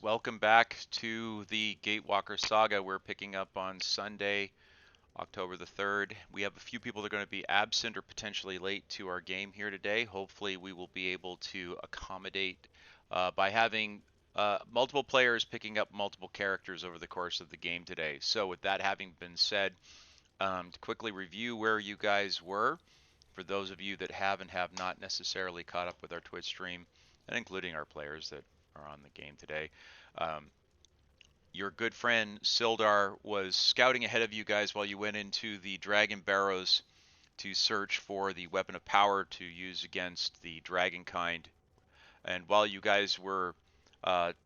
Welcome back to the Gatewalker Saga. We're picking up on Sunday, October the 3rd. We have a few people that are going to be absent or potentially late to our game here today. Hopefully, we will be able to accommodate by having multiple players picking up multiple characters over the course of the game today. So, with that having been said, to quickly review where you guys were, for those of you that have and have not necessarily caught up with our Twitch stream, and including our players that are on the game today. Um, your good friend Sildar was scouting ahead of you guys while you went into the Dragon Barrows to search for the weapon of power to use against the dragon kind. And while you guys were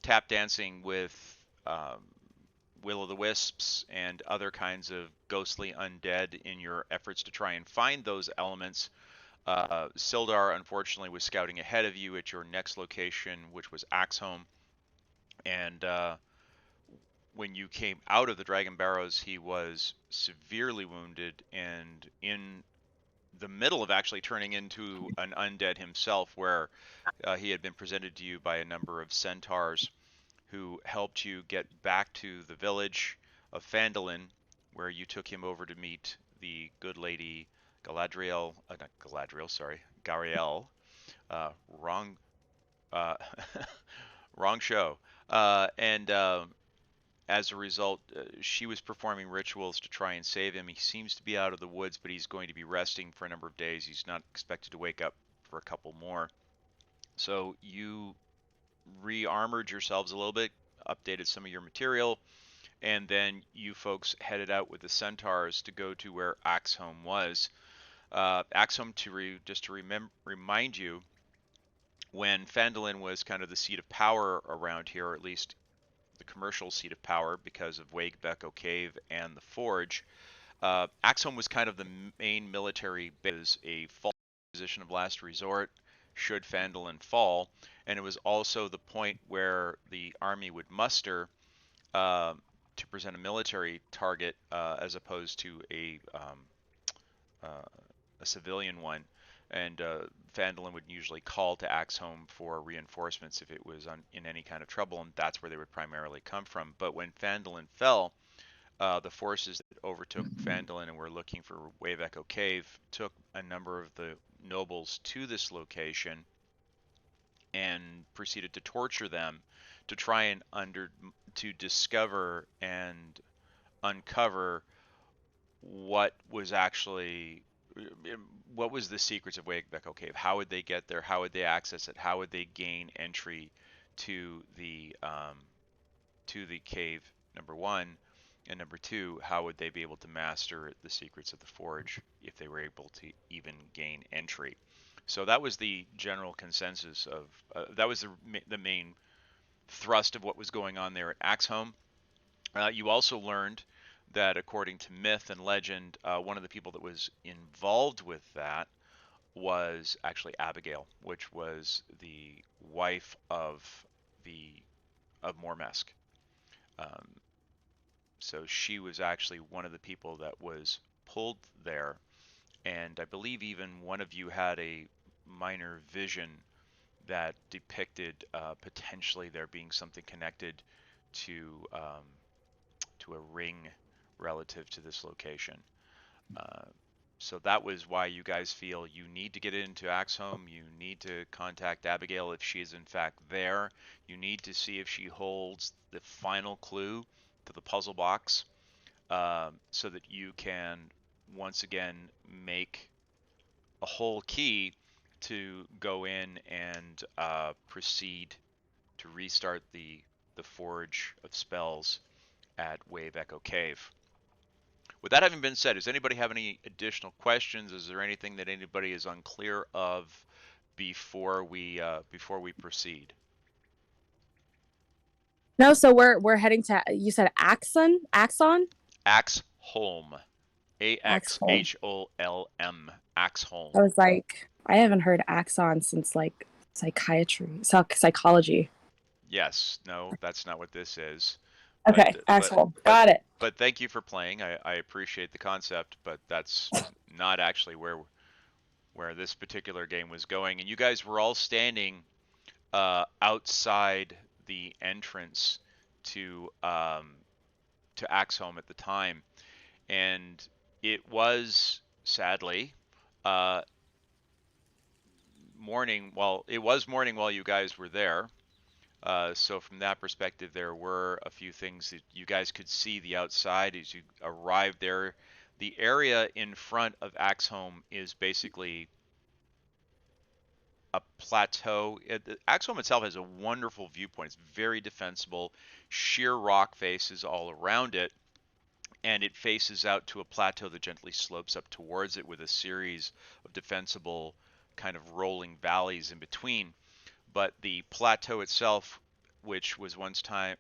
tap dancing with will-o'-the-wisps and other kinds of ghostly undead in your efforts to try and find those elements, Sildar unfortunately was scouting ahead of you at your next location, which was Axeholm. And when you came out of the Dragon Barrows, he was severely wounded and in the middle of actually turning into an undead himself, where he had been presented to you by a number of centaurs who helped you get back to the village of Phandalin, where you took him over to meet the good lady Galadriel, not Galadriel, sorry, Gariel. Wrong, uh, wrong show. And as a result, she was performing rituals to try and save him. He seems to be out of the woods, but he's going to be resting for a number of days. He's not expected to wake up for a couple more. So you re-armored yourselves a little bit, updated some of your material, and then you folks headed out with the centaurs to go to where Axeholm was. Axeholm, just to remind you, when Phandalin was kind of the seat of power around here, or at least the commercial seat of power because of Wegbeco Cave and the Forge, Axeholm was kind of the main military base, a position of last resort should Phandalin fall, and it was also the point where the army would muster to present a military target as opposed to a civilian one. And Phandalin would usually call to Axeholm for reinforcements if it was in any kind of trouble, and that's where they would primarily come from. But when Phandalin fell, the forces that overtook Phandalin and were looking for Wave Echo Cave took a number of the nobles to this location and proceeded to torture them to try and to discover and uncover what was actually what was the secrets of Wegbeco Cave. How would they get there? How would they access it? How would they gain entry to the cave? Number one, and number two, how would they be able to master the secrets of the forge if they were able to even gain entry? So that was the general consensus of that was the main thrust of what was going on there at Axeholm. You also learned that according to myth and legend, one of the people that was involved with that was actually Abigail, which was the wife of Mormesk. Um, so she was actually one of the people that was pulled there, and I believe even one of you had a minor vision that depicted potentially there being something connected to a ring relative to this location. So that was why you guys feel you need to get into Axeholm. You need to contact Abigail if she is in fact there. You need to see if she holds the final clue to the puzzle box, so that you can once again make a whole key to go in and proceed to restart the Forge of Spells at Wave Echo Cave. With that having been said, does anybody have any additional questions? Is there anything that anybody is unclear of before we proceed? No, so we're heading to, you said Axon? Axeholm. Axeholm. Axholm. Axeholm. I was like, I haven't heard Axon since like psychology. Yes, no, that's not what this is. Okay, Axeholm. Got it. But thank you for playing. I appreciate the concept, but that's not actually where this particular game was going. And you guys were all standing outside the entrance to Axeholm at the time, and it was sadly uh, morning. Well, it was morning while you guys were there. So from that perspective, there were a few things that you guys could see the outside as you arrived there. The area in front of Axeholm is basically a plateau. Axeholm itself has a wonderful viewpoint. It's very defensible, sheer rock faces all around it, and it faces out to a plateau that gently slopes up towards it with a series of defensible kind of rolling valleys in between. But the plateau itself, which was once at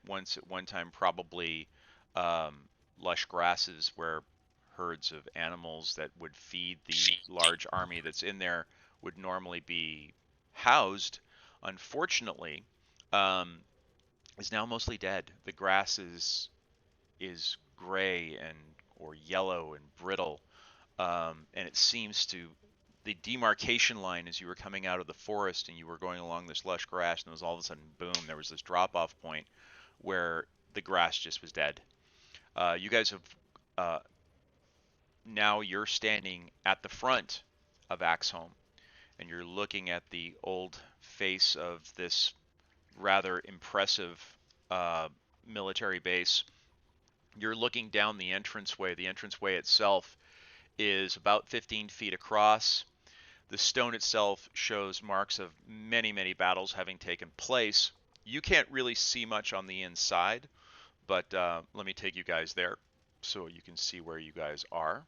one time probably um, lush grasses where herds of animals that would feed the large army that's in there would normally be housed, unfortunately, um, is now mostly dead. The grass is gray and or yellow and brittle, and it seems to the demarcation line as you were coming out of the forest and you were going along this lush grass, and it was all of a sudden, boom, there was this drop off point where the grass just was dead. You guys have now you're standing at the front of Axeholm, and you're looking at the old face of this rather impressive uh, military base. You're looking down the entranceway. The entranceway itself is about 15 feet across. The stone itself shows marks of many, many battles having taken place. You can't really see much on the inside, but let me take you guys there so you can see where you guys are.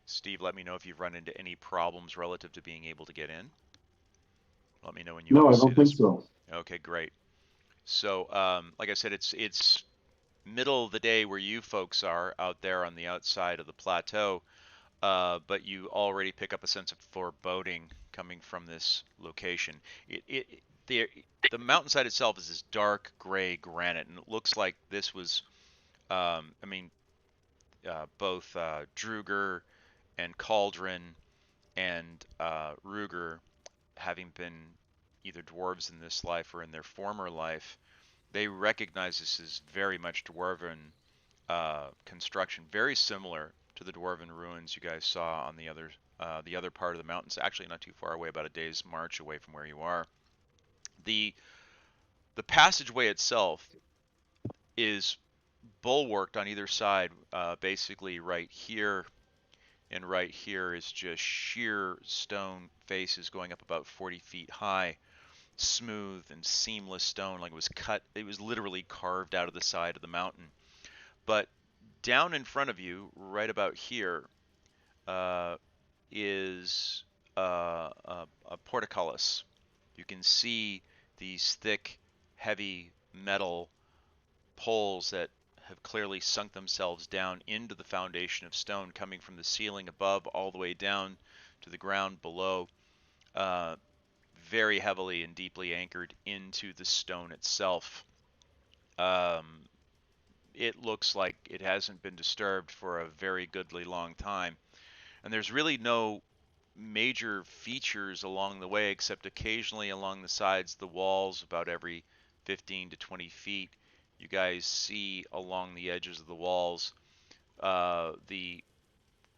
Steve, let me know if you've run into any problems relative to being able to get in. Let me know when you No, all I see don't think this. so. Okay, great. So, like I said, it's middle of the day where you folks are out there on the outside of the plateau. But you already pick up a sense of foreboding coming from this location. The the mountainside itself is this dark gray granite, and it looks like this was, I mean, both Druger and Cauldron and Ruger, having been either dwarves in this life or in their former life, they recognize this as very much dwarven construction, very similar to the dwarven ruins you guys saw on the other part of the mountains. Actually, not too far away, about a day's march away from where you are. The the passageway itself is bulwarked on either side. Basically, right here and right here is just sheer stone faces going up about 40 feet high, smooth and seamless stone, like it was cut. It was literally carved out of the side of the mountain. But down in front of you, right about here, uh, is a portcullis. You can see these thick, heavy metal poles that have clearly sunk themselves down into the foundation of stone, coming from the ceiling above all the way down to the ground below, uh, very heavily and deeply anchored into the stone itself. Um, it looks like it hasn't been disturbed for a very goodly long time. And there's really no major features along the way, except occasionally along the sides, the walls, about every 15 to 20 feet. You guys see along the edges of the walls the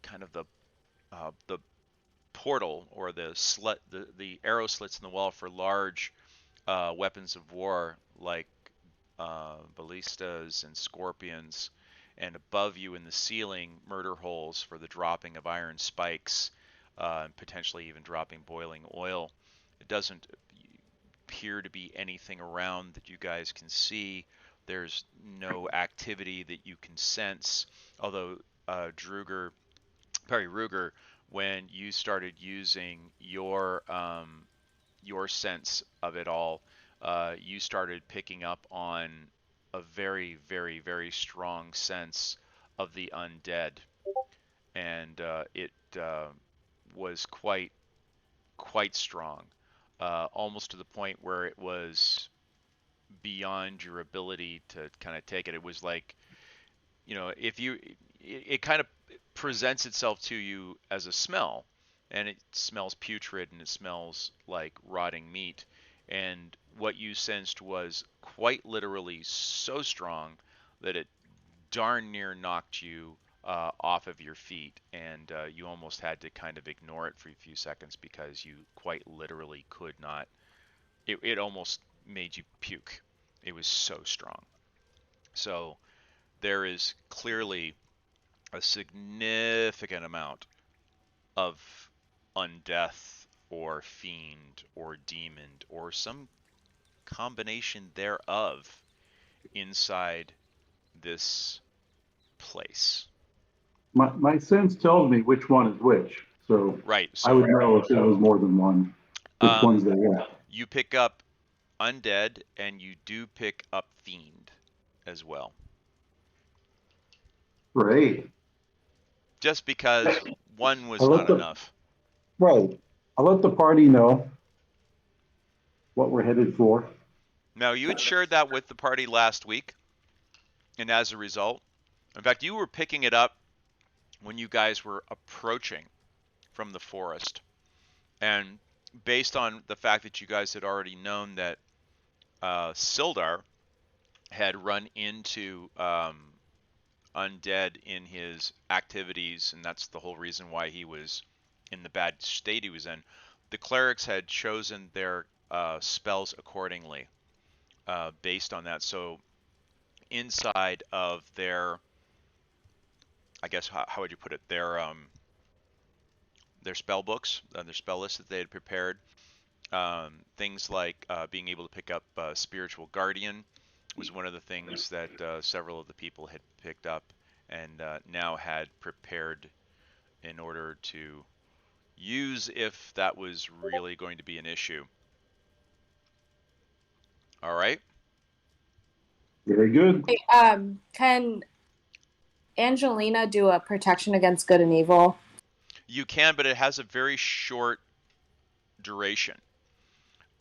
kind of the portal or the arrow slits in the wall for large weapons of war like ballistas and scorpions, and above you in the ceiling, murder holes for the dropping of iron spikes, and potentially even dropping boiling oil. It doesn't appear to be anything around that you guys can see. There's no activity that you can sense, although Ruger, when you started using your sense of it all, you started picking up on a very, very, very strong sense of the undead, and it was quite strong, almost to the point where it was beyond your ability to kind of take it. It was like, if it kind of presents itself to you as a smell, and it smells putrid and it smells like rotting meat. And what you sensed was quite literally so strong that it darn near knocked you off of your feet, and you almost had to kind of ignore it for a few seconds because you quite literally could not. It almost made you puke. It was so strong. So there is clearly a significant amount of undeath or fiend or demon or some combination thereof inside this place. My sense tells me which one is which, so Right. I would So know if there was more than one, which one's there. Yeah. you pick up undead and you do pick up fiend as well. Great. Just because one I was let not the enough. right. I'll let the party know what we're headed for. Now, you had shared that with the party last week, and as a result, in fact, you were picking it up when you guys were approaching from the forest. And based on the fact that you guys had already known that Sildar had run into undead in his activities, and that's the whole reason why he was in the bad state he was in, the clerics had chosen their spells accordingly based on that. So inside of their, I guess, how would you put it, their spell books, their spell list that they had prepared, things like being able to pick up Spiritual Guardian was one of the things that several of the people had picked up and now had prepared in order to use if that was really going to be an issue. All right. Very good. Hey, can Angelina do a protection against good and evil? You can, but it has a very short duration.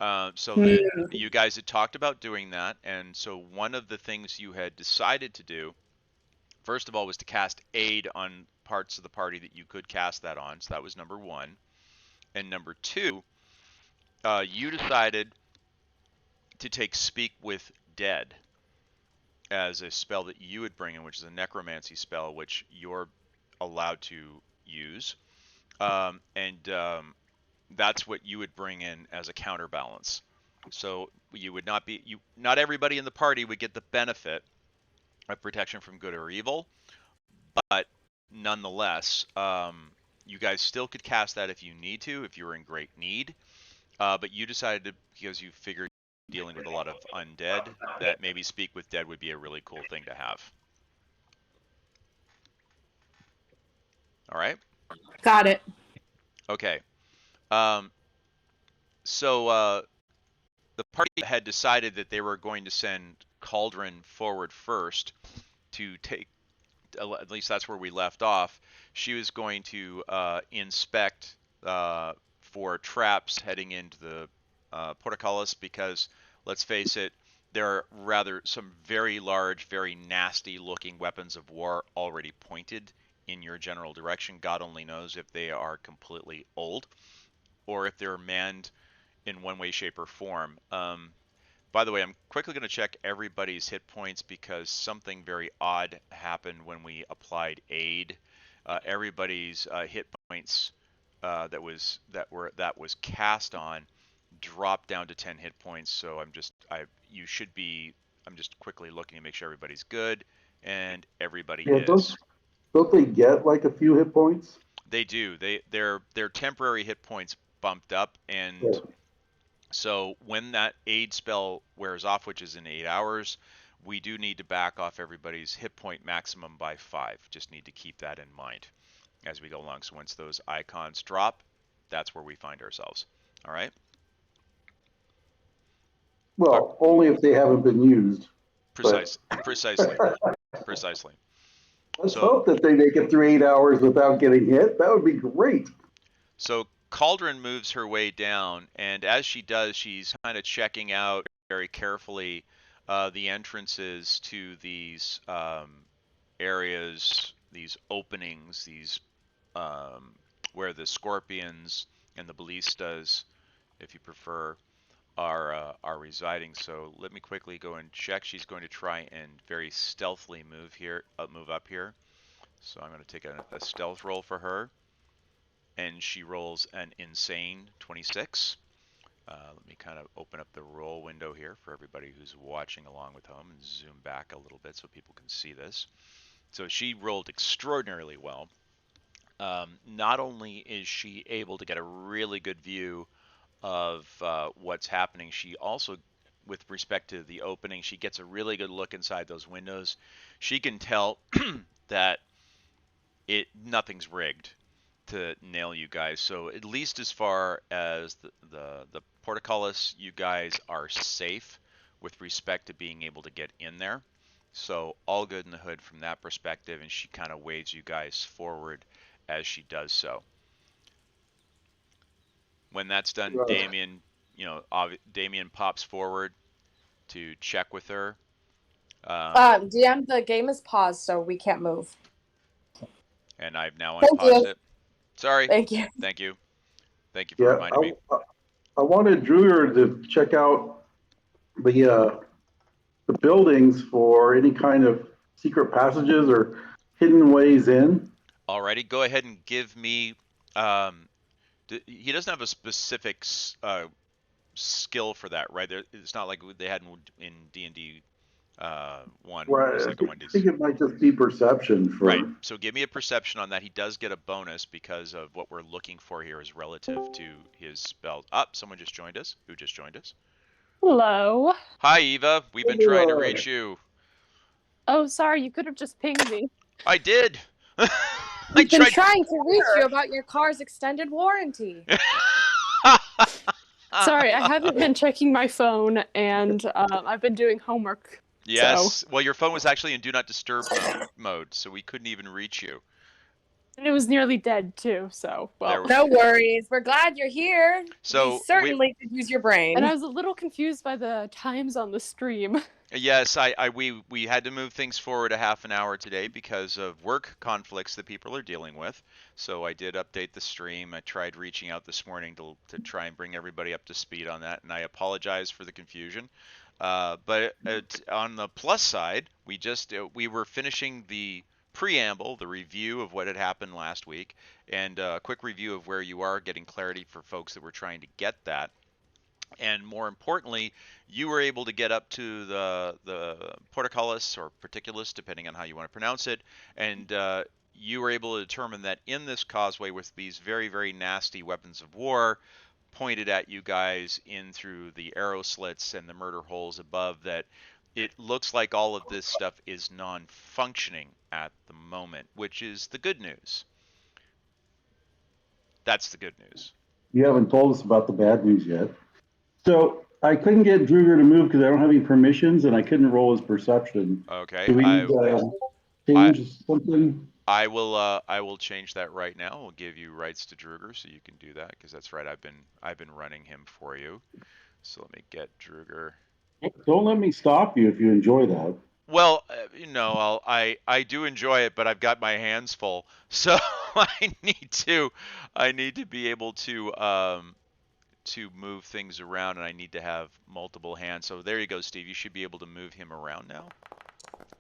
So you guys had talked about doing that, and so one of the things you had decided to do, first of all, was to cast aid on parts of the party that you could cast that on. So that was number one. And number two, you decided to take Speak with Dead as a spell that you would bring in, which is a necromancy spell, which you're allowed to use. And that's what you would bring in as a counterbalance. So you would not be not everybody in the party would get the benefit of protection from good or evil, but nonetheless, you guys still could cast that if you need to, if you were in great need. But you decided to, because you figured dealing with a lot of undead, that maybe Speak with Dead would be a really cool thing to have. All right. Got it. Okay. Um, so the party had decided that they were going to send Cauldron forward first to take, at least that's where we left off. She was going to inspect for traps heading into the portcullis because, let's face it, there are rather some very large, very nasty looking weapons of war already pointed in your general direction. God only knows if they are completely old or if they're manned in one way, shape, or form. By the way, I'm quickly going to check everybody's hit points because something very odd happened when we applied aid. Everybody's hit points that was cast on dropped down to 10 hit points. So I'm just quickly looking to make sure everybody's good, and everybody is. Don't they get like a few hit points? They do. Their temporary hit points bumped up, and so when that aid spell wears off, which is in 8 hours, we do need to back off everybody's hit point maximum by 5. Just need to keep that in mind as we go along. So once those icons drop, that's where we find ourselves. All right? Well, only if they haven't been used. Precisely. Let's hope that they make it through 8 hours without getting hit. That would be great. So Cauldron moves her way down, and as she does, she's kind of checking out very carefully the entrances to these areas, these openings, these where the scorpions and the ballistas, if you prefer, are residing. So let me quickly go and check. She's going to try and very stealthily move up here. So I'm going to take a stealth roll for her, and she rolls an insane 26. Let me kind of open up the roll window here for everybody who's watching along with home and zoom back a little bit so people can see this. So she rolled extraordinarily well. Not only is she able to get a really good view of what's happening, she also, with respect to the opening, she gets a really good look inside those windows. She can tell that nothing's rigged to nail you guys. So at least as far as the portcullis, you guys are safe with respect to being able to get in there. So all good in the hood from that perspective, and she kind of waves you guys forward as she does so. When that's done, Damien, Damien pops forward to check with her. DM, the game is paused, so we can't move. And I've now Thank unpaused you. it. Sorry. Thank you. Thank you. Thank you for reminding me. I wanted Druger to check out the buildings for any kind of secret passages or hidden ways in. Alrighty, go ahead and give me. He doesn't have a specific skill for that, right? It's not like they had in D&D 1, where it was like a 1d6. I think it might just be perception for. Right. So give me a perception on that. He does get a bonus because of what we're looking for here is relative to his spell. Someone just joined us. Who just joined us? Hello. Hi, Eva. We've been trying to reach you. Oh, sorry. You could have just pinged me. I did. We've been trying to reach you about your car's extended warranty. Sorry, I haven't been checking my phone, and I've been doing homework. Yes. So. Well, your phone was actually in Do Not Disturb mode, so we couldn't even reach you. And it was nearly dead, too, so, well. No worries. We're glad you're here. So we certainly could use your brain. And I was a little confused by the times on the stream. Yes, we had to move things forward a half an hour today because of work conflicts that people are dealing with. So I did update the stream. I tried reaching out this morning to try and bring everybody up to speed on that, and I apologize for the confusion. But on the plus side, we were finishing the preamble, the review of what had happened last week, and a quick review of where you are, getting clarity for folks that were trying to get that. And more importantly, you were able to get up to the portcullis or particulus, depending on how you want to pronounce it, and you were able to determine that in this causeway with these very, very nasty weapons of war pointed at you guys in through the arrow slits and the murder holes above, that it looks like all of this stuff is non-functioning at the moment, which is the good news. That's the good news. You haven't told us about the bad news yet. So I couldn't get Druger to move because I don't have any permissions, and I couldn't roll his perception. Okay. Do we need to change something? I will change that right now. I'll give you rights to Druger, so you can do that, because that's right. I've been running him for you. So let me get Druger. Don't let me stop you if you enjoy that. Well, I do enjoy it, but I've got my hands full, so I need to be able to move things around, and I need to have multiple hands. So there you go, Steve. You should be able to move him around now.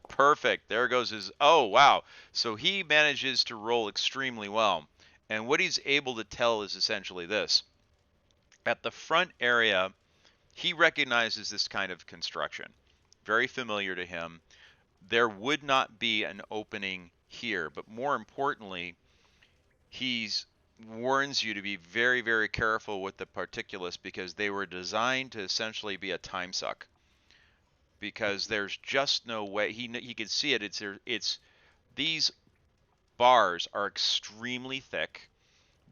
Perfect. There goes his. Oh, wow. So he manages to roll extremely well. And what he's able to tell is essentially this. At the front area, he recognizes this kind of construction. Very familiar to him. There would not be an opening here, but more importantly, he's warns you to be very, very careful with the particulus, because they were designed to essentially be a time suck. Because there's just no way he could see it. It's these bars are extremely thick.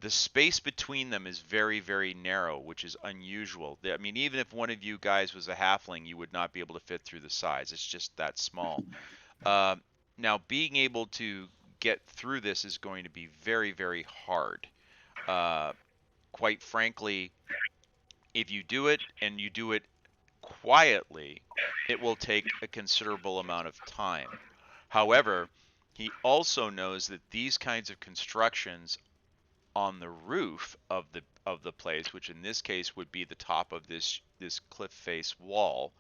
The space between them is very, very narrow, which is unusual. I mean, even if one of you guys was a halfling, you would not be able to fit through the sides. It's just that small. Now, being able to get through this is going to be very, very hard. Quite frankly, if you do it and you do it quietly, it will take a considerable amount of time. However, he also knows that these kinds of constructions on the roof of of the place, which in this case would be the top of this cliff face wall,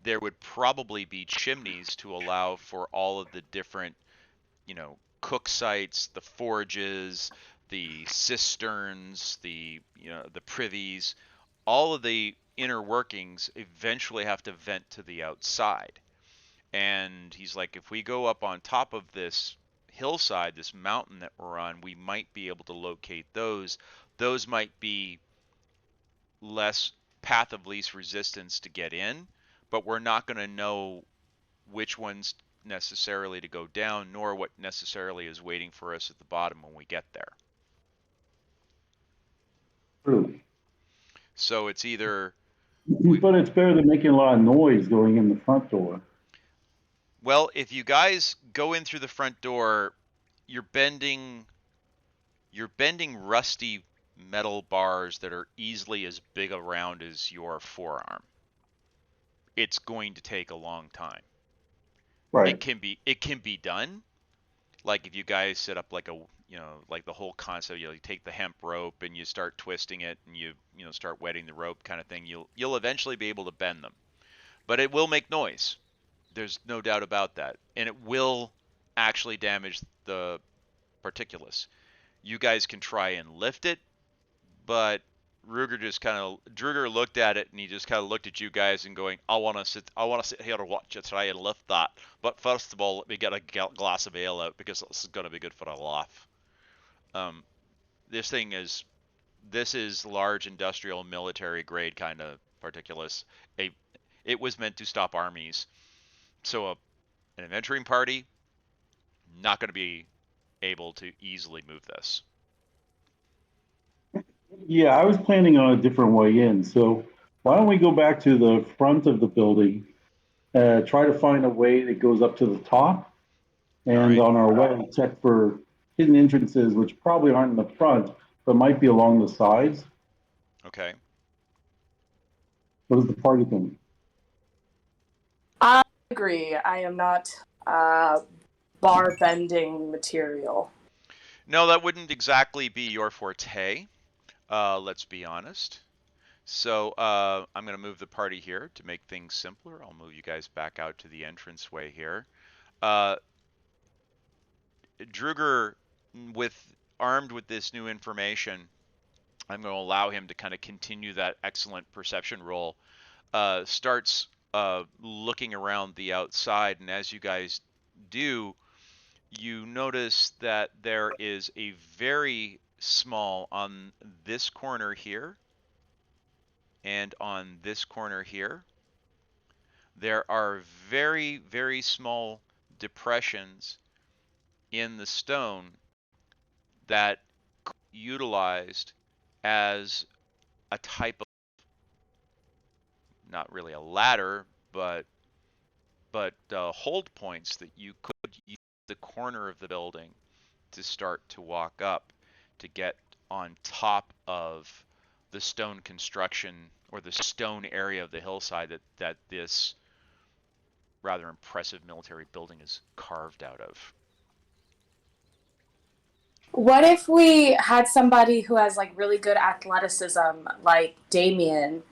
there would probably be chimneys to allow for all of the different, cook sites, the forges, the cisterns, the privies, all of the inner workings eventually have to vent to the outside. And he's like, if we go up on top of this hillside, this mountain that we're on, we might be able to locate those. Those might be less path of least resistance to get in, but we're not going to know which ones necessarily to go down, nor what necessarily is waiting for us at the bottom when we get there. True. So it's either... But it's better than making a lot of noise going in the front door. Well, if you guys go in through the front door, you're bending rusty metal bars that are easily as big around as your forearm. It's going to take a long time. Right. It can be done. Like if you guys set up like like the whole concept, you take the hemp rope and you start twisting it and you start wetting the rope kind of thing, you'll eventually be able to bend them. But it will make noise. There's no doubt about that. And it will actually damage the particulates. You guys can try and lift it, but Druger looked at it and he just kind of looked at you guys and going, I want to sit here and watch you try and lift that. But first of all, let me get a glass of ale out because this is going to be good for a laugh. This is large industrial military grade kind of particulates. It was meant to stop armies. So an adventuring party, not going to be able to easily move this. Yeah, I was planning on a different way in. So why don't we go back to the front of the building, try to find a way that goes up to the top, and on our way check for hidden entrances, which probably aren't in the front, but might be along the sides. Okay. What does the party think? I agree. I am not bar bending material. No, that wouldn't exactly be your forte. Let's be honest. So I'm going to move the party here to make things simpler. I'll move you guys back out to the entranceway here. Druger, armed with this new information, I'm going to allow him to kind of continue that excellent perception roll. Starts looking around the outside, and as you guys do, you notice that there is a very small on this corner here and on this corner here. There are very, very small depressions in the stone that could be utilized as a type of, not really a ladder, but hold points that you could use the corner of the building to start to walk up to get on top of the stone construction or the stone area of the hillside that this rather impressive military building is carved out of. What if we had somebody who has like really good athleticism, like Damien,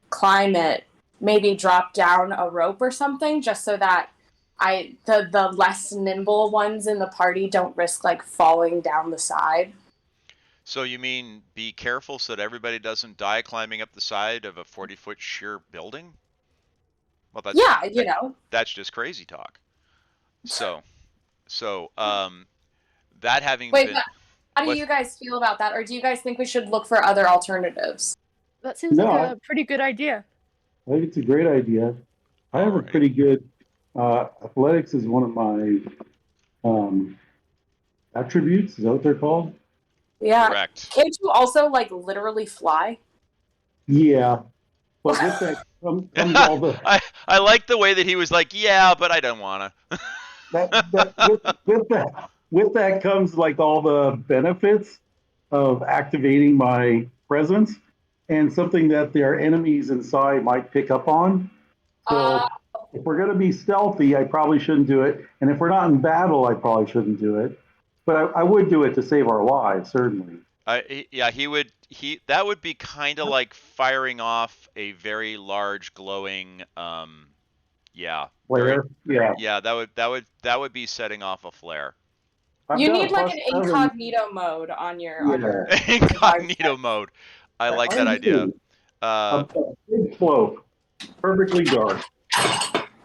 climb it, maybe drop down a rope or something, just so that the less nimble ones in the party don't risk like falling down the side? So you mean be careful so that everybody doesn't die climbing up the side of a 40-foot sheer building? Well, that's just crazy talk. So that having Wait, been... but how do you guys feel about that? Or do you guys think we should look for other alternatives? That seems like a pretty good idea. I think it's a great idea. I have a pretty good, athletics is one of my attributes. Is that what they're called? Yeah. Correct. Can't you also like literally fly? Yeah. But with that comes all the... I like the way that he was like, yeah, but I don't want to. With that comes like all the benefits of activating my presence and something that their enemies inside might pick up on. So if we're going to be stealthy, I probably shouldn't do it. And if we're not in battle, I probably shouldn't do it. But I would do it to save our lives, certainly. Yeah, he would. That would be kind of like firing off a very large glowing. Yeah, very. Player, yeah. Yeah, that would be setting off a flare. I've You got a need like plus an 7. incognito mode on Yeah. your guard Incognito decks. mode. I like I that idea. do. Uh, I've got a big cloak, perfectly dark.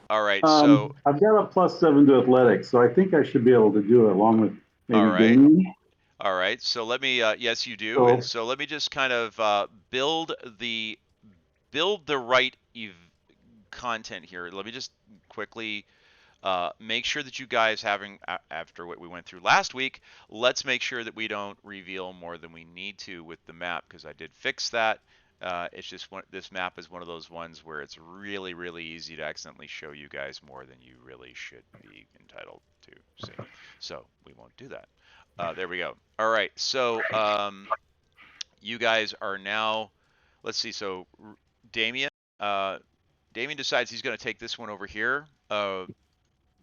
all right. So, I've got a plus 7 to athletics, so I think I should be able to do it along with all maybe right. Damien. All right. So let me. Yes, you do. So, So let me just kind of build the right content here. Let me just quickly make sure that you guys after what we went through last week, let's make sure that we don't reveal more than we need to with the map because I did fix that. It's just this map is one of those ones where it's really, really easy to accidentally show you guys more than you really should be entitled to see. So we won't do that. There we go. All right. So you guys are now, let's see. So Damien, Damien decides he's going to take this one over here.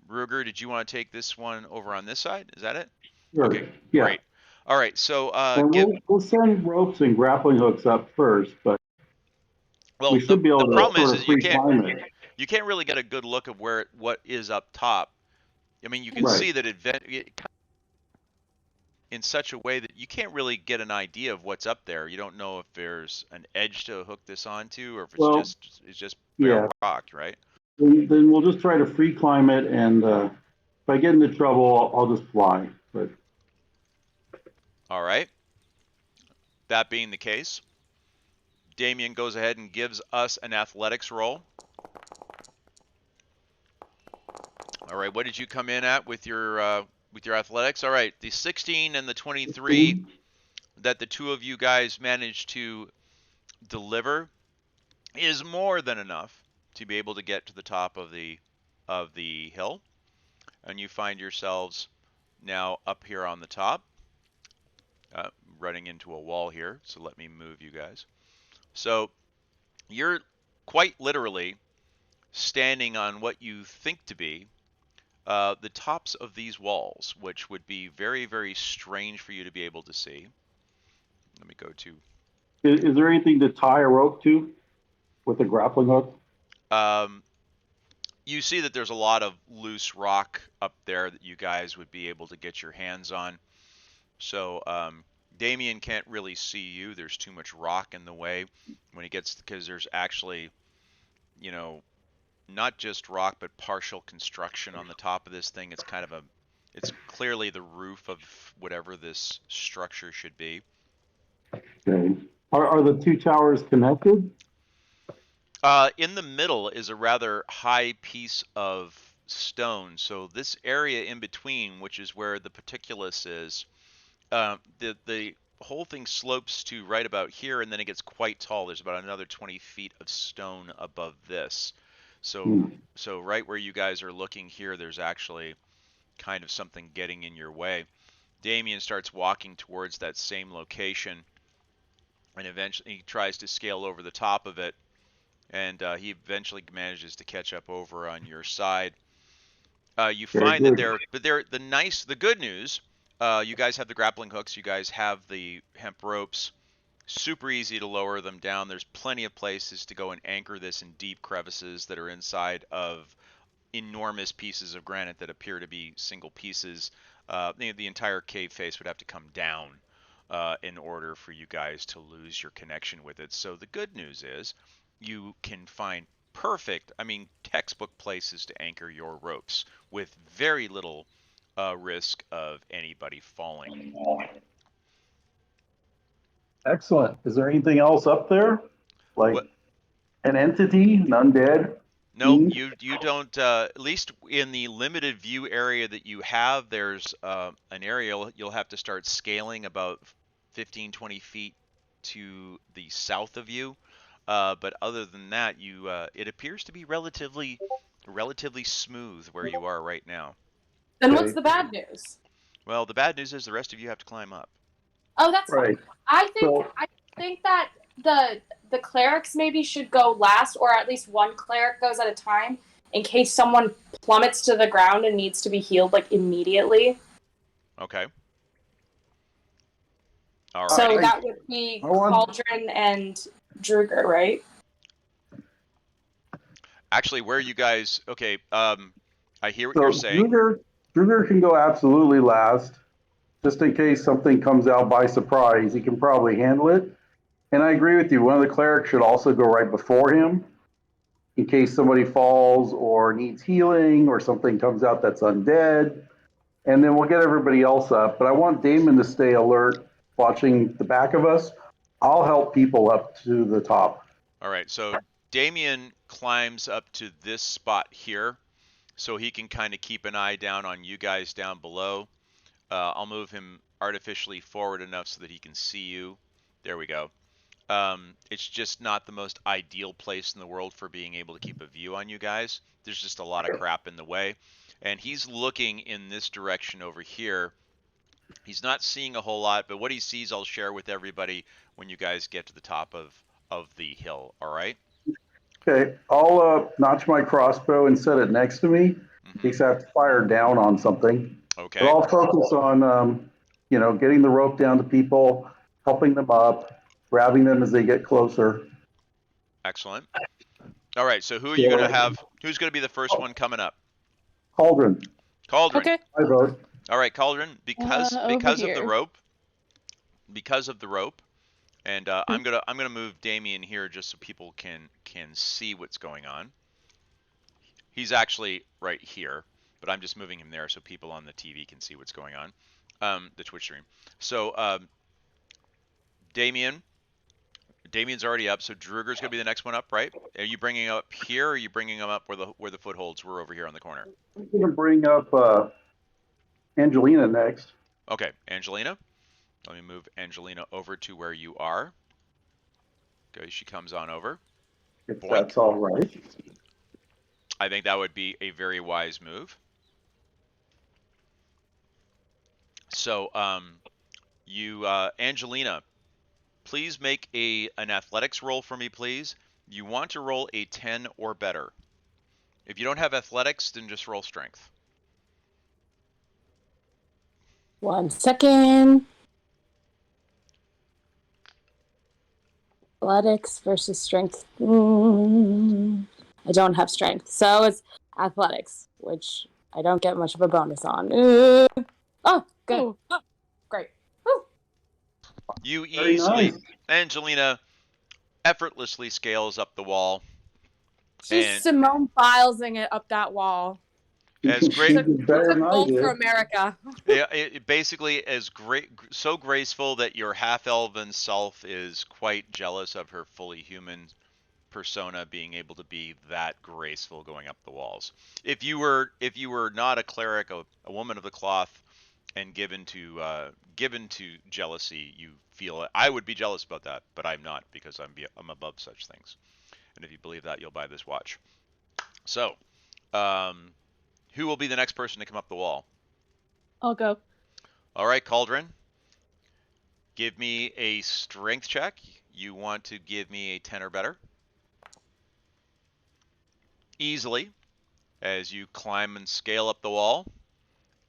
Ruger, did you want to take this one over on this side? Is that it? sure. Okay, Yeah. great. All right, so And we'll send ropes and grappling hooks up first, but we well, the should be the able to problem is sort of is you free can't climb it. you can't really get a good look of what is up top. I mean, you can Right. see that in such a way that you can't really get an idea of what's up there. You don't know if there's an edge to hook this onto, or if Well, it's just bare yeah. rock, right? Then we'll just try to free climb it, and if I get into trouble, I'll just fly. But All right. That being the case, Damien goes ahead and gives us an athletics roll. All right, what did you come in at with your athletics? All right, the 16 and the 23 that the two of you guys managed to deliver is more than enough to be able to get to the top of the hill, and you find yourselves now up here on the top, running into a wall here. So let me move you guys. So you're quite literally standing on what you think to be the tops of these walls, which would be very, very strange for you to be able to see. Let me go to. is there anything to tie a rope to with a grappling hook? You see that there's a lot of loose rock up there that you guys would be able to get your hands on. So Damien can't really see you. There's too much rock in the way when he gets, because there's actually, you know, not just rock, but partial construction on the top of this thing. It's kind of it's clearly the roof of whatever this structure should be. Okay. Are the two towers connected? In the middle is a rather high piece of stone. So this area in between, which is where the Particulus is, the whole thing slopes to right about here, and then it gets quite tall. There's about another 20 feet of stone above this. So right where you guys are looking here, there's actually kind of something getting in your way. Damien starts walking towards that same location, and eventually he tries to scale over the top of it, and he eventually manages to catch up over on your side. You find that the good news, you guys have the grappling hooks, you guys have the hemp ropes, super easy to lower them down. There's plenty of places to go and anchor this in deep crevices that are inside of enormous pieces of granite that appear to be single pieces. The entire cave face would have to come down in order for you guys to lose your connection with it. So the good news is you can find perfect, I mean, textbook places to anchor your ropes with very little risk of anybody falling. Excellent. Is there anything else up there? Like What? an entity, an undead? No, you don't. At least in the limited view area that you have, there's an area you'll have to start scaling about 15, 20 feet to the south of you. But other than that, it appears to be relatively smooth where you are right now. Then what's the bad news? Well, the bad news is the rest of you have to climb up. Oh, that's Right. fine. I think that the clerics maybe should go last, or at least one cleric goes at a time, in case someone plummets to the ground and needs to be healed like immediately. Okay. All So righty. that would be I want- Cauldron and Druger, right? Actually, where are you guys? Okay. I hear what So you're saying. Druger can go absolutely last, just in case something comes out by surprise. He can probably handle it. And I agree with you. One of the clerics should also go right before him, in case somebody falls or needs healing or something comes out that's undead. And then we'll get everybody else up. But I want Damon to stay alert, watching the back of us. I'll help people up to the top. All right. So Damien climbs up to this spot here, so he can kind of keep an eye down on you guys down below. I'll move him artificially forward enough so that he can see you. There we go. It's just not the most ideal place in the world for being able to keep a view on you guys. There's just a lot of crap in the way. And he's looking in this direction over here. He's not seeing a whole lot, but what he sees I'll share with everybody when you guys get to the top of the hill, all right? Okay, I'll notch my crossbow and set it next to me, in case I have to fire down on something. Okay. But I'll focus on, getting the rope down to people, helping them up, grabbing them as they get closer. Excellent. All right, so who are you going to have? Who's going to be the first one coming up? Cauldron, Cauldron. Okay. I vote. All right, Cauldron, because Over of the here. rope, and I'm gonna move Damien here just so people can see what's going on. He's actually right here, but I'm just moving him there so people on the TV can see what's going on, the Twitch stream. So Damien's already up, so Druger's gonna be the next one up, right? Are you bringing him up here, or are you bringing him up where the footholds were over here on the corner? I'm going to bring up Angelina next. Okay, Angelina. Let me move Angelina over to where you are. Okay, she comes on over. If Boink. that's all right. I think that would be a very wise move. So, Angelina, please make an athletics roll for me, please. You want to roll a 10 or better. If you don't have athletics, then just roll strength. 1 second. Athletics versus strength. I don't have strength, so it's athletics, which I don't get much of a bonus on. Oh, good. Oh. Oh, great. Woo. You Very easily, nice. Angelina, effortlessly scales up the wall. She's And- Simone Bilesing it up that wall. As great- She did better Took than I gold for did. America. it basically is great, so graceful that your half-elven self is quite jealous of her fully human persona being able to be that graceful going up the walls. If you were not a cleric, a woman of the cloth, and given to jealousy, you feel it. I would be jealous about that, but I'm not, because I'm above such things. And if you believe that, you'll buy this watch. So, who will be the next person to come up the wall? I'll go. All right, Cauldron. Give me a strength check. You want to give me a 10 or better. Easily, as you climb and scale up the wall.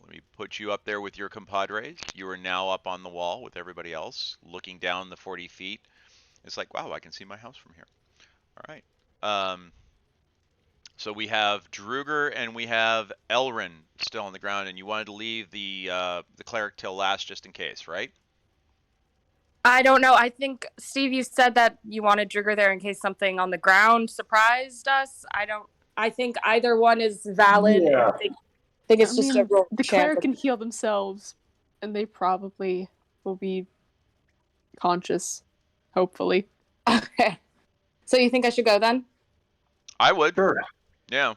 Let me put you up there with your compadres. You are now up on the wall with everybody else, looking down the 40 feet. It's like, wow, I can see my house from here. All right. So we have Druger and we have Elrin still on the ground, and you wanted to leave the cleric till last just in case, right? I don't know. I think, Steve, you said that you wanted Druger there in case something on the ground surprised us. I think either one is valid. Yeah. I think it's just a roll. The cleric can heal themselves, and they probably will be conscious, hopefully. Okay. So you think I should go then? I would. Sure. Yeah.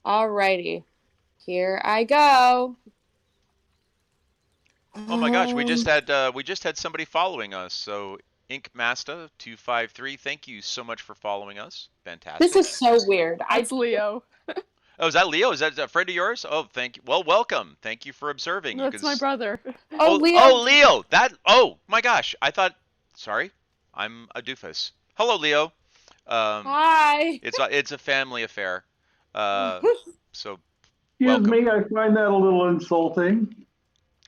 Alrighty. Here I go. Oh my gosh, we just had somebody following us. So Ink Masta 253, thank you so much for following us. Fantastic. This is so weird. It's Leo. Oh, is that Leo? Is that a friend of yours? Oh, thank you. Well, welcome. Thank you for observing. That's my brother. Leo. Oh, Leo. Oh my gosh. Sorry, I'm a doofus. Hello, Leo. Hi. It's a family affair. So Excuse welcome. me, I find that a little insulting.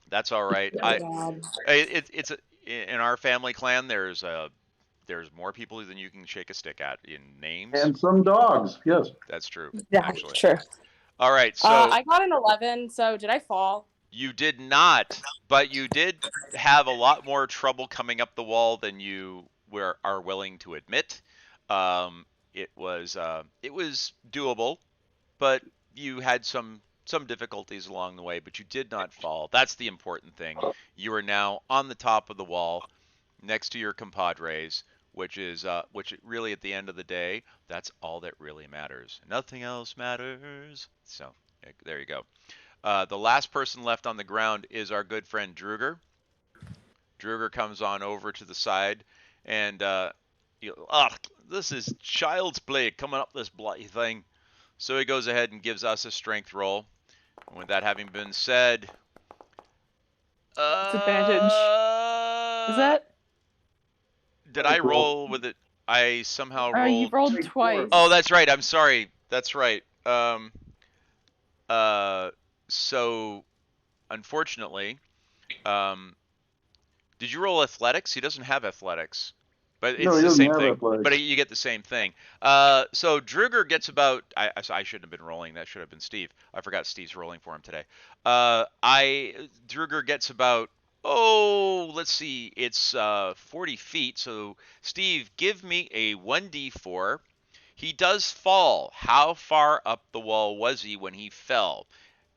That's all right. God. in our family clan, there's more people than you can shake a stick at in names. And some dogs, yes. That's true. Yeah, Actually. true. All right, so I got an 11. So did I fall? you did not, but you did have a lot more trouble coming up the wall than you are willing to admit. It was doable, but you had some difficulties along the way, but you did not fall. That's the important thing. You are now on the top of the wall, next to your compadres, which really at the end of the day, that's all that really matters. Nothing else matters. So there you go. The last person left on the ground is our good friend Druger. Druger comes on over to the side, and this is child's play coming up this bloody thing. So he goes ahead and gives us a strength roll. And with that having been said, Disadvantage. Is that? Did I roll with it? I somehow Oh, you rolled twice. Oh, that's right. I'm sorry. That's right. So unfortunately, did you roll athletics? He doesn't have athletics, but it's the same thing. But you get the same thing. So Druger gets about. I shouldn't have been rolling. That should have been Steve. I forgot Steve's rolling for him today. Druger gets about. Oh, let's see. It's 40 feet. So Steve, give me a 1d4. He does fall. How far up the wall was he when he fell?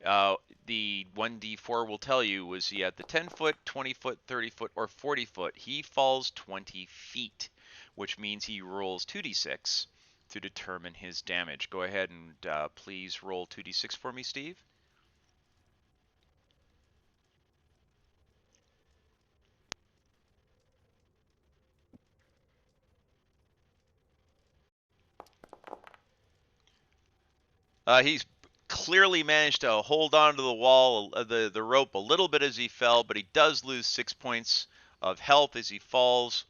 The 1d4 will tell you, was he at the 10 foot, 20 foot, 30 foot, or 40 foot? He falls 20 feet, which means he rolls 2d6 to determine his damage. Go ahead and please roll 2d6 for me, Steve. He's clearly managed to hold on to the wall, the rope a little bit as he fell, but he does lose 6 points of health as he falls,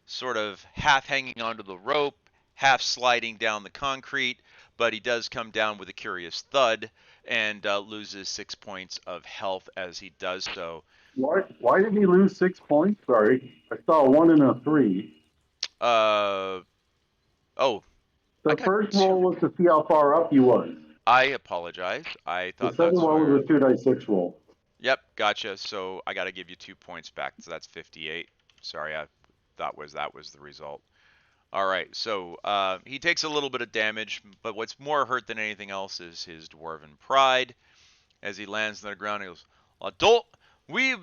sort of half hanging onto the rope, half sliding down the concrete, but he does come down with a curious thud and loses 6 points of health as he does so. Why did he lose 6 points? Sorry, I saw a 1 and a 3. Oh. The first roll was to see how far up he was. I apologize. I thought the second one was a 2d6 roll. Yep, gotcha. So I got to give you 2 points back. So that's 58. Sorry, I thought that was the result. All right, so he takes a little bit of damage, but what's more hurt than anything else is his dwarven pride. As he lands on the ground, he goes, we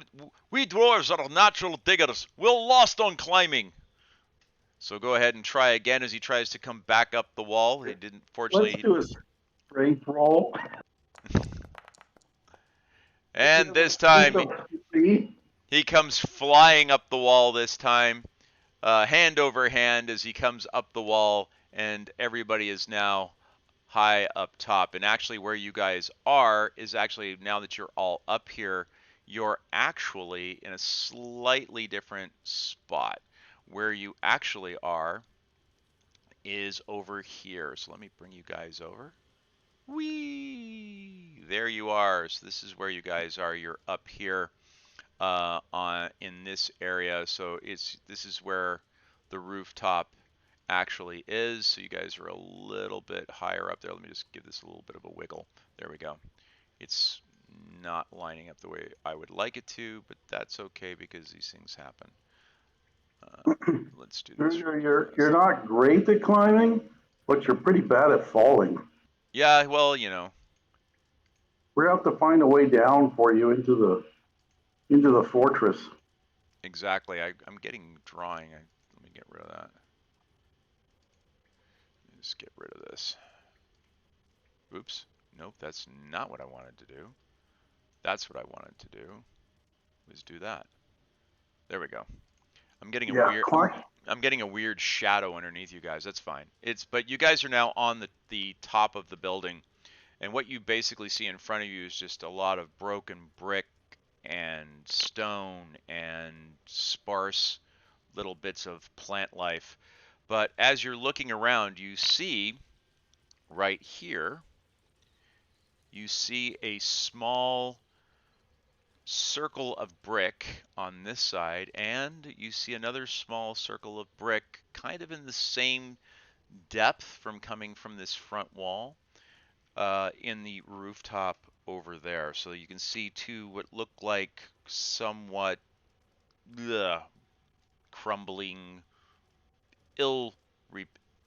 dwarves are natural diggers. We're lost on climbing. So go ahead and try again as he tries to come back up the wall. He didn't, fortunately. Let's do a strength roll. And this time, he comes flying up the wall this time, hand over hand as he comes up the wall, and everybody is now high up top. And actually where you guys are is actually, now that you're all up here, you're actually in a slightly different spot. Where you actually are is over here. So let me bring you guys over. Whee! There you are. So this is where you guys are. You're up here in this area. So this is where the rooftop actually is. So you guys are a little bit higher up there. Let me just give this a little bit of a wiggle. There we go. It's not lining up the way I would like it to, but that's okay because these things happen. Let's do this. You're not great at climbing, but you're pretty bad at falling. Yeah, well, you know. We're going to have to find a way down for you into the fortress. Exactly. I'm getting drawing. Let me get rid of that. Just get rid of this. Oops. Nope, that's not what I wanted to do. That's what I wanted to do. Was do that. There we go. I'm getting a weird shadow underneath you guys. That's fine. But you guys are now on the top of the building, and what you basically see in front of you is just a lot of broken brick and stone and sparse little bits of plant life. But as you're looking around, you see right here, you see a small circle of brick on this side, and you see another small circle of brick kind of in the same depth from coming from this front wall in the rooftop over there. So you can see two what look like somewhat crumbling, ill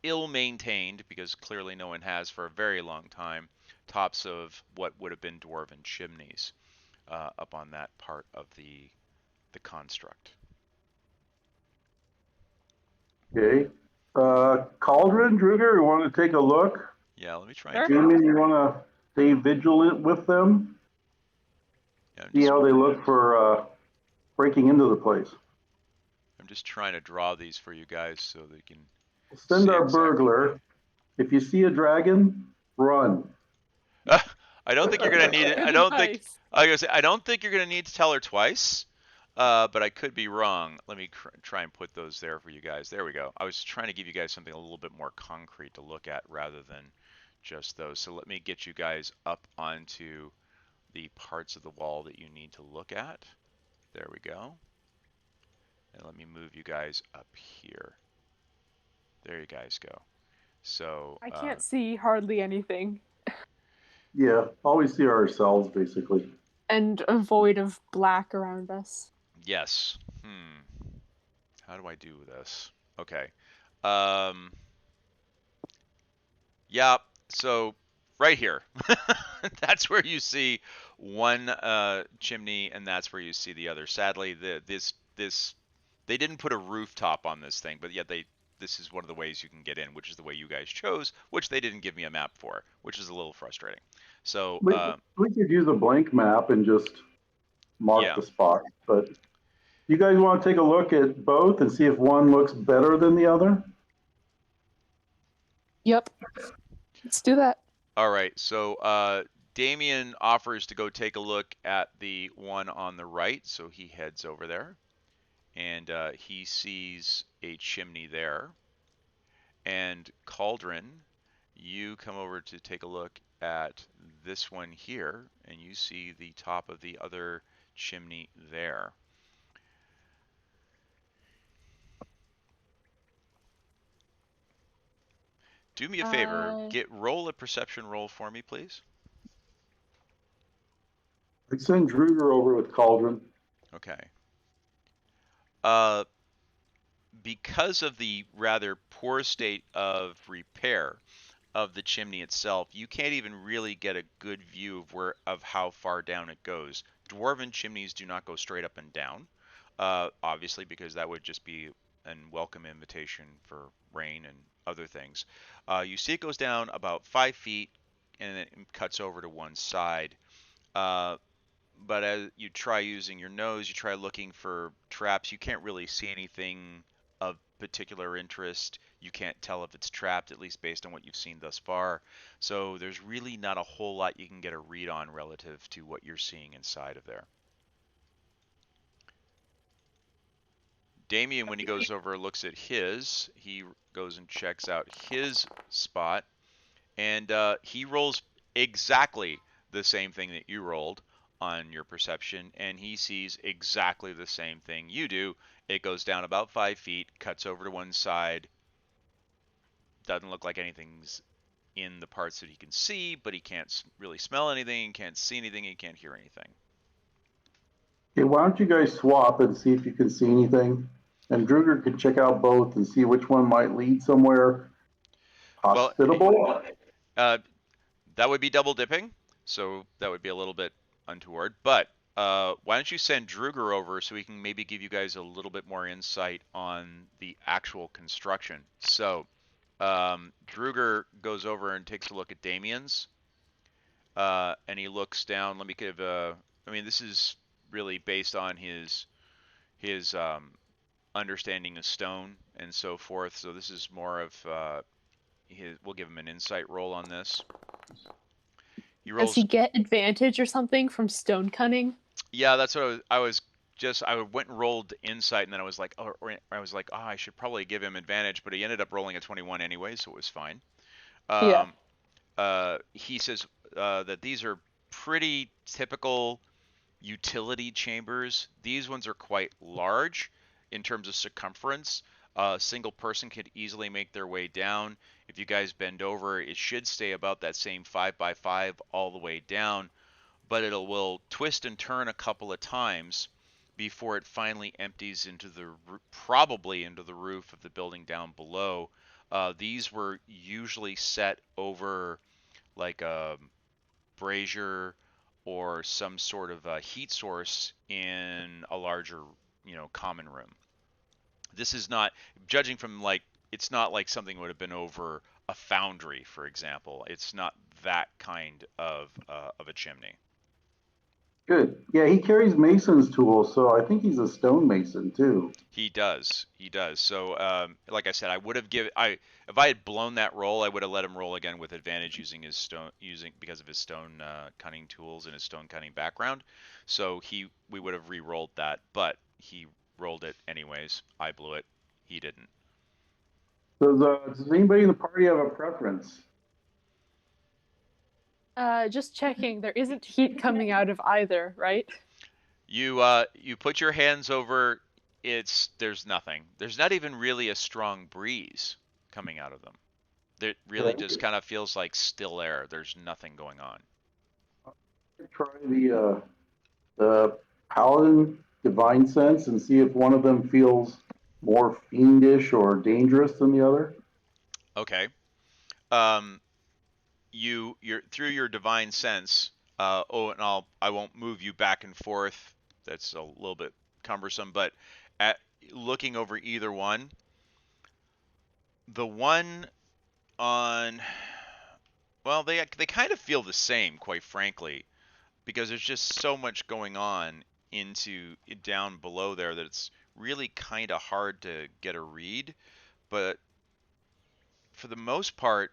ill maintained, because clearly no one has for a very long time, tops of what would have been dwarven chimneys up on that part of the construct. Okay. Cauldron, Druger, you want to take a look? Yeah, let me try Sure. and Damien, you want to stay vigilant with them? See how they look for breaking into the place. I'm just trying to draw these for you guys so they can Send see our exactly. burglar. If you see a dragon, run. I don't think you're gonna need it. Good I don't think. advice. I was gonna say I don't think you're gonna need to tell her twice. But I could be wrong. Let me try and put those there for you guys. There we go. I was trying to give you guys something a little bit more concrete to look at rather than just those. So let me get you guys up onto the parts of the wall that you need to look at. There we go. And let me move you guys up here. There you guys go. So I can't see hardly anything. Yeah, all we see are ourselves, basically. And a void of black around us. yes. How do I do this? Okay. Yeah, so right here. That's where you see one chimney, and that's where you see the other. Sadly, this they didn't put a rooftop on this thing, but yet this is one of the ways you can get in, which is the way you guys chose, which they didn't give me a map for, which is a little frustrating. So we could use a blank map and just mark yeah. the spot. But you guys want to take a look at both and see if one looks better than the other? Yep. Let's do that. All right, so Damien offers to go take a look at the one on the right, so he heads over there, and he sees a chimney there. And Cauldron, you come over to take a look at this one here, and you see the top of the other chimney there. Do me a favor, roll a perception roll for me, please. I'd send Druger over with Cauldron. Okay. Because of the rather poor state of repair of the chimney itself, you can't even really get a good view of how far down it goes. Dwarven chimneys do not go straight up and down, obviously, because that would just be a welcome invitation for rain and other things. You see it goes down about 5 feet, and it cuts over to one side. But as you try using your nose, you try looking for traps, you can't really see anything of particular interest. You can't tell if it's trapped, at least based on what you've seen thus far. So there's really not a whole lot you can get a read on relative to what you're seeing inside of there. Damien, when he goes over, looks at his, he goes and checks out his spot, and he rolls exactly the same thing that you rolled on your perception, and he sees exactly the same thing you do. It goes down about 5 feet, cuts over to one side. Doesn't look like anything's in the parts that he can see, but he can't really smell anything, can't see anything, he can't hear anything. Okay, why don't you guys swap and see if you can see anything? And Druger could check out both and see which one might lead somewhere hospitable. Well, that would be double dipping, so that would be a little bit untoward. But why don't you send Druger over so he can maybe give you guys a little bit more insight on the actual construction. So Druger goes over and takes a look at Damien's, and he looks down. Let me give I mean, this is really based on his understanding of stone and so forth. So this is more of we'll give him an insight roll on this. Does he get advantage or something from stone cutting? Yeah, that's what I went and rolled insight, and then I was like, oh, I should probably give him advantage, but he ended up rolling a 21 anyway, so it was fine. Yeah. He says that these are pretty typical utility chambers. These ones are quite large in terms of circumference. A single person could easily make their way down. If you guys bend over, it should stay about that same 5x5 all the way down, but it will twist and turn a couple of times before it finally empties into probably into the roof of the building down below. These were usually set over like a brazier or some sort of a heat source in a larger, common room. This is not, judging from like, it's not like something would have been over a foundry, for example. It's not that kind of a chimney. Good. Yeah, he carries mason's tools, so I think he's a stonemason too. He does. He does. So, like I said, I would have if I had blown that roll, I would have let him roll again with advantage using his stone, because of his stone cutting tools and his stone cutting background. So we would have re-rolled that, but he rolled it anyways. I blew it. He didn't. Does anybody in the party have a preference? Just checking. There isn't heat coming out of either, right? You put your hands over. There's nothing. There's not even really a strong breeze coming out of them. It really just kind of feels like still air. There's nothing going on. Try the paladin divine sense and see if one of them feels more fiendish or dangerous than the other. Okay. You're through your divine sense. And I won't move you back and forth. That's a little bit cumbersome, but at looking over either one, the one on, well, they kind of feel the same, quite frankly, because there's just so much going on down below there that it's really kind of hard to get a read. But for the most part,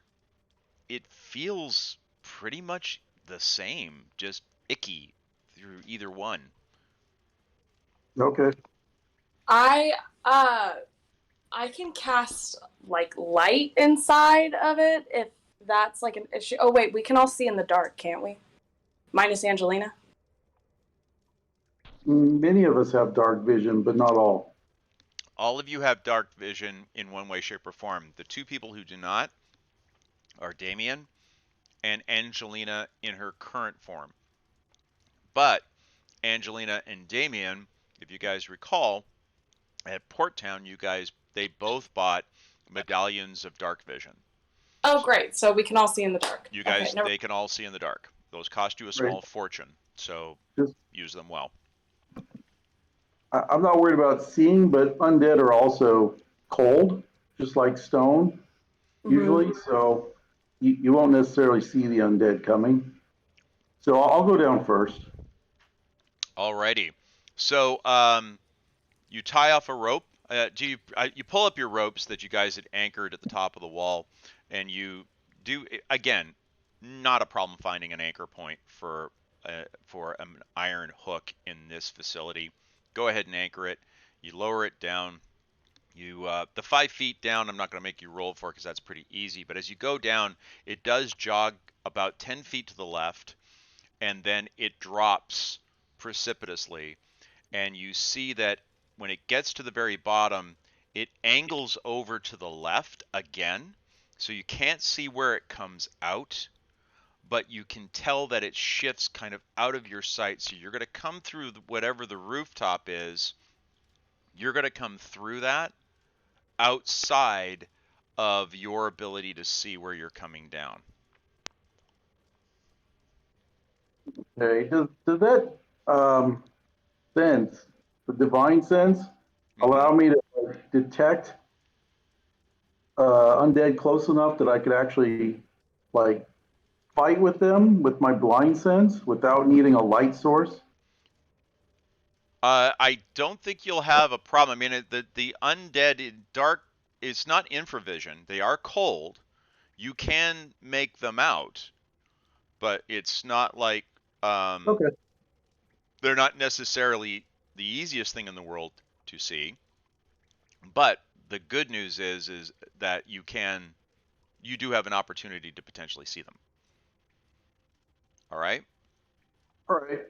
it feels pretty much the same, just icky through either one. Okay. I can cast like light inside of it if that's like an issue. Oh wait, we can all see in the dark, can't we? Minus Angelina. Many of us have dark vision, but not all. All of you have dark vision in one way, shape, or form. The two people who do not are Damien and Angelina in her current form. But Angelina and Damien, if you guys recall, at Port Town, they both bought medallions of dark vision. Oh, great. So we can all see in the dark. You guys, they can all see in the dark. Those cost you a small fortune, so use them well. I'm not worried about seeing, but undead are also cold, just like stone, usually. So you won't necessarily see the undead coming. So I'll go down first. Alrighty. So you tie off a rope. You pull up your ropes that you guys had anchored at the top of the wall, and you do, again, not a problem finding an anchor point for an iron hook in this facility. Go ahead and anchor it. You lower it down. The 5 feet down, I'm not going to make you roll for because that's pretty easy. But as you go down, it does jog about 10 feet to the left, and then it drops precipitously. And you see that when it gets to the very bottom, it angles over to the left again. So you can't see where it comes out, but you can tell that it shifts kind of out of your sight. So you're going to come through whatever the rooftop is. You're going to come through that outside of your ability to see where you're coming down. Okay. Does that sense, the divine sense, allow me to detect undead close enough that I could actually like fight with them with my blind sense without needing a light source? I don't think you'll have a problem. I mean, the undead in dark, it's not infravision. They are cold. You can make them out, but it's not like Okay. they're not necessarily the easiest thing in the world to see. But the good news is that you do have an opportunity to potentially see them. All right? All right.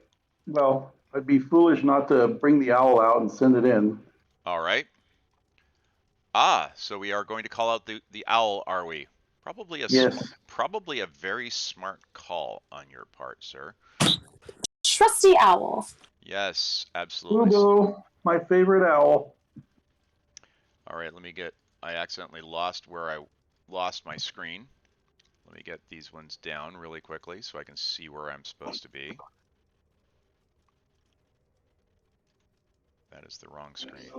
Well, I'd be foolish not to bring the owl out and send it in. All right. So we are going to call out the owl, are we? Yes. Probably a very smart call on your part, sir. Trusty owl. Yes, absolutely. Boo-boo, my favorite owl. All right, I accidentally lost where I lost my screen. Let me get these ones down really quickly so I can see where I'm supposed to be. That is the wrong screen.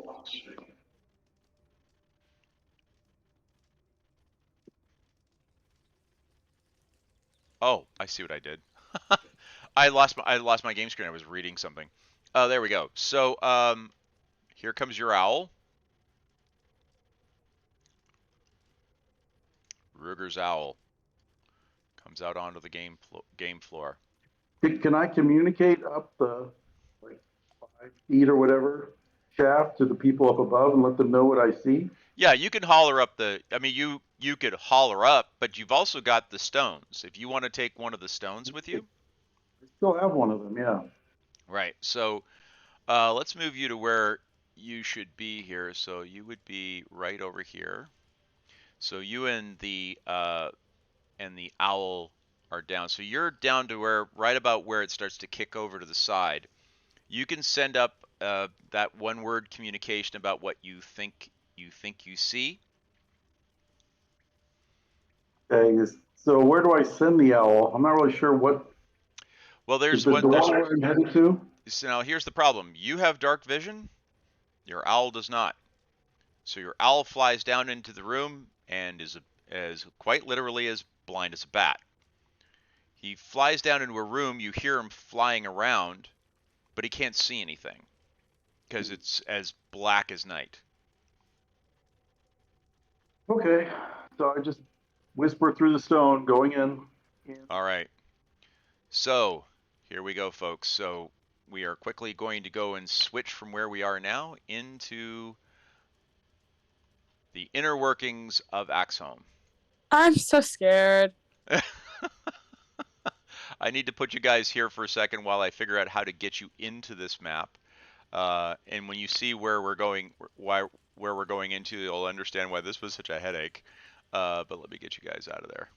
Oh, I see what I did. I lost my game screen. I was reading something. Oh, there we go. So, here comes your owl. Ruger's owl comes out onto the game floor. Can I communicate up the 5 feet or whatever shaft to the people up above and let them know what I see? Yeah, you can holler up you could holler up, but you've also got the stones. If you want to take one of the stones with you. I still have one of them, yeah. Right. So, let's move you to where you should be here. So you would be right over here. So you and the owl are down. So you're down to right about where it starts to kick over to the side. You can send up that one-word communication about what you think you see. Okay, so where do I send the owl? I'm not really sure what. Well, Is the door where I'm headed to? So now here's the problem. You have dark vision. Your owl does not. So your owl flies down into the room and is quite literally as blind as a bat. He flies down into a room. You hear him flying around, but he can't see anything because it's as black as night. Okay, so I just whisper through the stone, going in. All right. So here we go, folks. So we are quickly going to go and switch from where we are now into the inner workings of Axeholm. I'm so scared. I need to put you guys here for a second while I figure out how to get you into this map. And when you see where we're going, where we're going into, you'll understand why this was such a headache. But let me get you guys out of there.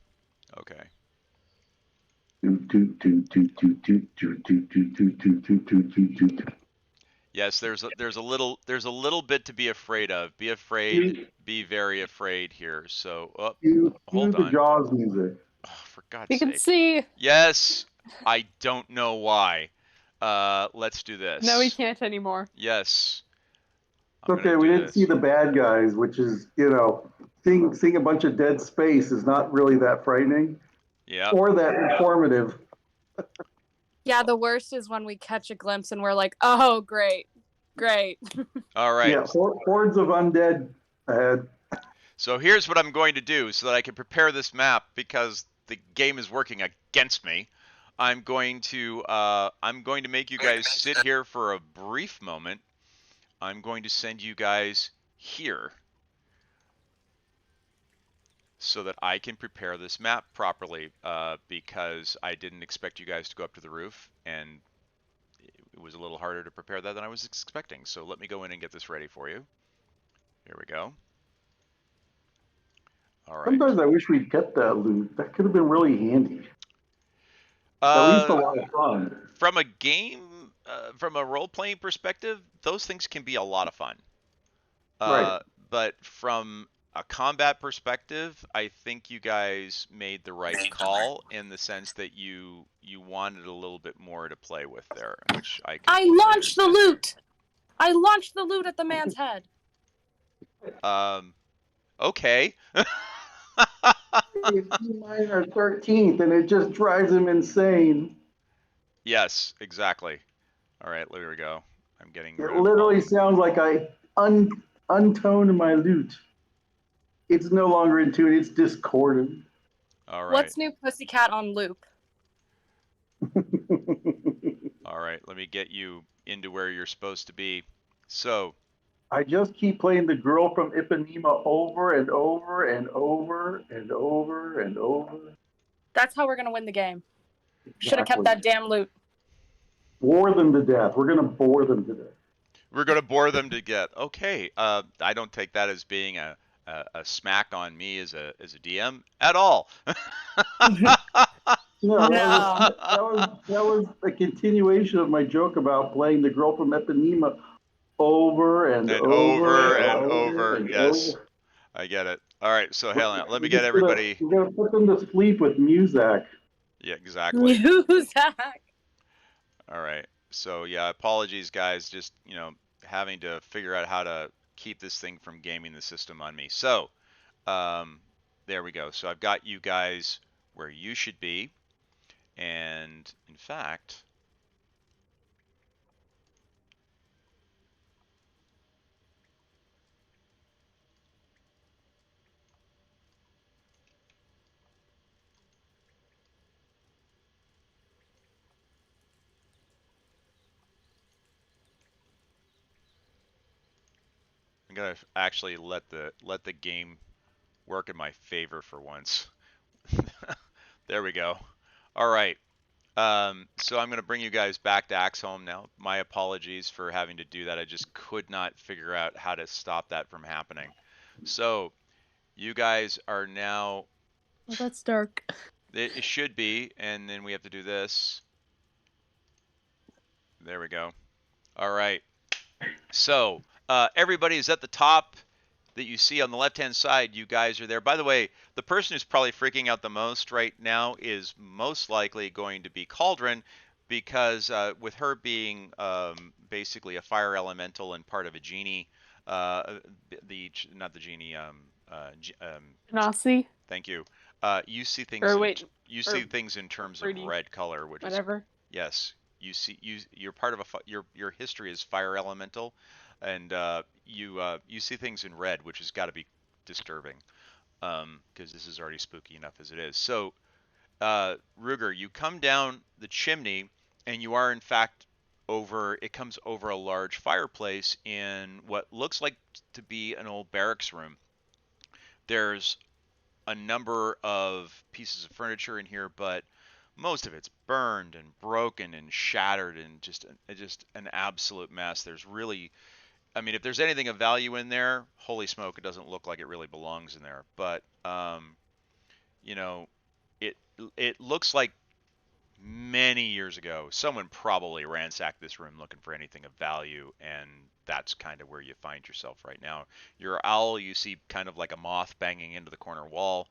Okay. Yes, there's a little bit to be afraid of. Be afraid. Be very afraid here. So, hold on. The Jaws music. Oh, for God's You sake. can see. Yes. I don't know why. Let's do this. No, we can't anymore. Yes. Okay, we didn't see the bad guys, which is, seeing a bunch of dead space is not really that frightening. Yeah. Or that informative. Yeah, the worst is when we catch a glimpse and we're like, oh, great. All right. Yeah, hordes of undead ahead. So here's what I'm going to do so that I can prepare this map because the game is working against me. I'm going to make you guys sit here for a brief moment. I'm going to send you guys here so that I can prepare this map properly because I didn't expect you guys to go up to the roof and it was a little harder to prepare that than I was expecting. So let me go in and get this ready for you. Here we go. All right. Sometimes I wish we'd kept that loot. That could have been really handy. At least a lot of fun. From a game, from a role-playing perspective, those things can be a lot of fun. Right. But from a combat perspective, I think you guys made the right call in the sense that you wanted a little bit more to play with there, which I launched the loot. I launched the loot at the man's head. Okay. Mine are 13th, and it just drives him insane. Yes, exactly. All right, there we go. I'm getting. It literally sounds like I untoned my loot. It's no longer in tune. It's discordant. All right. What's new Pussycat on loop? All right, let me get you into where you're supposed to be. So. I just keep playing the girl from Ipanema over and over and over and over and over. That's how we're going to win the game. Should have kept that damn loot. Bore them to death. We're going to bore them to death. We're gonna bore them to get. Okay, I don't take that as being a smack on me as a DM at all. No, No. that was a continuation of my joke about playing the girl from Ipanema over and And over over and and over over. and Yes, over. I get it. All right, so hell on. Let me We're get just gonna everybody. we're gonna put them to sleep with Muzak. Yeah, exactly. Muzak. All right. So yeah, apologies, guys. Just having to figure out how to keep this thing from gaming the system on me. So, um, there we go. So I've got you guys where you should be, and in fact, I'm gonna actually let the game work in my favor for once. There we go. All right. So I'm going to bring you guys back to Axeholm now. My apologies for having to do that. I just could not figure out how to stop that from happening. So you guys are now, Well, that's dark. it should be, and then we have to do this. There we go. All right. So everybody is at the top that you see on the left-hand side. You guys are there. By the way, the person who's probably freaking out the most right now is most likely going to be Cauldron, because with her being basically a fire elemental and part of a genie, not the genie, Nasi? thank you. You see things Or wait, you or see things in terms of pretty, red color, which is whatever. yes. You're part of your history is fire elemental, and you see things in red, which has got to be disturbing, because this is already spooky enough as it is. So, Ruger, you come down the chimney, and you are in fact over. It comes over a large fireplace in what looks like to be an old barracks room. There's a number of pieces of furniture in here, but most of it's burned and broken and shattered and just an absolute mess. There's really, I mean, if there's anything of value in there, holy smoke, it doesn't look like it really belongs in there. But you know, it it looks like many years ago someone probably ransacked this room looking for anything of value, and that's kind of where you find yourself right now. Your owl, you see kind of like a moth banging into the corner wall.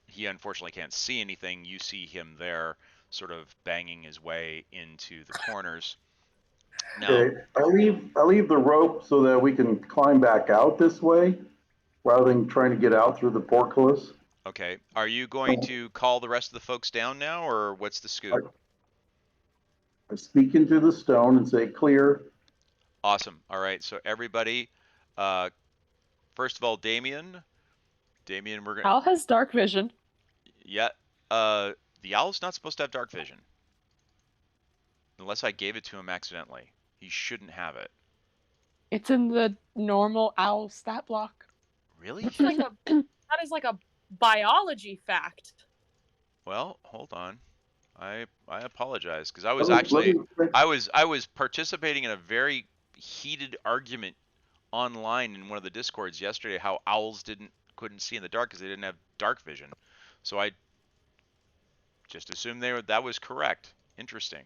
He unfortunately can't see anything. You see him there sort of banging his way into the corners. Now, Okay, I leave the rope so that we can climb back out this way rather than trying to get out through the portcullis. okay, are you going to call the rest of the folks down now, or what's the scoop? I speak into the stone and say clear. Awesome. All right, so everybody, uh, first of all, Damien, we're gonna, Al has dark vision. yeah, the owl's not supposed to have dark vision. Unless I gave it to him accidentally. He shouldn't have it. It's in the normal owl stat block. Really? That is like a biology fact. Well, hold on. I apologize, because I was Let me- actually let me- I was participating in a very heated argument online in one of the discords yesterday how owls couldn't see in the dark because they didn't have dark vision. So I just assumed that was correct. Interesting.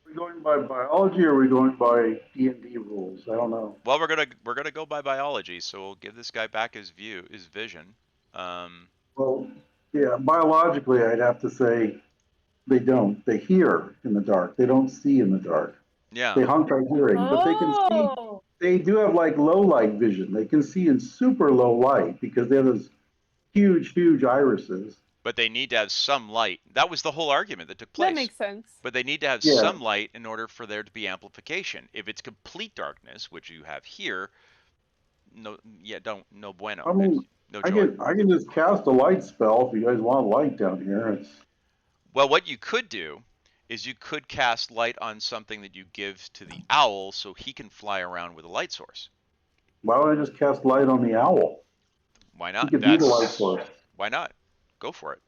Are we going by biology or are we going by D&D rules? I don't know. Well, we're gonna go by biology, so we'll give this guy back his vision. Well, yeah, biologically, I'd have to say they don't. They hear in the dark. They don't see in the dark. Yeah. They hunt by hearing, but they can see. Oh. They do have like low light vision. They can see in super low light because they have those huge irises. But they need to have some light. That was the whole argument that took place. That makes sense. But they need to have Yeah. some light in order for there to be amplification. If it's complete darkness, which you have here, no bueno. I mean, No I joy. can just cast a light spell if you guys want light down here. It's Well, what you could do is you could cast light on something that you give to the owl so he can fly around with a light source. why don't I just cast light on the owl? Why He not? could be the light source. Why not? Go for it.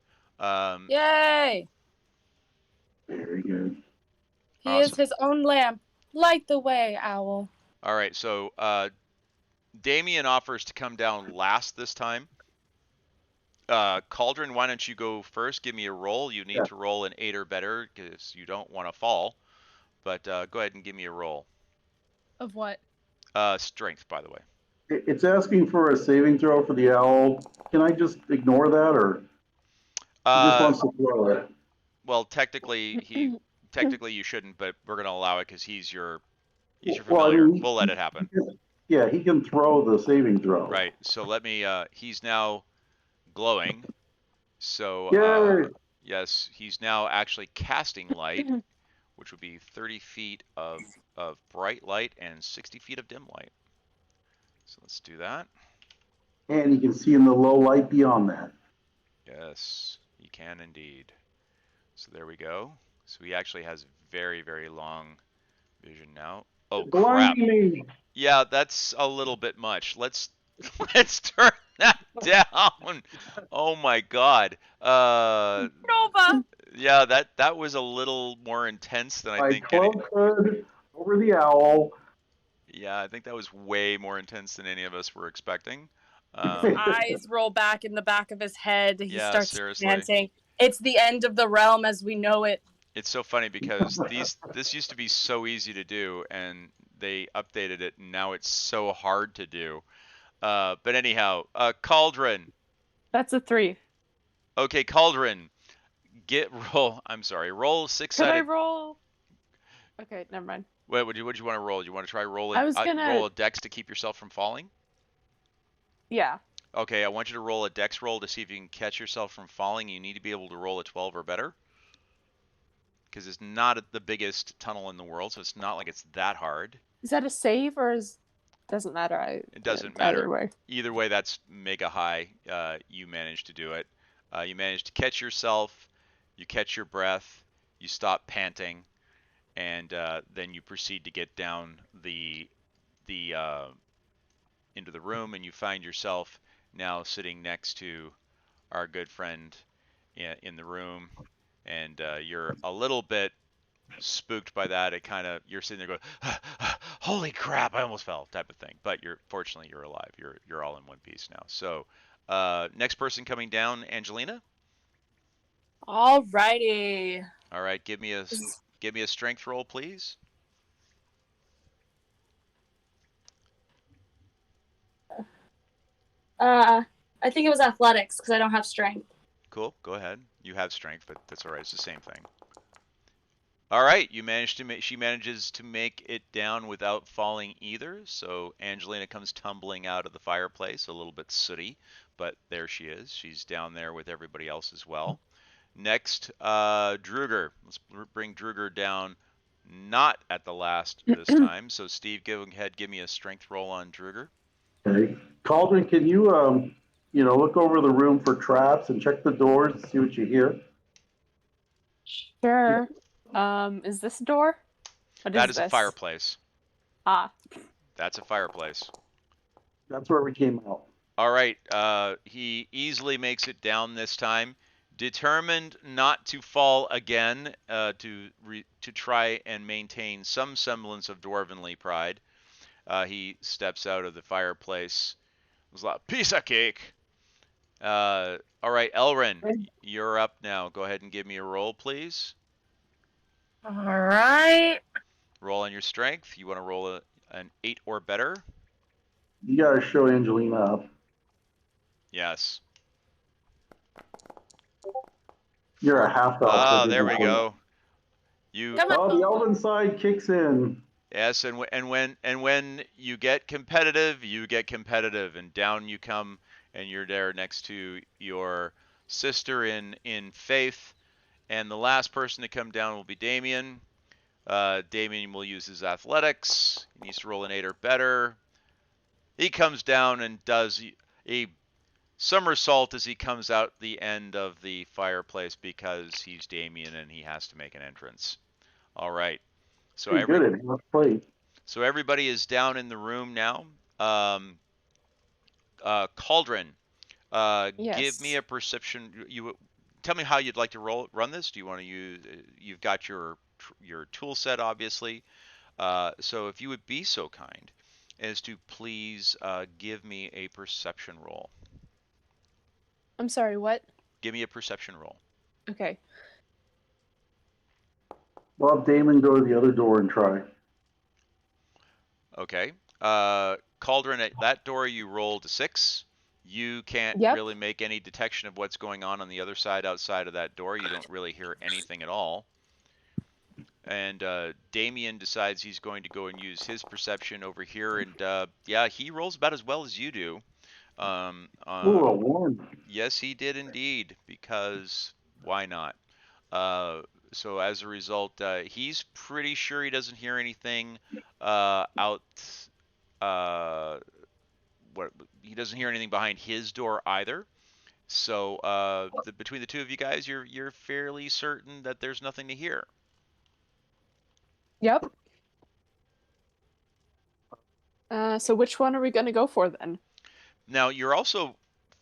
Yay! Very good. He is Awesome. his own lamp. Light the way, owl. All right, so Damien offers to come down last this time. Cauldron, why don't you go first? Give me a roll. You need Yeah. to roll an 8 or better because you don't want to fall. But go ahead and give me a roll. Of what? Strength, by the way. It's asking for a saving throw for the owl. Can I just ignore that, or he just wants to throw it? Well, technically you shouldn't, but we're gonna allow it because he's your Well, I familiar. mean, We'll let it happen. Yeah, he can throw the saving throw. Right. So let me. He's now glowing. So Yay! yes, he's now actually casting light, which would be 30 feet of bright light and 60 feet of dim light. So let's do that. And you can see in the low light beyond that. Yes, you can indeed. So there we go. So he actually has very, very long vision now. Oh crap. Blinding me. Yeah, that's a little bit much. Let's turn that down. Oh my god. Nova. Yeah, that was a little more intense than I My think cloak hood over the owl. Yeah, I think that was way more intense than any of us were expecting. Eyes roll back in the back of his head. He Yeah, starts seriously. chanting. It's the end of the realm as we know it. It's so funny because this used to be so easy to do, and they updated it, and now it's so hard to do. But anyhow, Cauldron. That's a 3. Okay, Cauldron. Roll Could I 6-sided. roll? Okay, never mind. What would you want to roll? Do you want to try rolling? I was gonna- roll a dex to keep yourself from falling. Yeah. Okay, I want you to roll a dex roll to see if you can catch yourself from falling. You need to be able to roll a 12 or better. Because it's not the biggest tunnel in the world, so it's not like it's that hard. Is that a save or doesn't matter? It doesn't matter. Either way. Either way, that's mega high. You managed to do it. You managed to catch yourself. You catch your breath. You stop panting, and then you proceed to get down the into the room, and you find yourself now sitting next to our good friend in the room, and you're a little bit spooked by that. You're sitting there going, "Holy crap! I almost fell," type of thing. But fortunately you're alive. You're all in one piece now. So next person coming down, Angelina. Alrighty. All right, give me a strength roll, please. I think it was athletics because I don't have strength. Cool. Go ahead. You have strength, but that's all right. It's the same thing. All right, she manages to make it down without falling either. So Angelina comes tumbling out of the fireplace, a little bit sooty, but there she is. She's down there with everybody else as well. Next, Druger. Let's bring Druger down, not at the last this time. So Steve, go ahead, give me a strength roll on Druger. Okay. Cauldron, can you look over the room for traps and check the doors and see what you hear? Sure. Is this a door? That is a fireplace. Ah. That's a fireplace. That's where we came out. All right. He easily makes it down this time, determined not to fall again. To try and maintain some semblance of dwarvenly pride, he steps out of the fireplace. It was like piece of cake. All right, Elrin, you're up now. Go ahead and give me a roll, please. All right. Roll on your strength. You want to roll an 8 or better. You gotta show Angelina up. Yes. You're a half elf. Ah, there we go. Oh, the elven side kicks in. Yes, and when you get competitive, and down you come, and you're there next to your sister in faith, and the last person to come down will be Damien. Damien will use his athletics. He needs to roll an 8 or better. He comes down and does a somersault as he comes out the end of the fireplace because he's Damien and he has to make an entrance. All right. So everybody is down in the room now. Cauldron, Yes. give me a perception. Tell me how you'd like to run this. Do you want to use? You've got your your tool set, obviously. So if you would be so kind as to please give me a perception roll. I'm sorry, what? Give me a perception roll. Okay. We'll have Damon go to the other door and try. Okay. Cauldron, at that door you rolled a 6. You can't Yep. really make any detection of what's going on the other side outside of that door. You don't really hear anything at all. And Damien decides he's going to go and use his perception over here, and yeah, he rolls about as well as you do. Ooh, a 1. Yes, he did indeed, because why not? So as a result, he's pretty sure he doesn't hear anything out. What he doesn't hear anything behind his door either. So between the two of you guys, you're fairly certain that there's nothing to hear. Yep. So which one are we going to go for then? Now, you're also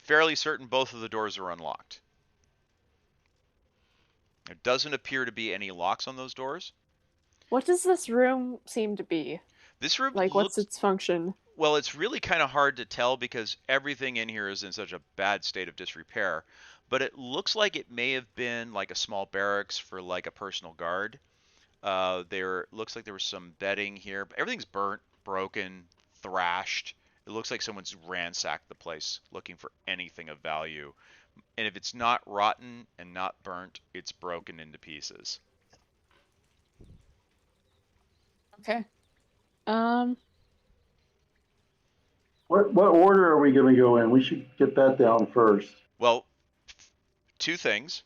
fairly certain both of the doors are unlocked. There doesn't appear to be any locks on those doors. What does this room seem to be? This room Like, what's its function? Well, it's really kind of hard to tell because everything in here is in such a bad state of disrepair. But it looks like it may have been like a small barracks for like a personal guard. There looks like there was some bedding here, but everything's burnt, broken, thrashed. It looks like someone's ransacked the place looking for anything of value. And if it's not rotten and not burnt, it's broken into pieces. Okay. What order are we going to go in? We should get that down first. Well, 2 things.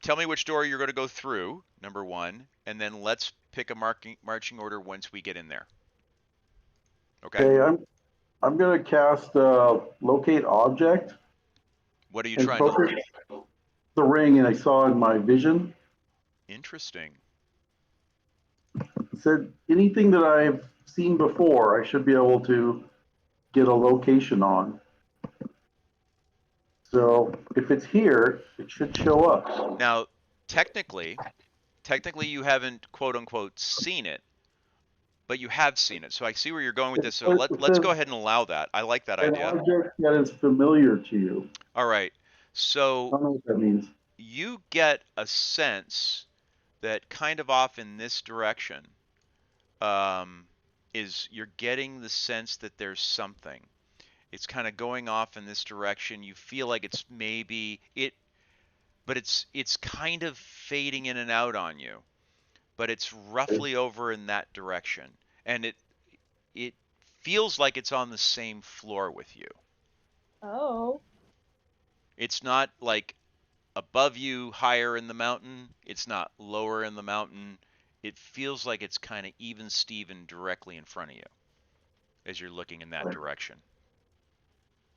Tell me which door you're going to go through, number 1, and then let's pick a marching order once we get in there. Okay? I'm going to cast Locate Object. What are you and trying to focus the ring, and I saw in my vision. Interesting. It said anything that I've seen before, I should be able to get a location on. So if it's here, it should show up. Now, technically you haven't quote unquote seen it, but you have seen it. So I see where you're going with this. So let's go ahead and allow that. I like that idea. An object that is familiar to you. All right. I So don't know what that means. you get a sense that kind of off in this direction is you're getting the sense that there's something. It's kind of going off in this direction. You feel like it's maybe it, but it's kind of fading in and out on you. But it's roughly over in that direction, and it feels like it's on the same floor with you. Oh. It's not like above you, higher in the mountain. It's not lower in the mountain. It feels like it's kind of even Steven directly in front of you as you're looking in that direction.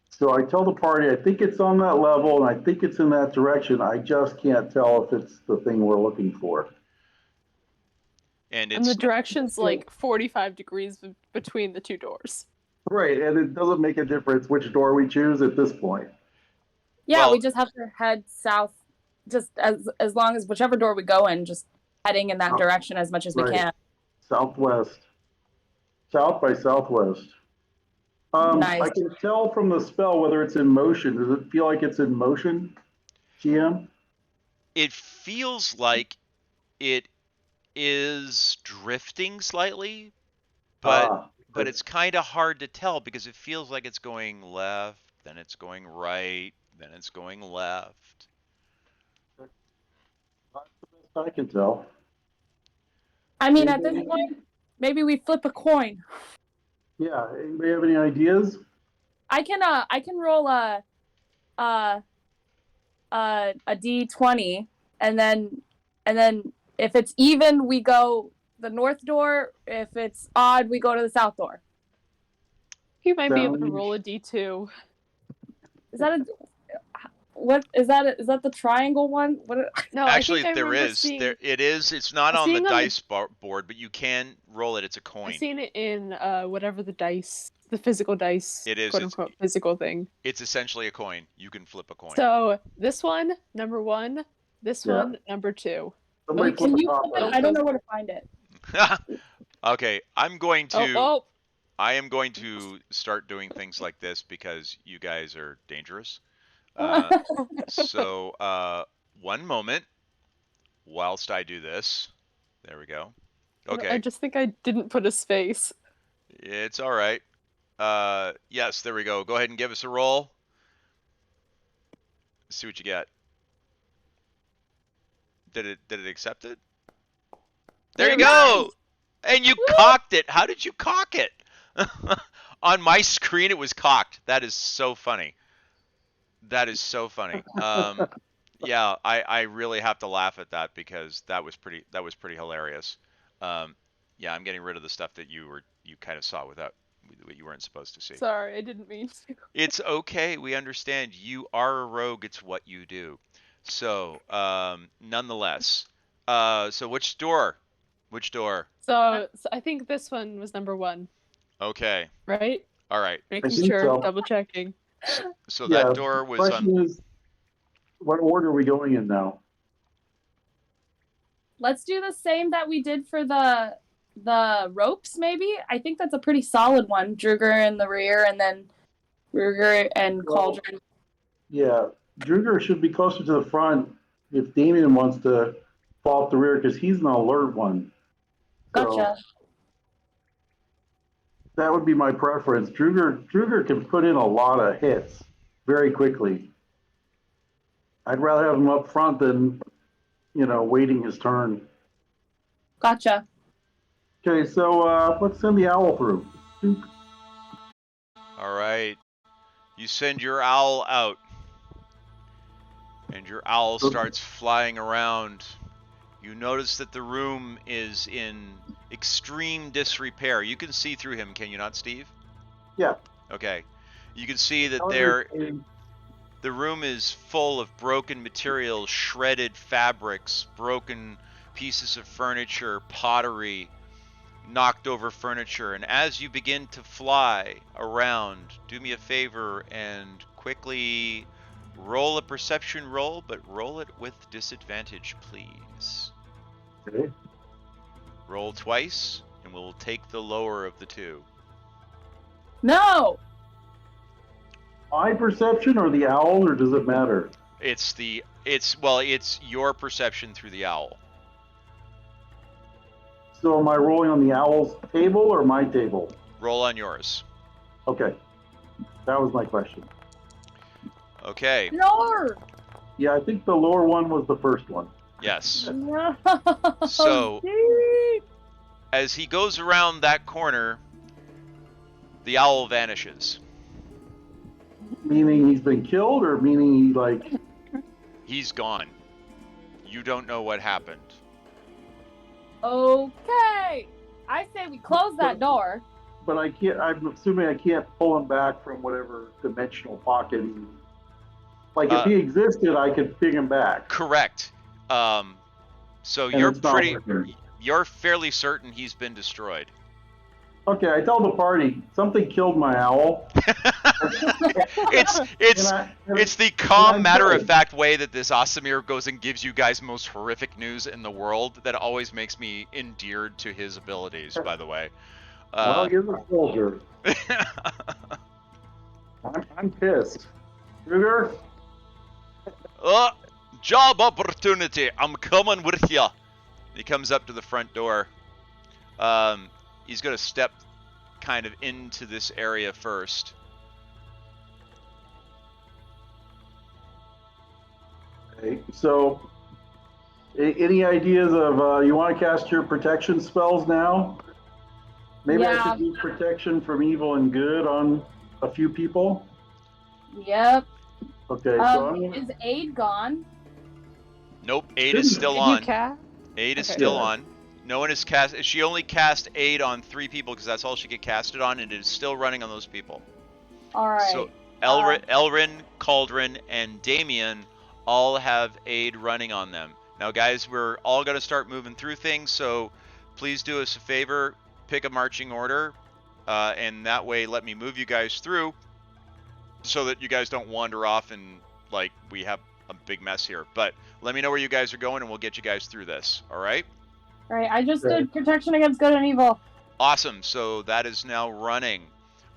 So I tell the party, I think it's on that level, and I think it's in that direction. I just can't tell if it's the thing we're looking for. And the direction's like 45 degrees between the 2 doors. Right, and it doesn't make a difference which door we choose at this point. Yeah, Well, we just have to head south, just as long as whichever door we go in, just heading in that direction as much as we Right. can. Southwest. South by southwest. Nice. I can tell from the spell whether it's in motion. Does it feel like it's in motion, GM? it feels like it is drifting slightly, but it's kind of hard to tell because it feels like it's going left, then it's going right, then it's going left. That's the best I can tell. I mean, at this point, maybe we flip a coin. Yeah. Anybody have any ideas? I can roll a D20, and then if it's even, we go the north door. If it's odd, we go to the south door. You might be able to roll a D2. Is that a what is that? Is that the triangle one? What? No, Actually, I there remember is. seeing- It is. It's not on the seeing on dice board, but you can roll it. It's a coin. I've seen it in whatever the physical dice, It is, quote unquote, physical thing. It's essentially a coin. You can flip a coin. So this one, number 1. This Yeah. one, number 2. Somebody Can flip a Can you? top on I it. don't know where to find it. Okay, I'm going to. Oh, I am going to start doing things like this because you guys are dangerous. So, one moment whilst I do this. There we go. I Okay, just think I didn't put a space. it's all right. Yes, there we go. Go ahead and give us a roll. See what you get. Did it accept it? There you There we go. go. And you cocked it. How did you cock it? On my screen, it was cocked. That is so funny. That is so funny. Yeah, I really have to laugh at that because that was pretty hilarious. Yeah, I'm getting rid of the stuff that you kind of saw without what you weren't supposed to see. Sorry, I didn't mean to. It's okay. We understand. You are a rogue. It's what you do. So, nonetheless, so which door? Which door? So I think this one was number 1, Okay. right? All right. I Making think sure, so. double checking. So Yeah, that door the was on. question is, what order are we going in now? Let's do the same that we did for the ropes. Maybe I think that's a pretty solid one. Druger in the rear, and then Ruger and Well, Cauldron. Yeah, Druger should be closer to the front if Damien wants to fall off the rear because he's an alert one. So Gotcha. that would be my preference. Druger can put in a lot of hits very quickly. I'd rather have him up front than, waiting his turn. Gotcha. Okay, so let's send the owl through. All right. You send your owl out, and your owl starts flying around. You notice that the room is in extreme disrepair. You can see through him, can you not, Steve? Yeah. Okay. You can see that However, the room is full of broken materials, shredded fabrics, broken pieces of furniture, pottery, knocked over furniture. And as you begin to fly around, do me a favor and quickly roll a perception roll, but roll it with disadvantage, please. Okay. Roll twice, and we'll take the lower of the two. No. My perception or the owl, or does it matter? It's your perception through the owl. So am I rolling on the owl's table or my table? Roll on yours. Okay. That was my question. Okay. No. Yeah, I think the lower one was the first one. Yes. No. So, Steve. as he goes around that corner, the owl vanishes. Meaning he's been killed, or meaning He's gone. You don't know what happened. Okay. I say we close that door. But I can't, I'm assuming I can't pull him back from whatever dimensional pocket. If he existed, I could pick him back. Correct. So And it's not working. you're fairly certain he's been destroyed. Okay, I tell the party, something killed my owl. It's the calm, matter-of-fact way that this Asimir goes and gives you guys most horrific news in the world that always makes me endeared to his abilities, by the way. Well, you're the soldier. I'm pissed. Sugar? Job opportunity. I'm coming with ya. He comes up to the front door. He's going to step kind of into this area first. Okay, so any ideas of you want to cast your protection spells now? Maybe I should use protection from evil and good on a few people. Yep. Okay, so is aid gone? Nope, aid is still on. Cat? Aid is still on. No one is cast. She only cast aid on 3 people because that's all she could cast it on, and it is still running on those people. All right. So Elrin, Cauldron, and Damien all have aid running on them. Now, guys, we're all going to start moving through things, so please do us a favor. Pick a marching order, and that way let me move you guys through so that you guys don't wander off and, we have a big mess here. But let me know where you guys are going, and we'll get you guys through this. All right? All right, I just Okay. did protection against good and evil. Awesome. So that is now running.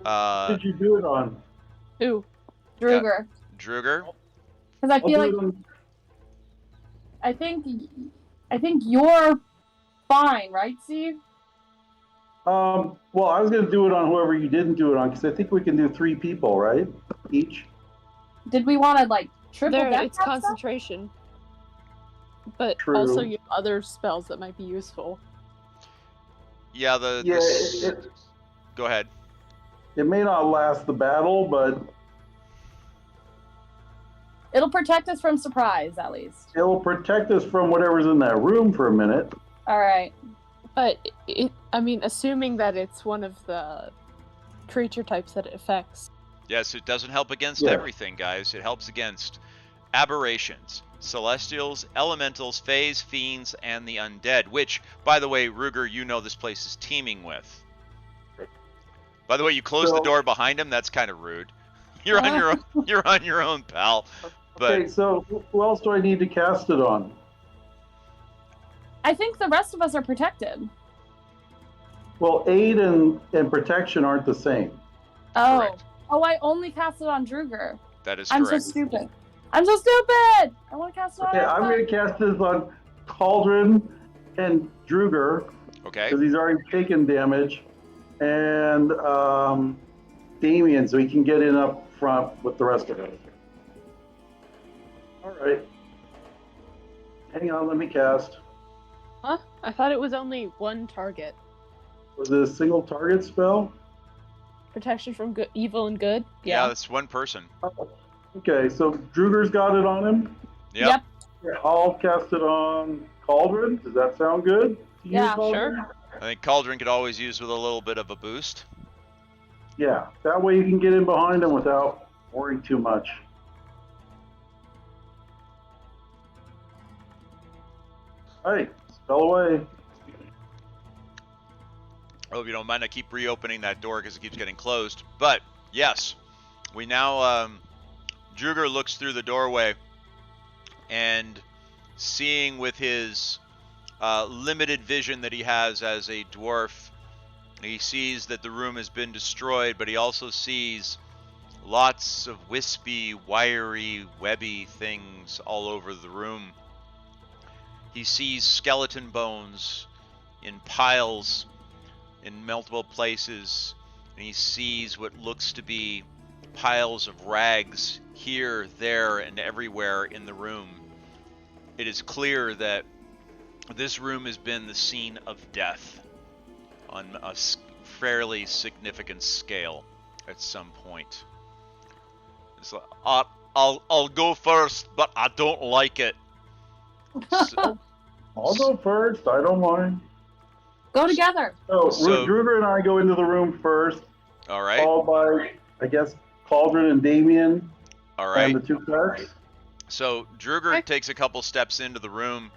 What did you do it on? Ooh. Druger. Druger. Because I I'll feel do like it on. I think you're fine, right, Steve? Well, I was going to do it on whoever you didn't do it on because I think we can do 3 people, right? Each. Did we want to like triple There, deck it's that stuff? concentration. But True. also you have other spells that might be useful. Yeah. Go ahead. It may not last the battle, but It'll protect us from surprise, at least. it'll protect us from whatever's in that room for a minute. All right. But I mean, assuming that it's one of the creature types that it affects. Yes, it doesn't help against Yeah. everything, guys. It helps against aberrations, celestials, elementals, fays, fiends, and the undead, which, by the way, Ruger, you know this place is teeming with. By the way, you closed the door behind him. That's kind of rude. You're on your own. You're on your own, pal. But Okay, so who else do I need to cast it on? I think the rest of us are protected. Well, aid and protection aren't the same. Oh. Correct. Oh, I only cast it on Druger. that is I'm correct. so stupid. I'm so stupid! I want to cast it on Okay, I'm going to cast this on Cauldron and Druger Okay. because he's already taken damage, and Damien, so he can get in up front with the rest of us. All right. Hang on, let me cast. Huh? I thought it was only one target. Was it a single target spell? Protection from good, evil and good? Yeah, that's one person. Okay, so Druger's got it on him. Yep. I'll cast it on Cauldron. Does that sound good? to you, Yeah, Cauldron? sure. I think Cauldron could always use with a little bit of a boost. Yeah, that way you can get in behind him without worrying too much. Hey, spell away. I hope you don't mind. I keep reopening that door because it keeps getting closed. But yes, we now Druger looks through the doorway and seeing with his limited vision that he has as a dwarf, he sees that the room has been destroyed, but he also sees lots of wispy, wiry, webby things all over the room. He sees skeleton bones in piles in multiple places, and he sees what looks to be piles of rags here, there, and everywhere in the room. It is clear that this room has been the scene of death on a fairly significant scale at some point. It's like, I'll go first, but I don't like it. So, I'll go first. I don't mind. Go together. So, So- Druger and I go into the room first, all right, followed by, I guess, Cauldron and Damien all right. and the 2 clerks. So Druger takes a couple steps into the room,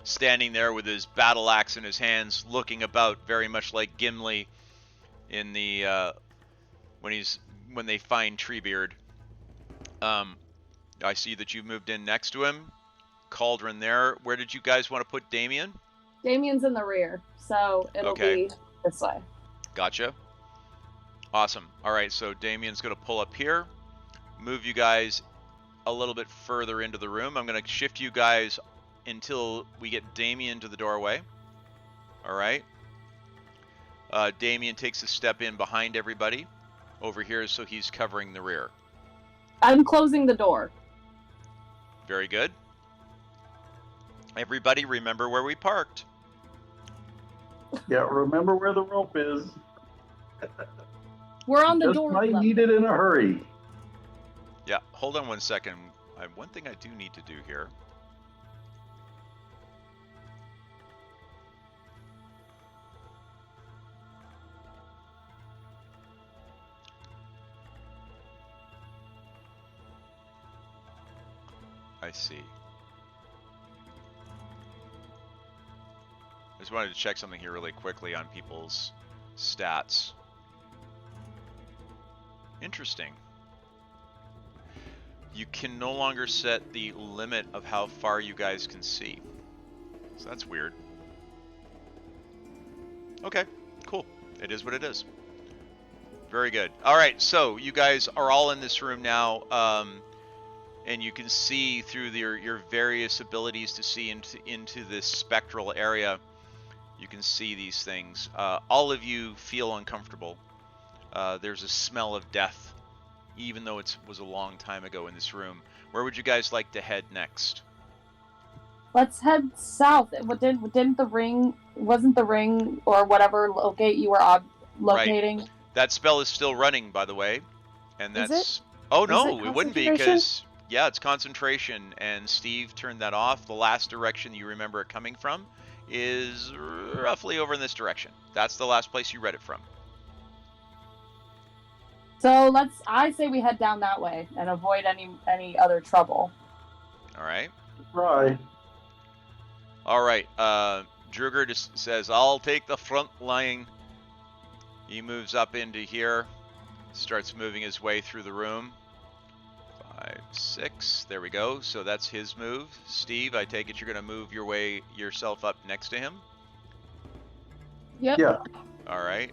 standing there with his battle axe in his hands, looking about very much like Gimli in the when they find Treebeard. I see that you've moved in next to him. Cauldron there. Where did you guys want to put Damien? Damien's in the rear, so it'll Okay. be this way. Gotcha. Awesome. All right, so Damien's going to pull up here, move you guys a little bit further into the room. I'm going to shift you guys until we get Damien to the doorway. All right. Damien takes a step in behind everybody over here, so he's covering the rear. I'm closing the door. Very good. Everybody remember where we parked. Yeah, remember where the rope is. We're on the Just door. might level. need it in a hurry. Yeah, hold on one second. One thing I do need to do here. I see. I just wanted to check something here really quickly on people's stats. Interesting. You can no longer set the limit of how far you guys can see. So that's weird. Okay, cool. It is what it is. Very good. All right, so you guys are all in this room now, and you can see through your various abilities to see into this spectral area. You can see these things. All of you feel uncomfortable. There's a smell of death, even though it was a long time ago in this room. Where would you guys like to head next? Let's head south. Didn't the ring, wasn't the ring or whatever locate you were locating? Right. That spell is still running, by the way. And Is that's... it? Oh, Is no, it it wouldn't be, concentration? because... Yeah, it's concentration, and Steve turned that off. The last direction you remember it coming from is roughly over in this direction. That's the last place you read it from. So I say we head down that way and avoid any other trouble. All right. Right. All right. Druger just says, I'll take the front line. He moves up into here, starts moving his way through the room. 5, 6. There we go. So that's his move. Steve, I take it you're going to move yourself up next to him. Yep. Yeah. All right.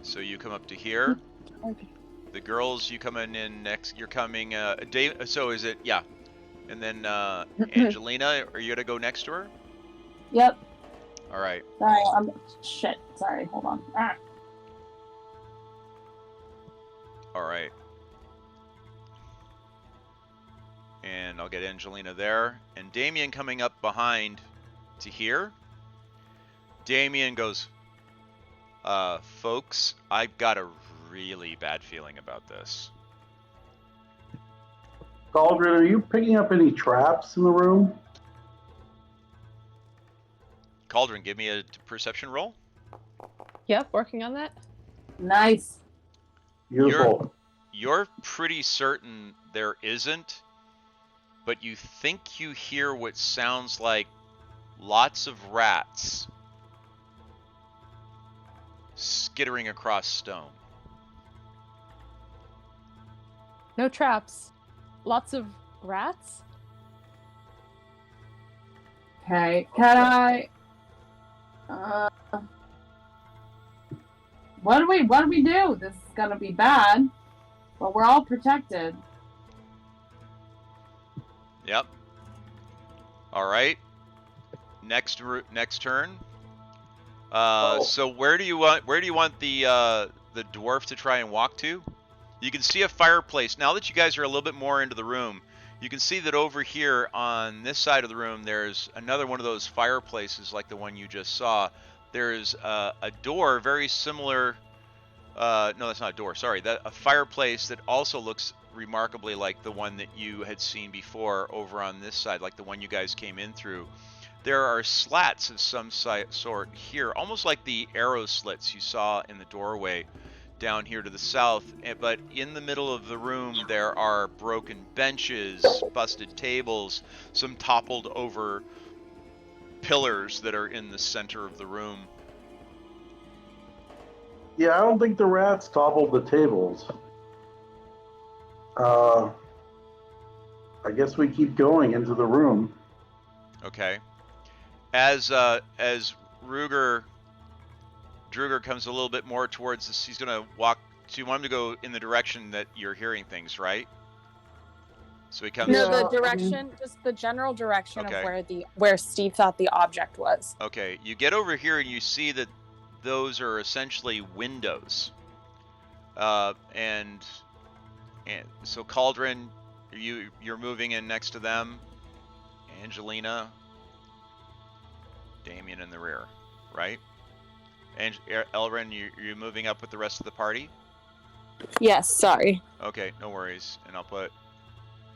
So you come up to here. Okay. The girls, you coming in next. You're coming. Dave. So is it? Yeah. And then Angelina, are you gonna go next to her? Yep. All right. Sorry. Shit. Sorry. Hold on. Ah. All right. And I'll get Angelina there. And Damien coming up behind to here. Damien goes, folks, I've got a really bad feeling about this. Cauldron, are you picking up any traps in the room? Cauldron, give me a perception roll. Yep, working on that. Nice. Beautiful. You're pretty certain there isn't, but you think you hear what sounds like lots of rats skittering across stone. No traps. Lots of rats. Okay. Can I? What do we do? This is gonna be bad. But we're all protected. Yep. All right. Next turn. So where do you want the dwarf to try and walk to? You can see a fireplace. Now that you guys are a little bit more into the room, you can see that over here on this side of the room, there's another one of those fireplaces like the one you just saw. There's a door very similar. No, that's not a door. Sorry, a fireplace that also looks remarkably like the one that you had seen before over on this side, like the one you guys came in through. There are slats of some sort here, almost like the arrow slits you saw in the doorway down here to the south. But in the middle of the room, there are broken benches, busted tables, some toppled over pillars that are in the center of the room. Yeah, I don't think the rats toppled the tables. I guess we keep going into the room. Okay. As Druger comes a little bit more towards this, he's gonna walk. So you want him to go in the direction that you're hearing things, right? So he comes. No, the direction, just the general direction Okay. of where Steve thought the object was. Okay, you get over here and you see that those are essentially windows. And so Cauldron, you're moving in next to them. Angelina, Damien in the rear, right? And Elren, you're moving up with the rest of the party? Yes, sorry. Okay, no worries. And I'll put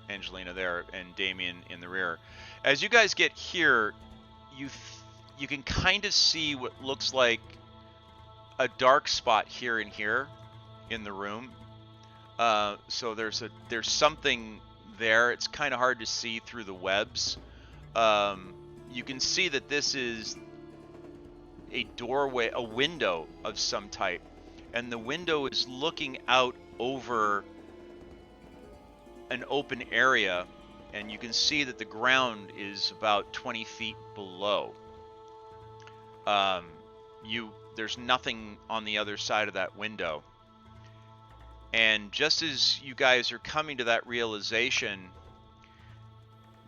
Angelina there and Damien in the rear. As you guys get here, you can kind of see what looks like a dark spot here and here in the room. So there's something there. It's kind of hard to see through the webs. You can see that this is a doorway, a window of some type, and the window is looking out over an open area, and you can see that the ground is about 20 feet below. There's nothing on the other side of that window. And just as you guys are coming to that realization,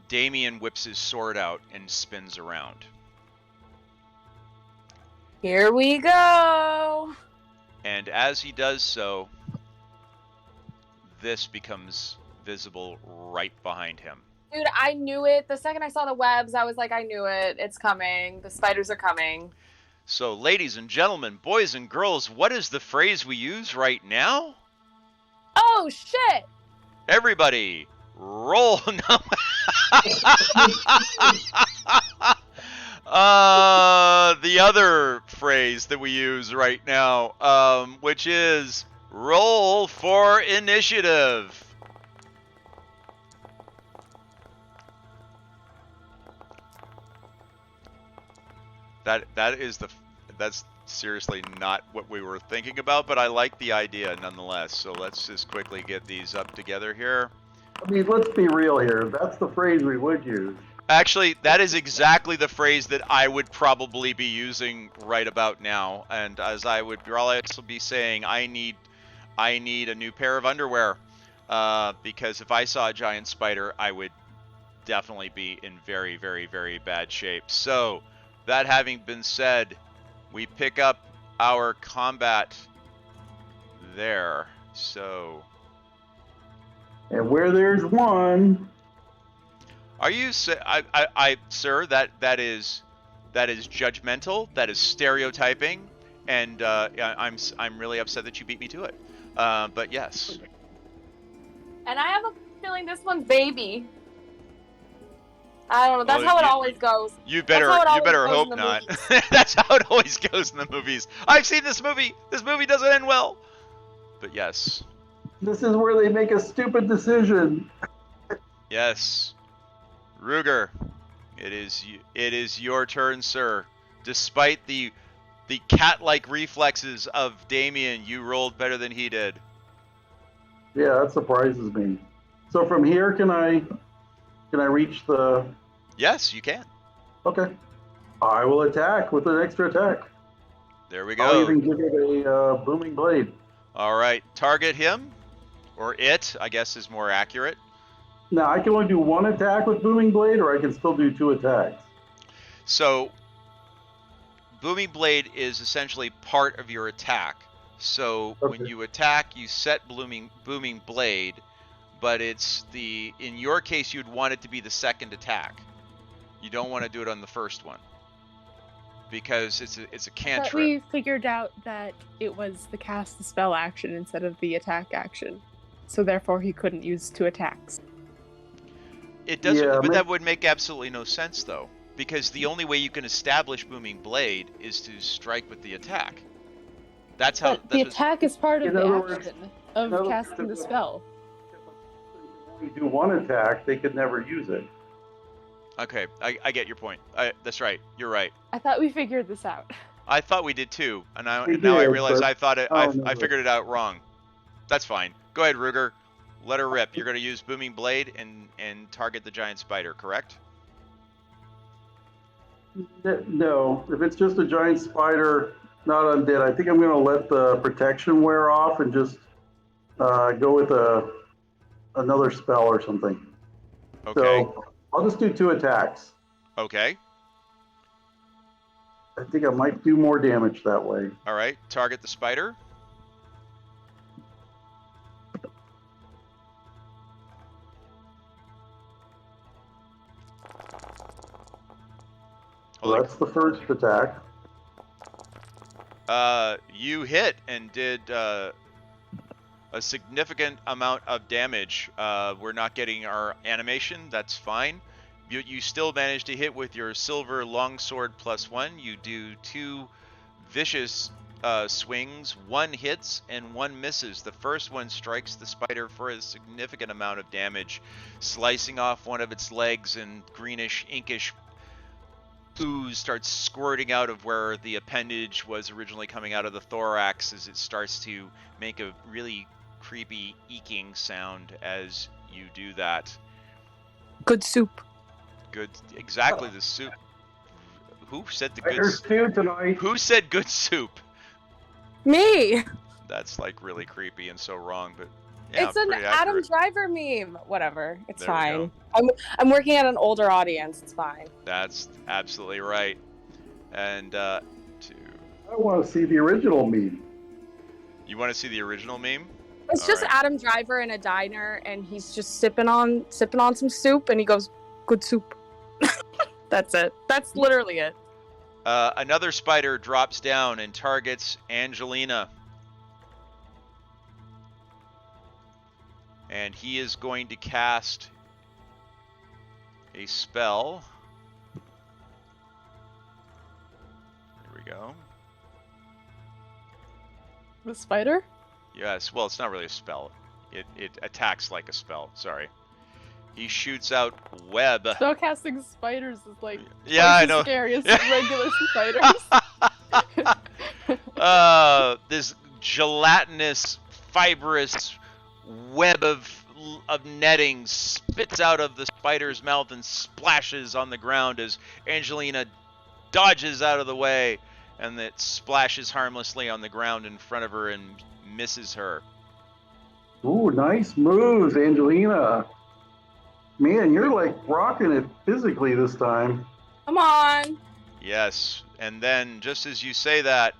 Damien whips his sword out and spins around. Here we go. And as he does so, this becomes visible right behind him. Dude, I knew it. The second I saw the webs, I was like, I knew it. It's coming. The spiders are coming. So, ladies and gentlemen, boys and girls, what is the phrase we use right now? Oh, shit! Everybody, roll. No. The other phrase that we use right now, which is roll for initiative. That's seriously not what we were thinking about, but I like the idea nonetheless. So let's just quickly get these up together here. I mean, let's be real here. That's the phrase we would use. Actually, that is exactly the phrase that I would probably be using right about now. And as I would also be saying, I need a new pair of underwear. Because if I saw a giant spider, I would definitely be in very, very, very bad shape. So, that having been said, we pick up our combat there. So, and where there's one, are you sir? That is judgmental. That is stereotyping, and I'm really upset that you beat me to it. But yes. And I have a feeling this one's baby. I don't know. That's how it always goes. You better hope not. That's how it always goes in the movies. I've seen this movie. This movie doesn't end well. But yes. This is where they make a stupid decision. Yes. Ruger, it is your turn, sir. Despite the cat-like reflexes of Damien, you rolled better than he did. Yeah, that surprises me. So from here, can I reach the... Yes, you can. Okay. I will attack with an extra attack. There we go. I'll even give it a booming blade. All right. Target him. Or it, I guess, is more accurate. Now, I can only do one attack with booming blade, or I can still do two attacks. So, booming blade is essentially part of your attack. So, when you attack, you set booming blade, but in your case, you'd want it to be the second attack. You don't want to do it on the first one because it's a cantrip. But we figured out that it was the cast the spell action instead of the attack action, so therefore he couldn't use two attacks. It doesn't, but that would make absolutely no sense though, because the only way you can establish booming blade is to strike with the attack. That's how. But the attack is part of the action of casting the spell. If you do one attack, they could never use it. Okay, I get your point. That's right. You're right. I thought we figured this out. I thought we did too, and now I realize I figured it out wrong. That's fine. Go ahead, Ruger. Let her rip. You're going to use booming blade and target the giant spider, correct? No, if it's just a giant spider, not undead, I think I'm going to let the protection wear off and just go with another spell or something. Okay. So I'll just do two attacks. Okay. I think I might do more damage that way. All right. Target the spider. So that's the first attack. You hit and did a significant amount of damage. We're not getting our animation. That's fine. You still manage to hit with your silver longsword +1. You do two vicious swings. One hits and one misses. The first one strikes the spider for a significant amount of damage, slicing off one of its legs, and greenish, inkish ooze starts squirting out of where the appendage was originally coming out of the thorax as it starts to make a really creepy eking sound as you do that. Good soup. Good, exactly the soup. Who said the good? Spider stew tonight. Who said good soup? Me. That's like really creepy and so wrong, but yeah, It's an pretty Adam accurate. Driver meme. Whatever. It's There we fine. go. I'm working at an older audience. It's fine. That's absolutely right. And I want to see the original meme. you want to see the original meme? It's All just right. Adam Driver in a diner, and he's just sipping on some soup, and he goes, "Good soup." That's it. That's literally it. Another spider drops down and targets Angelina. And he is going to cast a spell. Here we go. The spider? Yes, well, it's not really a spell. It attacks like a spell, sorry. He shoots out web. Spellcasting spiders is like Yeah, twice I as know. scary as regular spiders. This gelatinous, fibrous web of netting spits out of the spider's mouth and splashes on the ground as Angelina dodges out of the way, and it splashes harmlessly on the ground in front of her and misses her. Ooh, nice moves, Angelina. Man, you're like rocking it physically this time. Come on. Yes, and then just as you say that,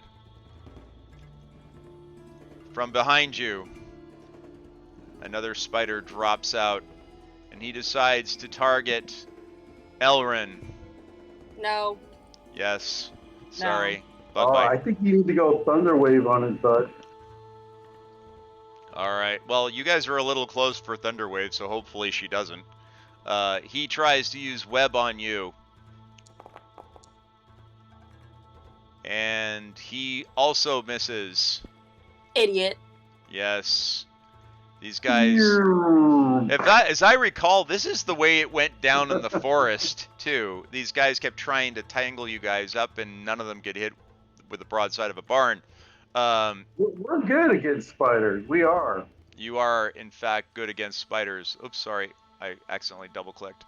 from behind you, another spider drops out, and he decides to target Elrin. No. Yes, sorry. Bug Oh, bite. I think you need to go Thunderwave on his butt. Alright, well, you guys are a little close for Thunderwave, so hopefully she doesn't. He tries to use web on you. And he also misses. Idiot. Yes. These guys... Yeah. As I recall, this is the way it went down in the forest, too. These guys kept trying to tangle you guys up, and none of them get hit with the broadside of a barn. We're good against spiders. We are. You are, in fact, good against spiders. Oops, sorry. I accidentally double-clicked.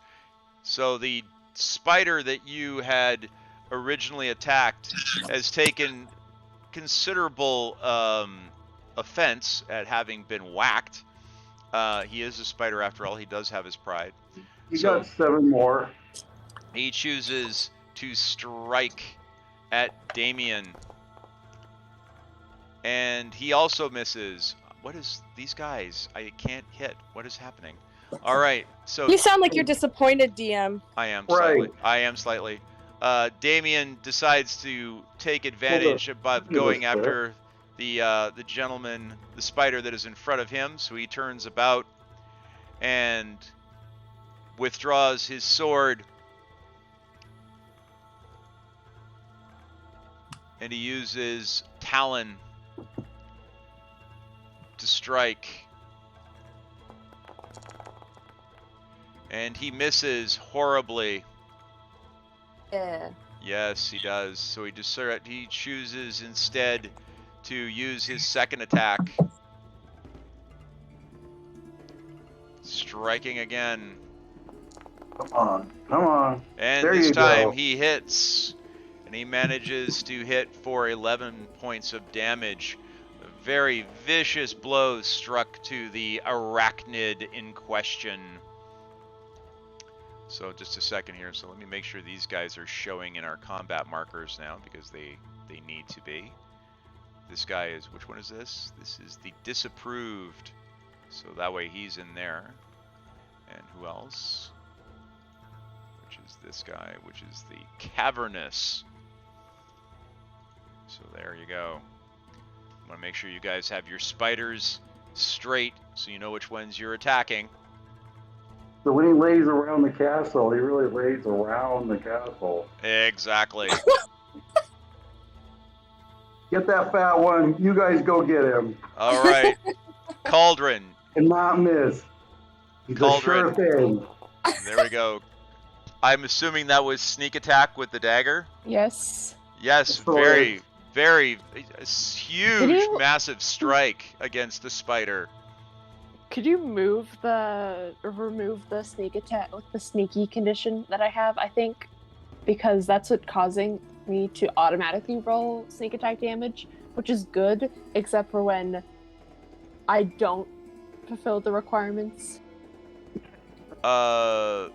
So the spider that you had originally attacked has taken considerable offense at having been whacked. He is a spider after all. He does have his pride. You So- got 7 more. He chooses to strike at Damien. And he also misses. What is these guys? I can't hit. What is happening? All right. So You sound like you're disappointed, DM. I am Right. slightly. I am slightly. Damien decides to take advantage of going after the gentleman, the spider that is in front of him. So he turns about and withdraws his sword, and he uses Talon to strike. And he misses horribly. Yeah. Yes, he does. So he chooses instead to use his second attack. Striking again. Come on. Come on. And There this you time go. he hits. And he manages to hit for 11 points of damage. A very vicious blow struck to the arachnid in question. So just a second here. So let me make sure these guys are showing in our combat markers now, because they need to be. This guy is, which one is this? This is the disapproved. So that way he's in there. And who else? Which is this guy, which is the cavernous. So there you go. I want to make sure you guys have your spiders straight so you know which ones you're attacking. So when he lays around the castle, he really lays around the castle. Exactly. Get that fat one. You guys go get him. All right. Cauldron. And not miss. He's Cauldron. a sure thing. There we go. I'm assuming that was sneak attack with the dagger? Yes. Yes, That's very, very huge, Did you- massive strike against the spider. Could you remove the sneak attack, like the sneaky condition that I have? I think because that's what's causing me to automatically roll sneak attack damage, which is good, except for when I don't fulfill the requirements. Yeah,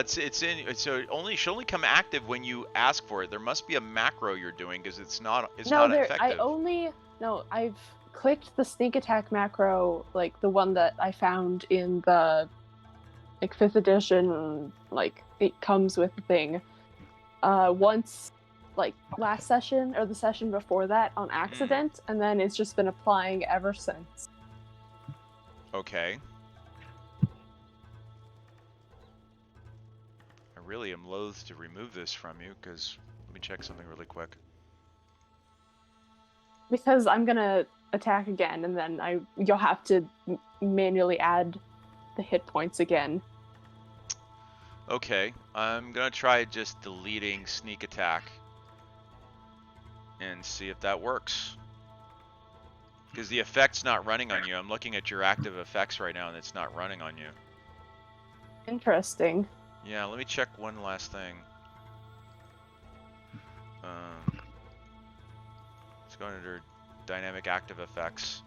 so it should only come active when you ask for it. There must be a macro you're doing because it's not effective. I've clicked the sneak attack macro, like the one that I found in the 5th edition, like it comes with the thing. Once, like last session or the session before that on accident, and then it's just been applying ever since. Okay. I really am loath to remove this from you because let me check something really quick. Because I'm gonna attack again, and then you'll have to manually add the hit points again. Okay, I'm gonna try just deleting sneak attack and see if that works. Because the effect's not running on you. I'm looking at your active effects right now, and it's not running on you. Interesting. Yeah, let me check one last thing. Let's go under dynamic active effects.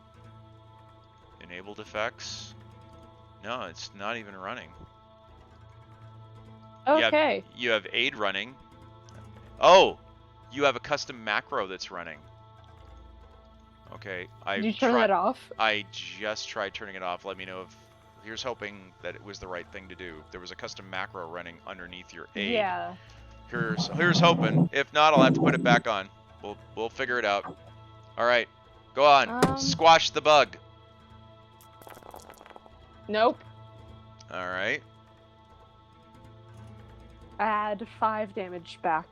Enabled effects. No, it's not even running. Okay. You have aid running. Oh, you have a custom macro that's running. Okay, Did you turn that off? I just tried turning it off. Let me know if. Here's hoping that it was the right thing to do. There was a custom macro running underneath your aid. Yeah. Here's hoping. If not, I'll have to put it back on. We'll figure it out. All right, go on. Squash the bug. Nope. All right. Add 5 damage back.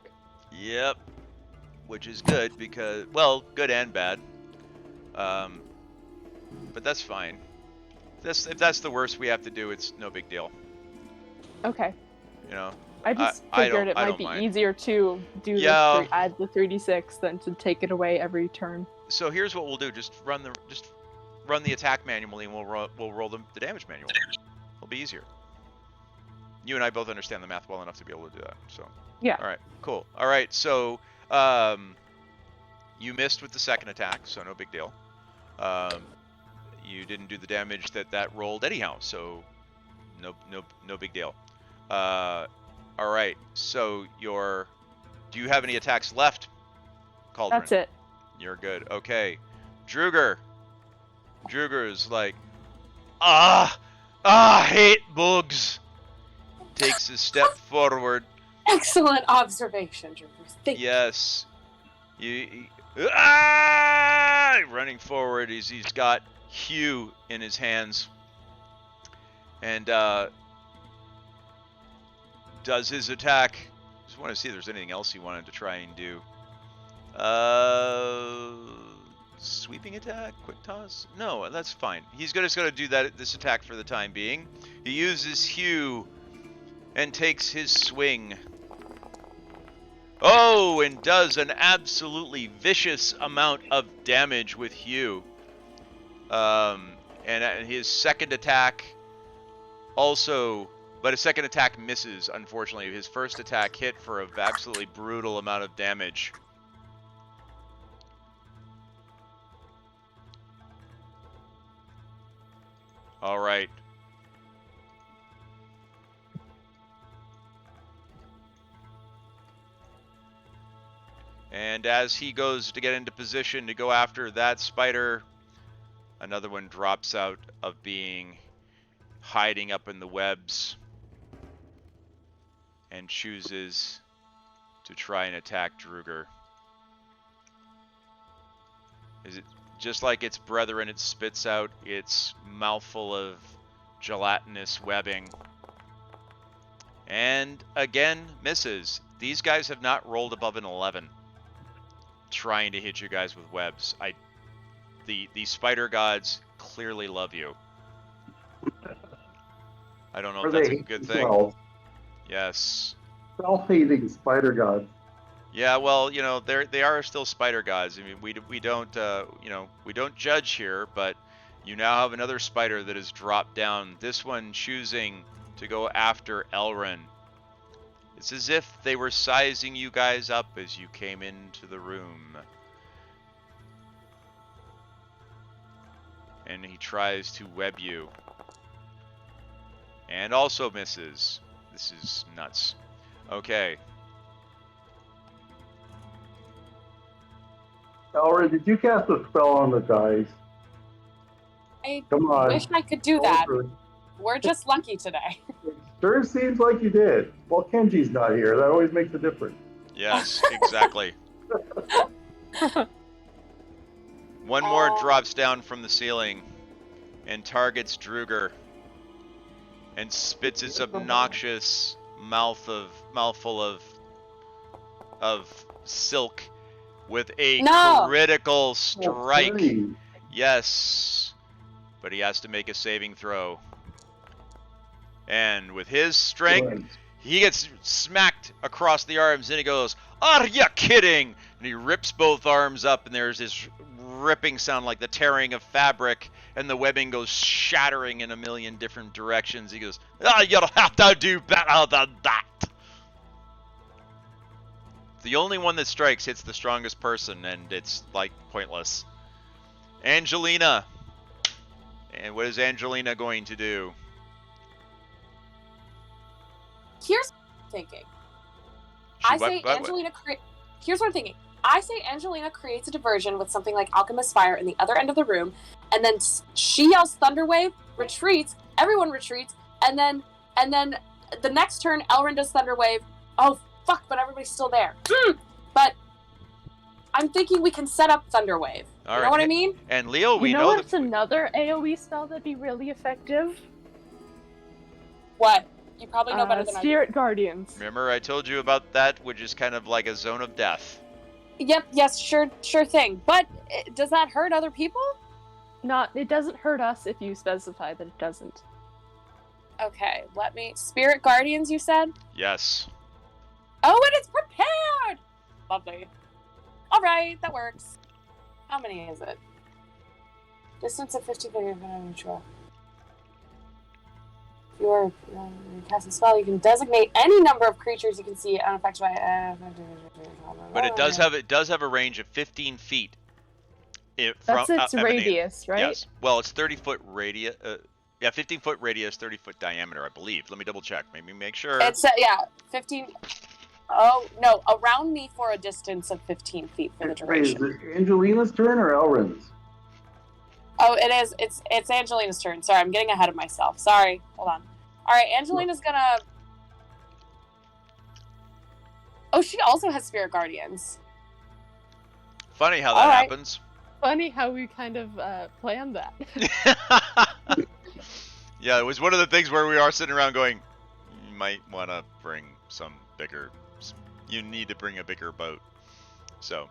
Yep. Which is good because, well, good and bad. But that's fine. If that's the worst we have to do, it's no big deal. Okay. You know. I just figured it might be easier to do add the 3d6 than to take it away every turn. So here's what we'll do: just run the attack manually, and we'll roll the damage manually. It'll be easier. You and I both understand the math well enough to be able to do that. So. Yeah. All right. Cool. All right. So you missed with the second attack, so no big deal. You didn't do the damage that rolled anyhow, so no big deal. All right. So do you have any attacks left, Cauldron? That's it. You're good. Okay. Druger's like, hate bugs. Takes a step forward. Excellent observation, Druger. Yes. Running forward, he's got Hugh in his hands, and does his attack. Just want to see if there's anything else he wanted to try and do. Sweeping attack, quick toss. No, that's fine. He's just gonna do this attack for the time being. He uses Hugh and takes his swing. Oh, and does an absolutely vicious amount of damage with Hugh. And his second attack also, but his second attack misses, unfortunately. His first attack hit for an absolutely brutal amount of damage. All right. And as he goes to get into position to go after that spider, another one drops out of being hiding up in the webs and chooses to try and attack Druger. Is it just like its brethren? It spits out its mouthful of gelatinous webbing. And again, misses. These guys have not rolled above an 11. Trying to hit you guys with webs. The spider gods clearly love you. I don't know if that's a good thing. Yes. Self-hating spider gods. Yeah, well, they are still spider gods. I mean, we don't we don't judge here, but You now have another spider that has dropped down. This one choosing to go after Elrin. It's as if they were sizing you guys up as you came into the room. And he tries to web you. And also misses. This is nuts. Okay. Elrin, did you cast a spell on the dice? I Come on. wish I could do Go that. for it. We're just lucky today. It sure seems like you did. Well, Kenji's not here. That always makes a difference. Yes, exactly. One more drops down from the ceiling and targets Druger and spits its obnoxious mouthful of silk with a critical strike. Okay. Yes, but he has to make a saving throw. And with his strength, Good. he gets smacked across the arms, and he goes, "Are you kidding?" And he rips both arms up, and there's this ripping sound like the tearing of fabric, and the webbing goes shattering in a million different directions. He goes, "You'll have to do better than that." The only one that strikes hits the strongest person, and it's, like, pointless. Angelina. And what is Angelina going to do? Here's what I'm thinking. Here's what I'm thinking. I say Angelina creates a diversion with something like Alchemist Fire in the other end of the room, and then she yells Thunderwave, retreats, everyone retreats, and then the next turn Elrin does Thunderwave. Oh fuck, but everybody's still there. But I'm thinking we can set up Thunderwave. All you right. know what I mean? And Leo, we you know what's another AoE spell that'd be really effective? What? You probably know better than I do. Spirit Guardians. Remember I told you about that, which is kind of like a zone of death. Yep, yes, sure thing. But does that hurt other people? It doesn't hurt us if you specify that it doesn't. Okay, Spirit Guardians, you said? Yes. Oh, and it's prepared! Lovely. Alright, that works. How many is it? Distance of 50 feet neutral. If you're cast a spell, you can designate any number of creatures you can see unaffected by. But it does have a range of 15 feet. That's its radius, right? Yes. Well, it's 30-foot radius. 15-foot radius, 30-foot diameter, I believe. Let me double check. Maybe make sure. It's 15. Oh no, around me for a distance of 15 feet for the duration. Wait, is it Angelina's turn or Elrin's? Oh, it is. It's Angelina's turn. Sorry, I'm getting ahead of myself. Sorry. Hold on. All right, Angelina's gonna. Oh, she also has Spirit Guardians. Funny how that happens. Funny how we kind of planned that. Yeah, it was one of the things where we are sitting around going, you might want to bring some bigger. You need to bring a bigger boat. So.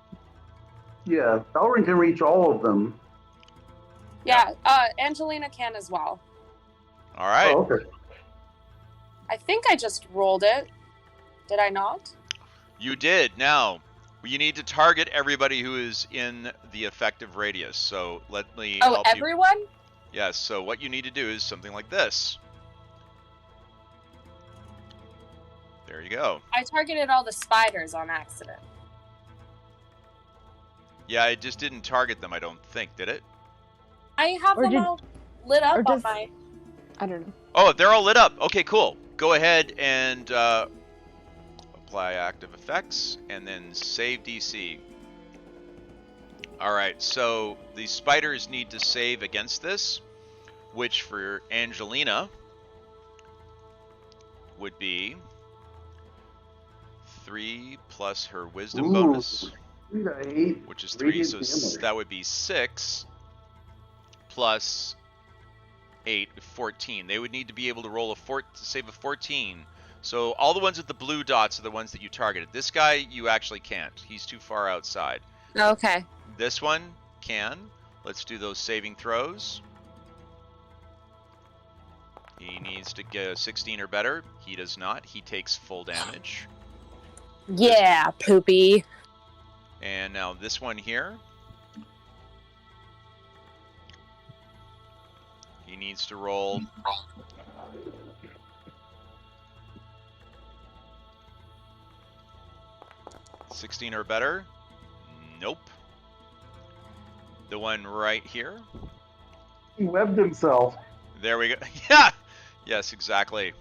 Yeah, Elrin can reach all of them. Yeah, Angelina can as well. All right. Oh, okay. I think I just rolled it. Did I not? You did. Now, you need to target everybody who is in the effective radius. So let me help you. Everyone? Yes, so what you need to do is something like this. There you go. I targeted all the spiders on accident. Yeah, I just didn't target them, I don't think, did it? I have them all lit up on my... I don't know. Oh, they're all lit up. Okay, cool. Go ahead and apply active effects, and then save DC. Alright, so the spiders need to save against this, which for Angelina would be 3 plus her wisdom bonus, 3 to 8. which is 3, so damage. that would be 6 plus 8, 14. They would need to be able to roll save a 14. So all the ones with the blue dots are the ones that you targeted. This guy, you actually can't. He's too far outside. Okay. This one can. Let's do those saving throws. He needs to get a 16 or better. He does not. He takes full damage. Yeah, poopy. And now this one here. He needs to roll. $16 or better. Nope. The one right here. He webbed himself. There we go. Yeah. Yes, exactly.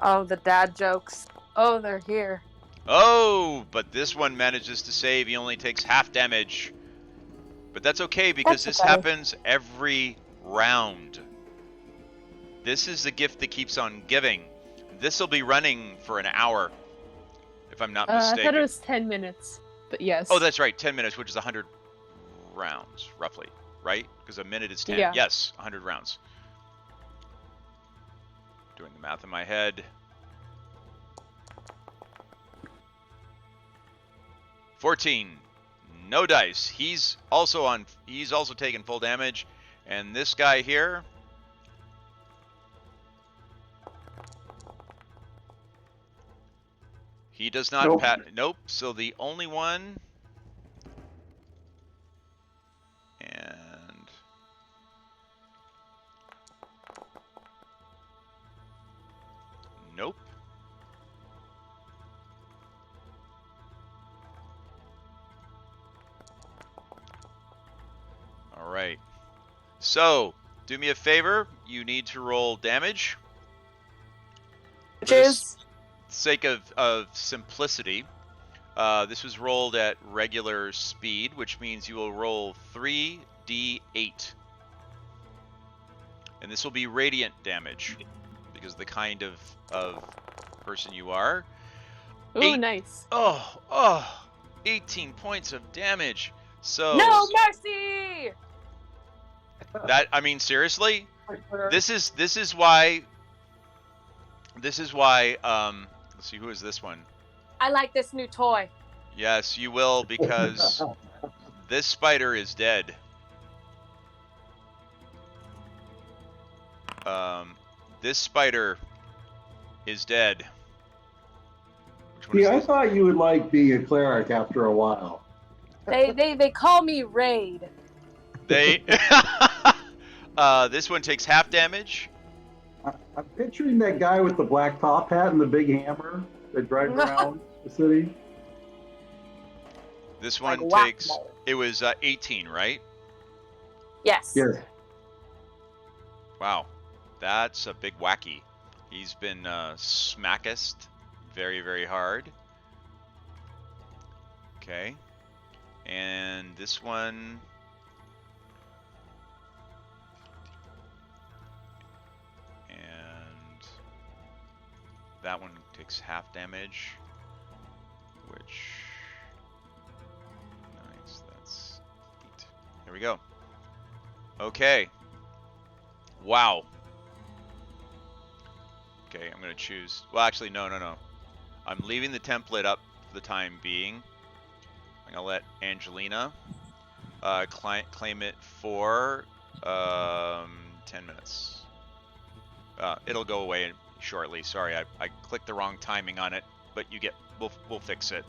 Oh, the dad jokes. Oh, they're here. Oh, but this one manages to save. He only takes half damage. But that's okay because That's this okay. happens every round. This is the gift that keeps on giving. This will be running for an hour, if I'm not I mistaken. thought it was 10 minutes, but yes. Oh, that's right. 10 minutes, which is 100 rounds, roughly, right? Because a minute is 10. Yeah. Yes, 100 rounds. Doing the math in my head. 14. No dice. He's also taking full damage. And this guy here. He does not Nope. Nope. So the only one. And nope. All right. So, do me a favor. You need to roll damage. Which For the is sake of simplicity, this was rolled at regular speed, which means you will roll 3d8. And this will be radiant damage, because of the kind of person you are. Ooh, eight- nice. 18 points of damage. So no mercy. that, I mean, seriously, this is why let's see, who is this one? I like this new toy. Yes, you will, because this spider is dead. This spider is dead. Which one See, is I this? thought you would like being a cleric after a while. They call me Raid. They this one takes half damage. I'm picturing that guy with the black top hat and the big hammer that drives around the city. This Like one whack takes, mole. it was 18, right? Yes. Yes. Wow, that's a big wacky. He's been smackest very, very hard. Okay, and this one. And that one takes half damage, which, nice, that's 8. There we go. Okay. Wow. Okay, I'm gonna choose, well, actually, no. I'm leaving the template up for the time being. I'm gonna let Angelina claim it for 10 minutes. It'll go away shortly. Sorry, I clicked the wrong timing on it, but we'll fix it.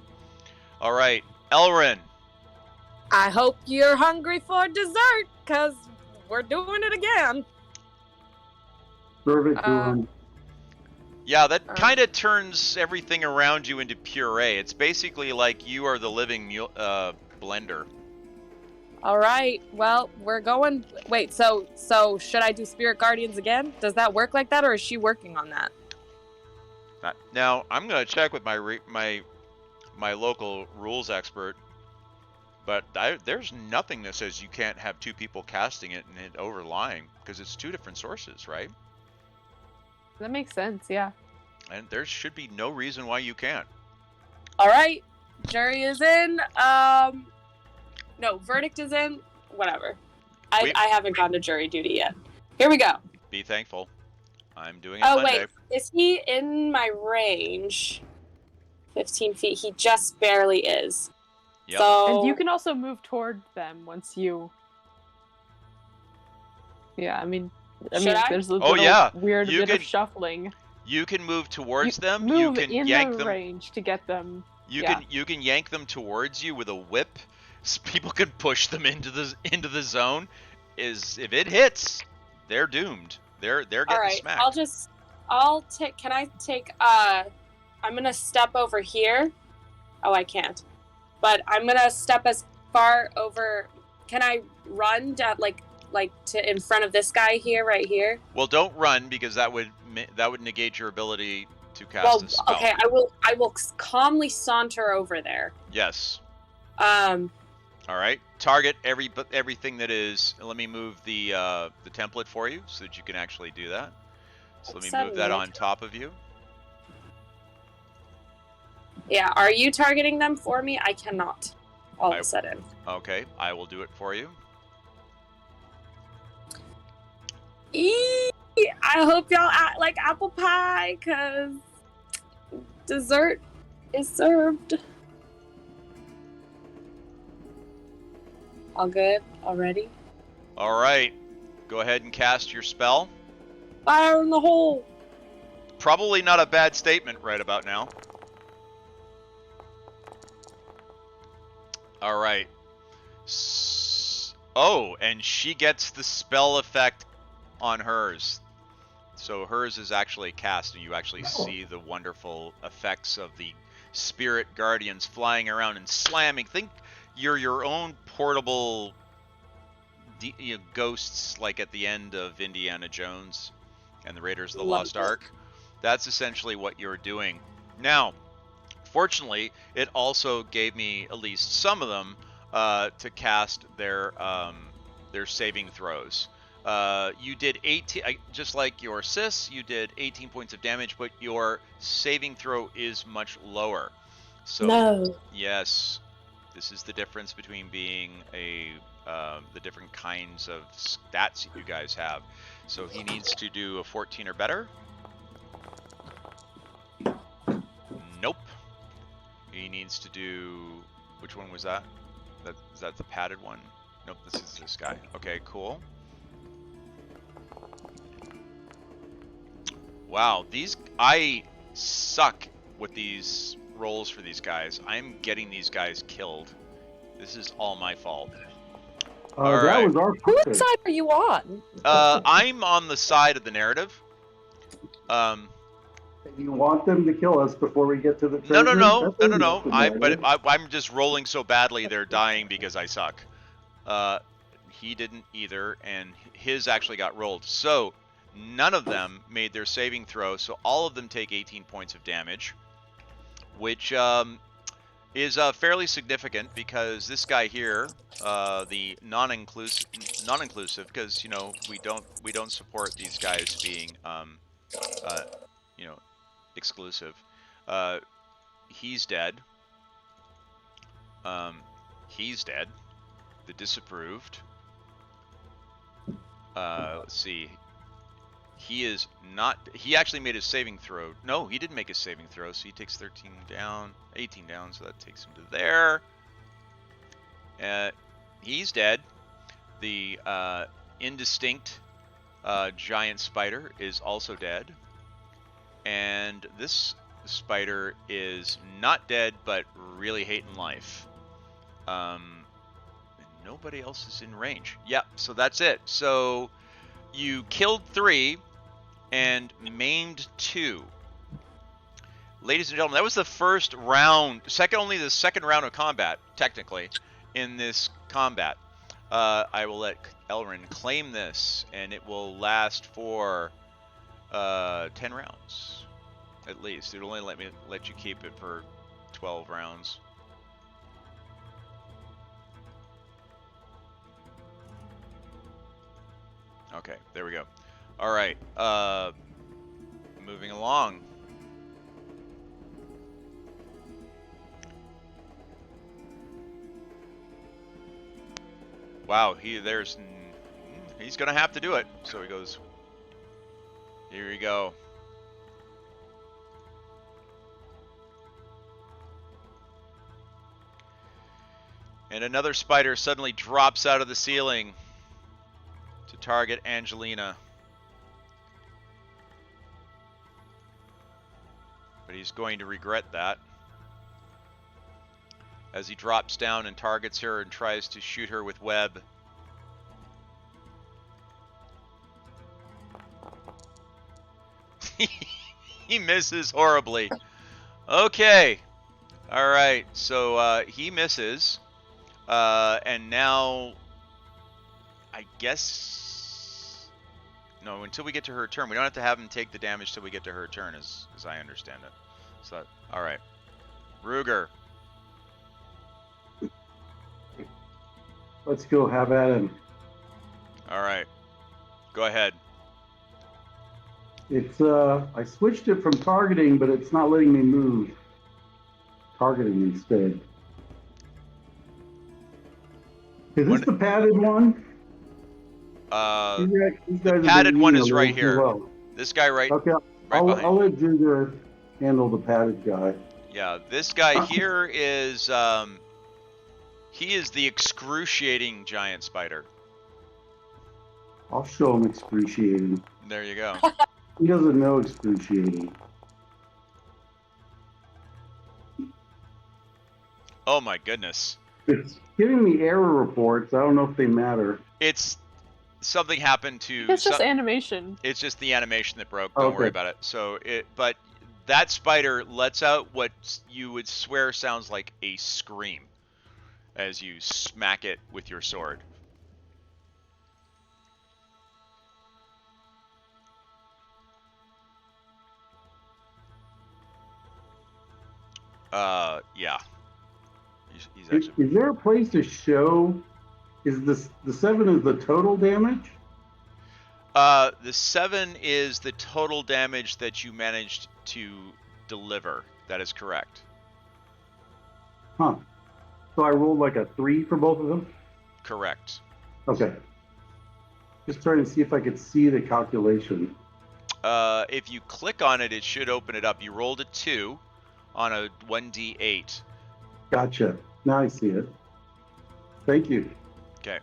All right, Elrin. I hope you're hungry for dessert, cause we're doing it again. Serve it to Uh, him. Yeah, that kind of turns everything around you into puree. It's basically like you are the living blender. All right. Well, we're going. Wait. So should I do Spirit Guardians again? Does that work like that, or is she working on that? Now, I'm gonna check with my local rules expert, but there's nothing that says you can't have two people casting it and it overlying, because it's two different sources, right? That makes sense, yeah. And there should be no reason why you can't. All right. Jury is in. No, verdict is in. Whatever. I haven't gone to jury duty yet. Here we go. Be thankful. I'm doing it Oh Monday. wait, is he in my range? 15 feet. He just barely is. Yep. So And you can also move toward them once you... Yeah, I mean, Should I? there's a Oh, little yeah. weird You bit of can- shuffling. You can move towards them. Move You can in yank the them. range to get them. You yeah. can yank them towards you with a whip. So people can push them into the zone. If it hits, they're doomed. They're All getting right, smacked. can I take, I'm gonna step over here. Oh, I can't. But I'm gonna step as far over, can I run down, like to in front of this guy here, right here? Well, don't run because that would negate your ability to cast a spell. Okay, I will calmly saunter over there. Yes. Um, All right. Target everything that is. Let me move the template for you so that you can actually do that. So let me move that on top of you. Yeah, are you targeting them for me? I cannot. All of a sudden. Okay, I will do it for you. I hope y'all act like apple pie, cause dessert is served. All good already? All right. Go ahead and cast your spell. Fire in the hole. Probably not a bad statement right about now. All right. Oh, and she gets the spell effect on hers. So hers is actually cast, and you actually see the wonderful effects of the spirit guardians flying around and slamming. Think you're your own portable ghosts, like at the end of Indiana Jones and the Raiders of the Lost Ark. That's essentially what you're doing. Now, fortunately, it also gave me at least some of them to cast their saving throws. You did 18, just like your sis, you did 18 points of damage, but your saving throw is much lower. So, no. Yes, this is the difference between being the different kinds of stats you guys have. So he needs to do a 14 or better. Nope. He needs to do, which one was that? Is that the padded one? Nope, this is this guy. Okay, cool. Wow, I suck with these rolls for these guys. I'm getting these guys killed. This is all my fault. That was our Whose side are you on? I'm on the side of the narrative. You want them to kill us before we get to the treasure? No. I'm just rolling so badly they're dying because I suck. He didn't either, and his actually got rolled. So none of them made their saving throw, so all of them take 18 points of damage, which is fairly significant because this guy here, the non-inclusive, because we don't support these guys being exclusive. He's dead. He's dead. The disapproved. Let's see. He is not. He actually made his saving throw. No, he didn't make his saving throw, so he takes 13 down, 18 down, so that takes him to there. He's dead. The indistinct giant spider is also dead. And this spider is not dead, but really hating life. Nobody else is in range. Yep, so that's it. So you killed 3 and maimed 2. Ladies and gentlemen, that was the first round, only the second round of combat, technically, in this combat. I will let Elrin claim this, and it will last for 10 rounds, at least. It'll only let you keep it for 12 rounds. Okay, there we go. All right, moving along. Wow, he's gonna have to do it. So he goes, here we go. And another spider suddenly drops out of the ceiling to target Angelina. But he's going to regret that, as he drops down and targets her and tries to shoot her with web. He misses horribly. Okay. All right. So he misses. And now, I guess, no. Until we get to her turn, we don't have to have him take the damage till we get to her turn, as I understand it. So, all right, Ruger. Let's go have at him. All right, go ahead. It's I switched it from targeting, but it's not letting me move. Targeting instead. Is this the padded one? The padded one is right here. Low. This guy right. Okay, right I'll let Ginger handle the padded guy. Yeah, this guy here is he is the excruciating giant spider. I'll show him excruciating. There you go. He doesn't know excruciating. Oh my goodness. It's giving me error reports. I don't know if they matter. It's something happened to. It's just animation. It's just the animation that broke. Don't worry about it. So but that spider lets out what you would swear sounds like a scream as you smack it with your sword. Yeah. He's actually... Is there a place to show? Is this the 7 is the total damage? The 7 is the total damage that you managed to deliver. That is correct. Huh. So I rolled like a 3 for both of them? Correct. Okay. Just trying to see if I could see the calculation. If you click on it, it should open it up. You rolled a 2 on a 1d8. Gotcha. Now I see it. Thank you. Okay.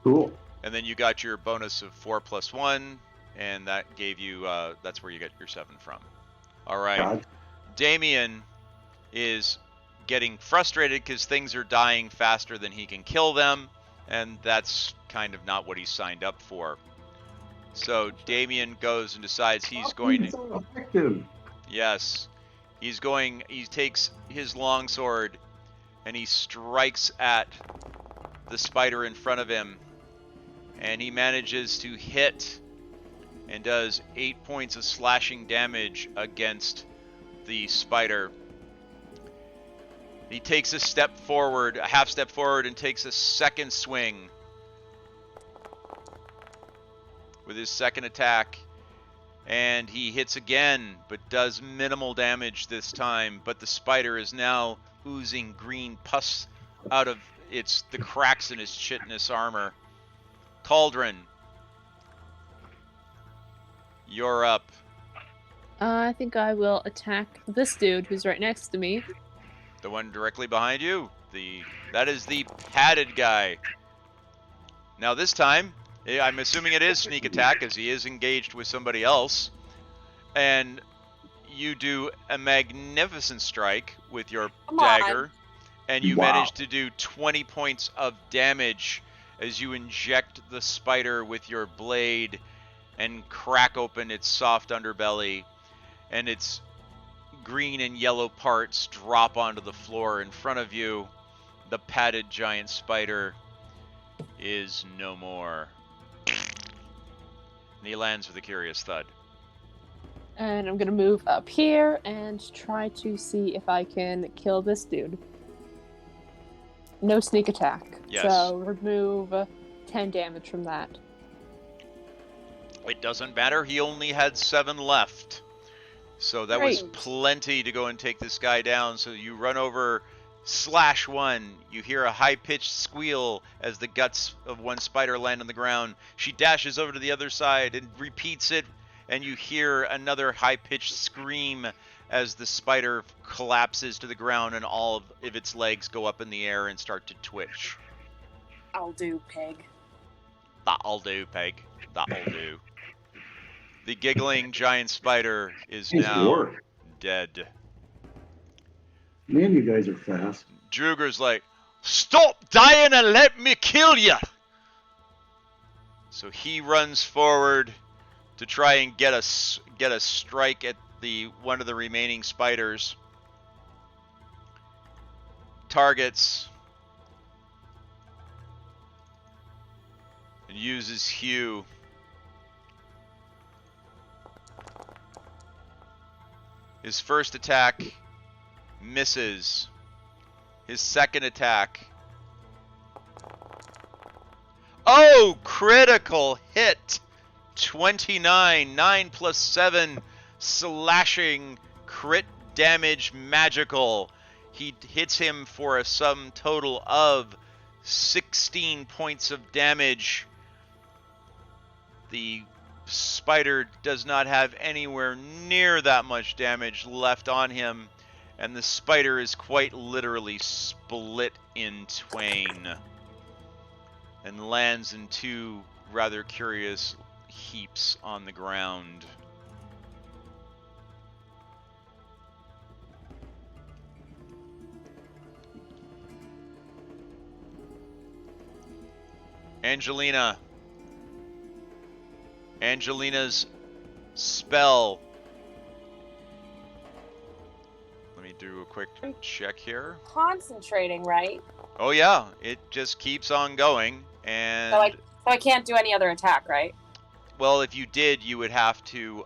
Cool. And then you got your bonus of 4 + 1, and that gave you, that's where you get your 7 from. All right. Gotcha. Damien is getting frustrated because things are dying faster than he can kill them, and that's kind of not what he signed up for. So Damien goes and decides he's going to... so effective. Yes. He takes his longsword and he strikes at the spider in front of him, and he manages to hit and does 8 points of slashing damage against the spider. He takes a half step forward, and takes a second swing with his second attack. And he hits again, but does minimal damage this time. But the spider is now oozing green pus out of the cracks in his chitinous armor. Cauldron, you're up. I think I will attack this dude who's right next to me. The one directly behind you. That is the padded guy. Now this time, I'm assuming it is sneak attack, as he is engaged with somebody else. And you do a magnificent strike with your dagger. And you manage to do 20 points of damage as you inject the spider with your blade and crack open its soft underbelly. And its green and yellow parts drop onto the floor in front of you. The padded giant spider is no more. And he lands with a curious thud. And I'm gonna move up here and try to see if I can kill this dude. No sneak attack. Yes. So remove 10 damage from that. It doesn't matter. He only had 7 left. So that was plenty to go and take this guy down. So you run over, slash one. You hear a high-pitched squeal as the guts of one spider land on the ground. She dashes over to the other side and repeats it. And you hear another high-pitched scream as the spider collapses to the ground and all of its legs go up in the air and start to twitch. I'll do, pig. That'll do, pig. That'll do. The giggling giant spider is now dead. Man, you guys are fast. Druger's like, stop dying and let me kill you! So he runs forward to try and get get a strike at one of the remaining spiders. Targets and uses Hue. His first attack misses. His second attack. Oh, critical hit. 29, 9 plus 7, slashing, crit damage, magical. He hits him for a sum total of 16 points of damage. The spider does not have anywhere near that much damage left on him, and the spider is quite literally split in twain and lands in two rather curious heaps on the ground. Angelina's spell. Let me do a quick check here. Concentrating, right? Oh yeah, it just keeps on going, and So I can't do any other attack, right? well, if you did, you would have to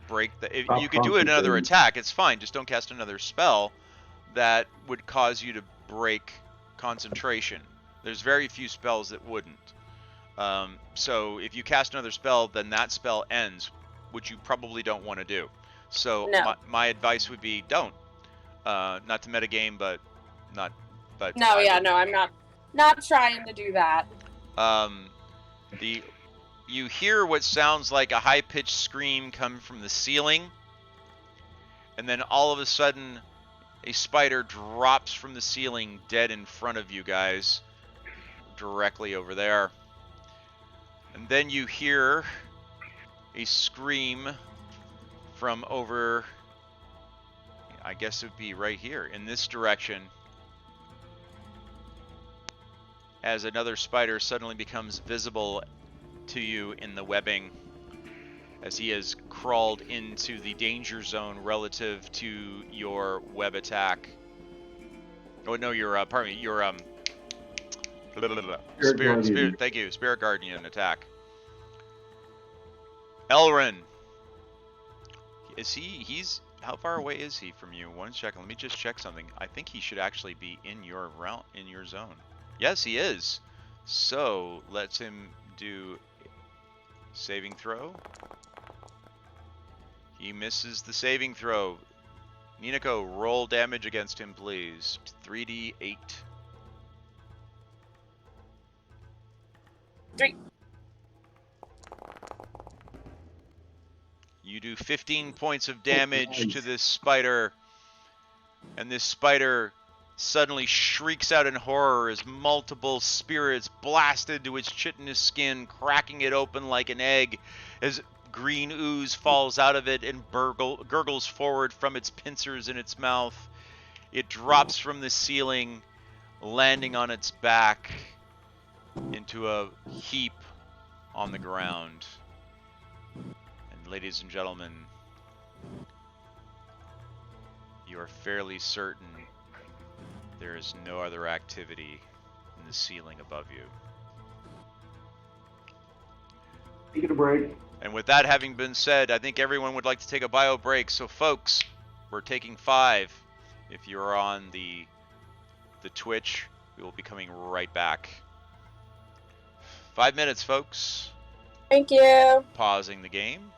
break the. If Stop you could do another concentrating. attack, it's fine. Just don't cast another spell that would cause you to break concentration. There's very few spells that wouldn't. So if you cast another spell, then that spell ends, which you probably don't want to do. So No. my advice would be don't. Not to metagame, but not. But No, I'm not trying to do that. You hear what sounds like a high-pitched scream come from the ceiling, and then all of a sudden, a spider drops from the ceiling dead in front of you guys, directly over there. And then you hear a scream from over, I guess it would be right here, in this direction, as another spider suddenly becomes visible to you in the webbing, as he has crawled into the danger zone relative to your web attack. Oh no, your pardon me, your spirit. Thank you, Spirit Guardian attack. Elrin, is he's how far away is he from you? One second, let me just check something. I think he should actually be in your realm, in your zone. Yes, he is. So let's him do saving throw. He misses the saving throw. Ninako, roll damage against him, please. 3d8. 3. You do 15 points of damage to this spider, and this spider suddenly shrieks out in horror as multiple spirits blast into its chitinous skin, cracking it open like an egg as green ooze falls out of it and gurgles forward from its pincers in its mouth. It drops from the ceiling, landing on its back into a heap on the ground. And ladies and gentlemen, you are fairly certain there is no other activity in the ceiling above you. Taking a break. And with that having been said, I think everyone would like to take a bio break. So folks, we're taking 5. If you're on the Twitch, we will be coming right back. 5 minutes, folks. Thank you. Pausing the game.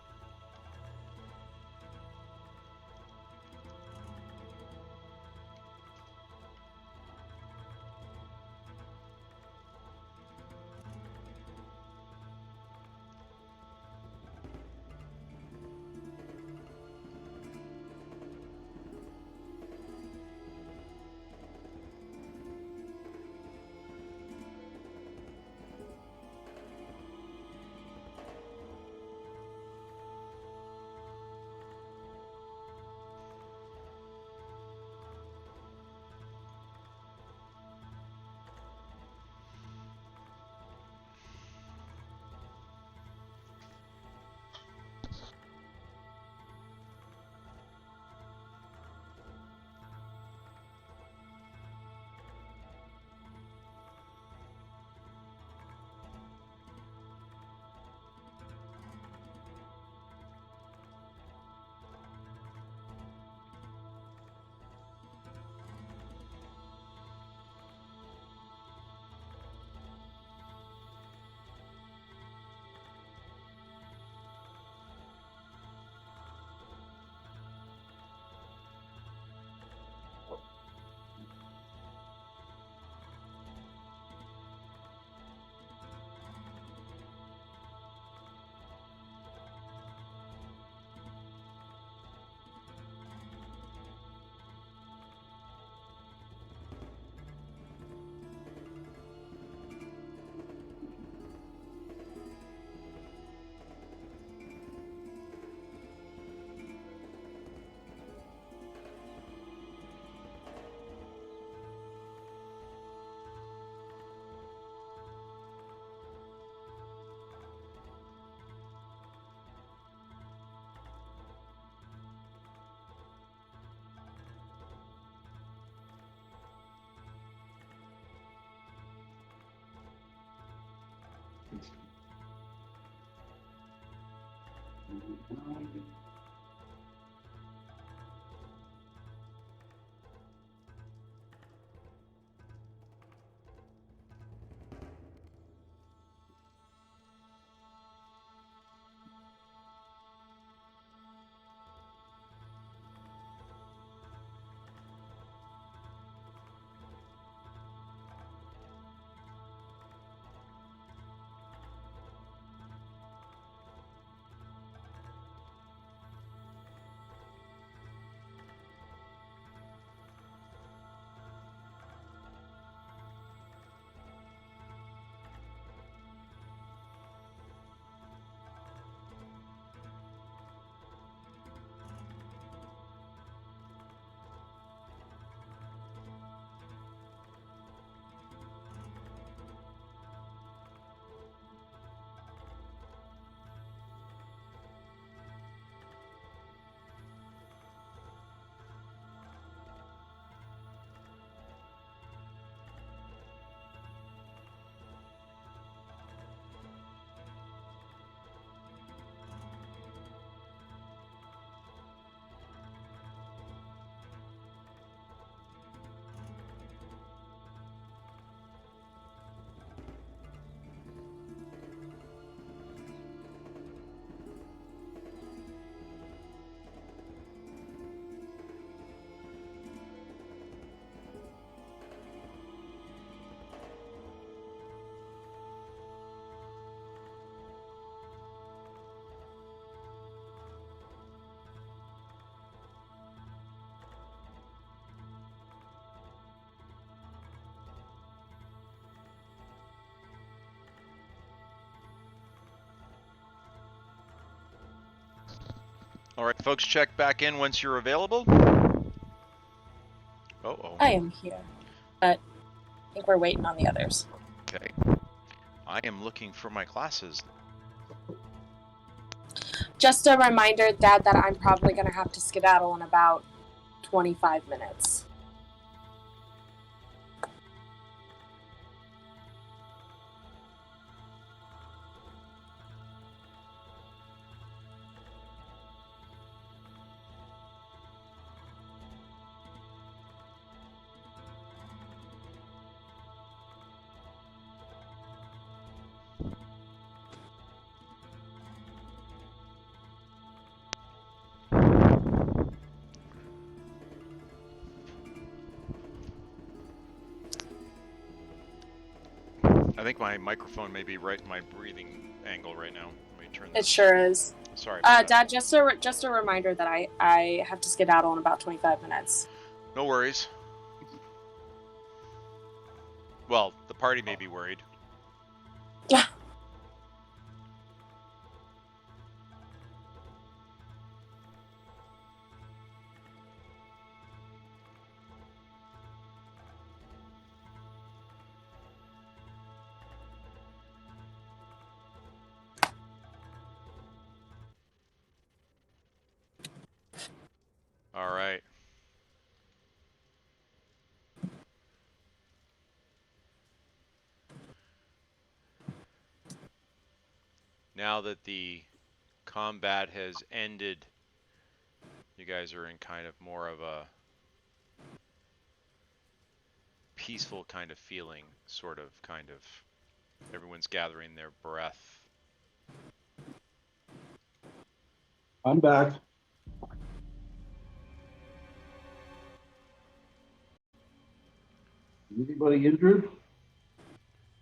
All right, folks, check back in once you're available. Uh-oh. I am here, but I think we're waiting on the others. Okay. I am looking for my classes. Just a reminder, Dad, that I'm probably going to have to skedaddle in about 25 minutes. I think my microphone may be right in my breathing angle right now. Let me turn this. It sure is. Sorry about that. Dad, just a reminder that I have to skedaddle in about 25 minutes. No worries. Well, the party may be worried. Yeah. All right. Now that the combat has ended, you guys are in kind of more of a peaceful kind of feeling, kind of. Everyone's gathering their breath. I'm back. Anybody injured?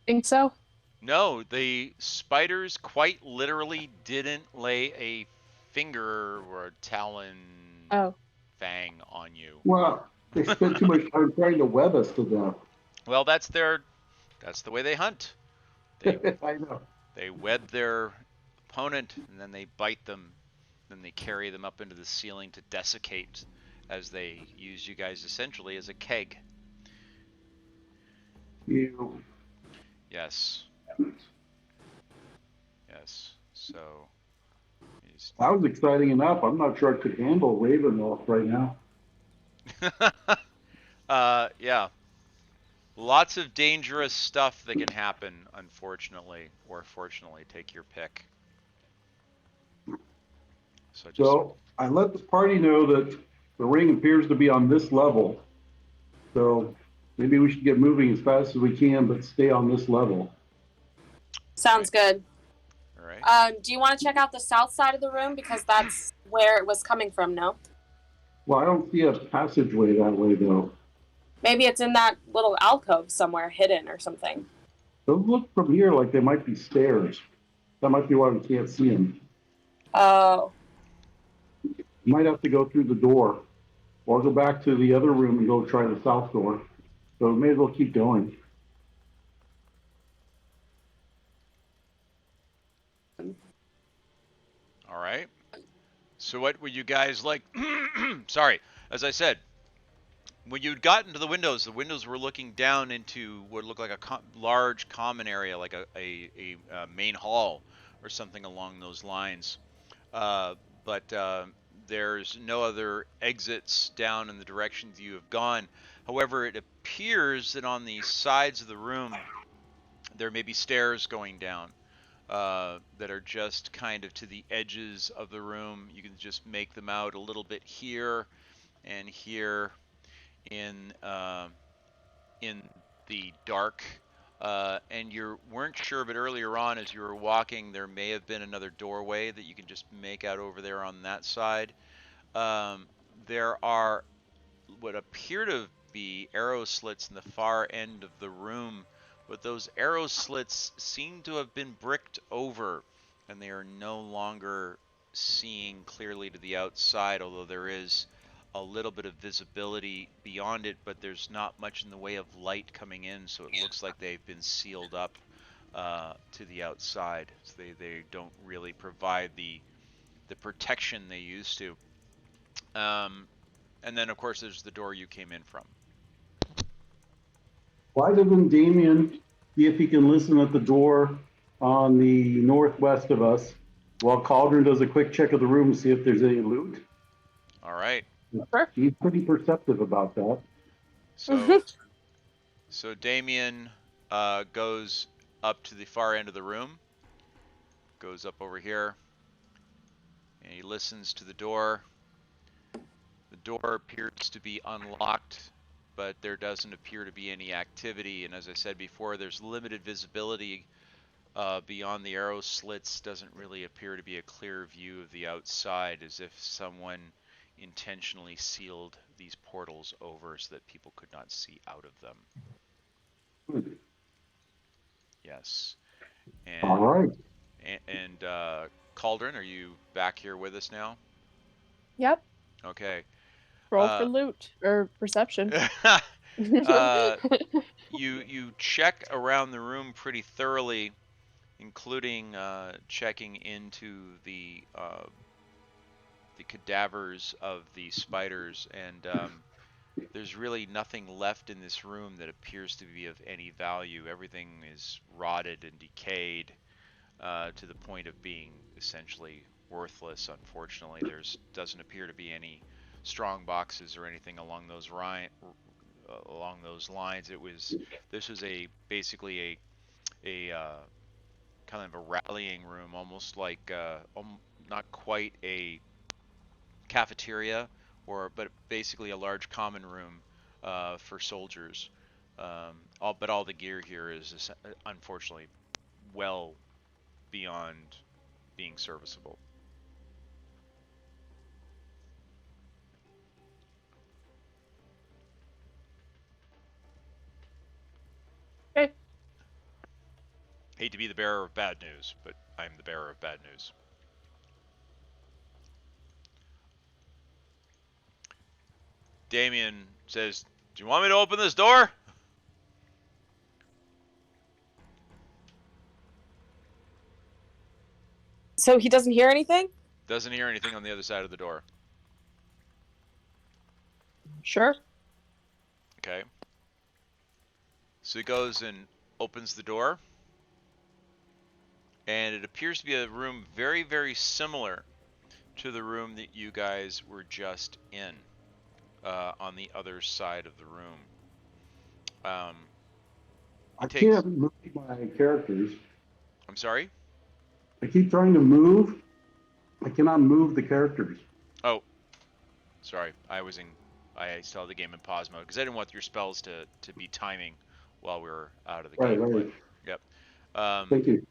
Think so? No, the spiders quite literally didn't lay a finger or a talon fang on you. Well, they spent too much time trying to web us to death. Well, that's the way they hunt. They I know. they web their opponent and then they bite them, then they carry them up into the ceiling to desiccate, as they use you guys essentially as a keg. You. Yes. Yes. So. That was exciting enough. I'm not sure I could handle Ravenloft right now. Yeah. Lots of dangerous stuff that can happen, unfortunately, or fortunately, take your pick. So just So I let the party know that the ring appears to be on this level. So maybe we should get moving as fast as we can, but stay on this level. Sounds good. all right. Do you want to check out the south side of the room because that's where it was coming from? No, Well, I don't see a passageway that way though. maybe it's in that little alcove somewhere, hidden or something. Those look from here like they might be stairs. That might be why we can't see them. Oh, Might have to go through the door or go back to the other room and go try the south door. So we may as well keep going. All right. So what were you guys like? Sorry. As I said, when you'd gotten to the windows were looking down into what looked like a large common area, like a main hall or something along those lines. But there's no other exits down in the directions you have gone. However, it appears that on the sides of the room there may be stairs going down that are just kind of to the edges of the room. You can just make them out a little bit here and here in the dark. And you weren't sure, but earlier on as you were walking, there may have been another doorway that you can just make out over there on that side. There are what appear to be arrow slits in the far end of the room, but those arrow slits seem to have been bricked over, and they are no longer seeing clearly to the outside, although there is a little bit of visibility beyond it, but there's not much in the way of light coming in, so it looks like they've been sealed up to the outside. So they don't really provide the protection they used to. And then, of course, there's the door you came in from. Why doesn't Damien see if he can listen at the door on the northwest of us while Cauldron does a quick check of the room to see if there's any loot? All right. Sure. He's pretty perceptive about that. So Damien goes up to the far end of the room, goes up over here, and he listens to the door. The door appears to be unlocked, but there doesn't appear to be any activity. And as I said before, there's limited visibility beyond the arrow slits. Doesn't really appear to be a clear view of the outside, as if someone intentionally sealed these portals over so that people could not see out of them. Yes. And, all right. And Cauldron, are you back here with us now? Yep. Okay. Roll for loot or perception. You check around the room pretty thoroughly, including checking into the cadavers of the spiders, and there's really nothing left in this room that appears to be of any value. Everything is rotted and decayed to the point of being essentially worthless. Unfortunately, doesn't appear to be any strong boxes or anything along those lines. This was basically a kind of a rallying room, almost like not quite a cafeteria, but basically a large common room for soldiers. But all the gear here is unfortunately well beyond being serviceable. Okay. Hate to be the bearer of bad news, but I'm the bearer of bad news. Damien says, "Do you want me to open this door?" So he doesn't hear anything? Doesn't hear anything on the other side of the door. Sure. Okay. So he goes and opens the door, and it appears to be a room very, very similar to the room that you guys were just in, on the other side of the room. I can't move my characters. I'm sorry? I keep trying to move, I cannot move the characters. Oh, sorry. I still had the game in pause mode because I didn't want your spells to be timing while we were out of the game. Right. But, yep. Thank you.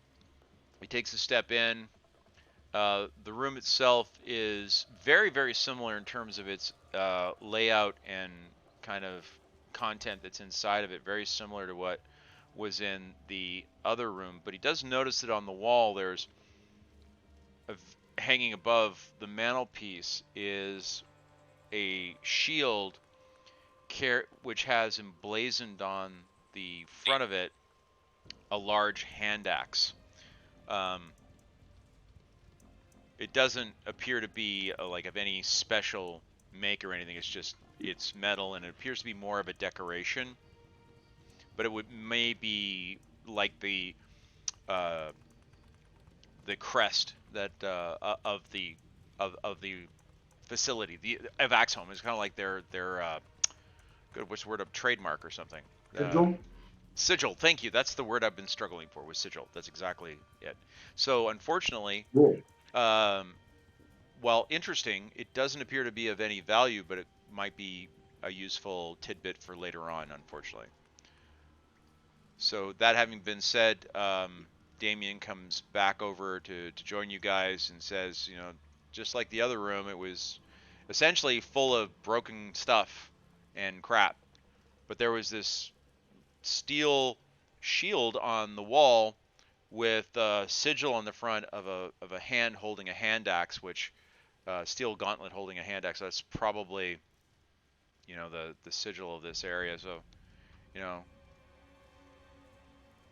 He takes a step in. The room itself is very, very similar in terms of its layout and kind of content that's inside of it. Very similar to what was in the other room. But he does notice that on the wall there's hanging above the mantelpiece is a shield which has emblazoned on the front of it a large hand axe. It doesn't appear to be like of any special make or anything. It's metal and it appears to be more of a decoration. But it may be like the crest that of the facility of Axeholm is kind of like their what's the word, of trademark or something. Sigil. Thank you. That's the word I've been struggling for, was sigil. That's exactly it. So unfortunately, while interesting, it doesn't appear to be of any value, but it might be a useful tidbit for later on, unfortunately. So that having been said, Damien comes back over to join you guys and says, you know, just like the other room, it was essentially full of broken stuff and crap. But there was this steel shield on the wall with a sigil on the front of a hand holding a hand axe, which steel gauntlet holding a hand axe. So that's probably, you know, the sigil of this area. So, you know,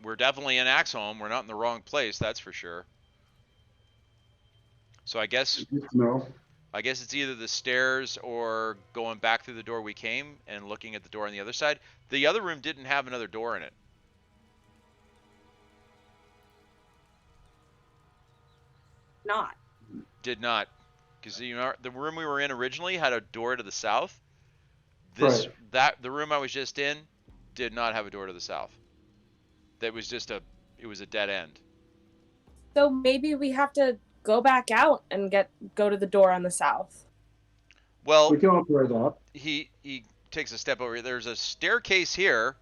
we're definitely in Axeholm. We're not in the wrong place, that's for sure. So I guess it's either the stairs or going back through the door we came and looking at the door on the other side. The other room didn't have another door in it. Did not. Because, you know, the room we were in originally had a door to the south. The room I was just in did not have a door to the south. That was just it was a dead end. So maybe we have to go back out and go to the door on the south. Well, we can operate that. He takes a step over. There's a staircase here.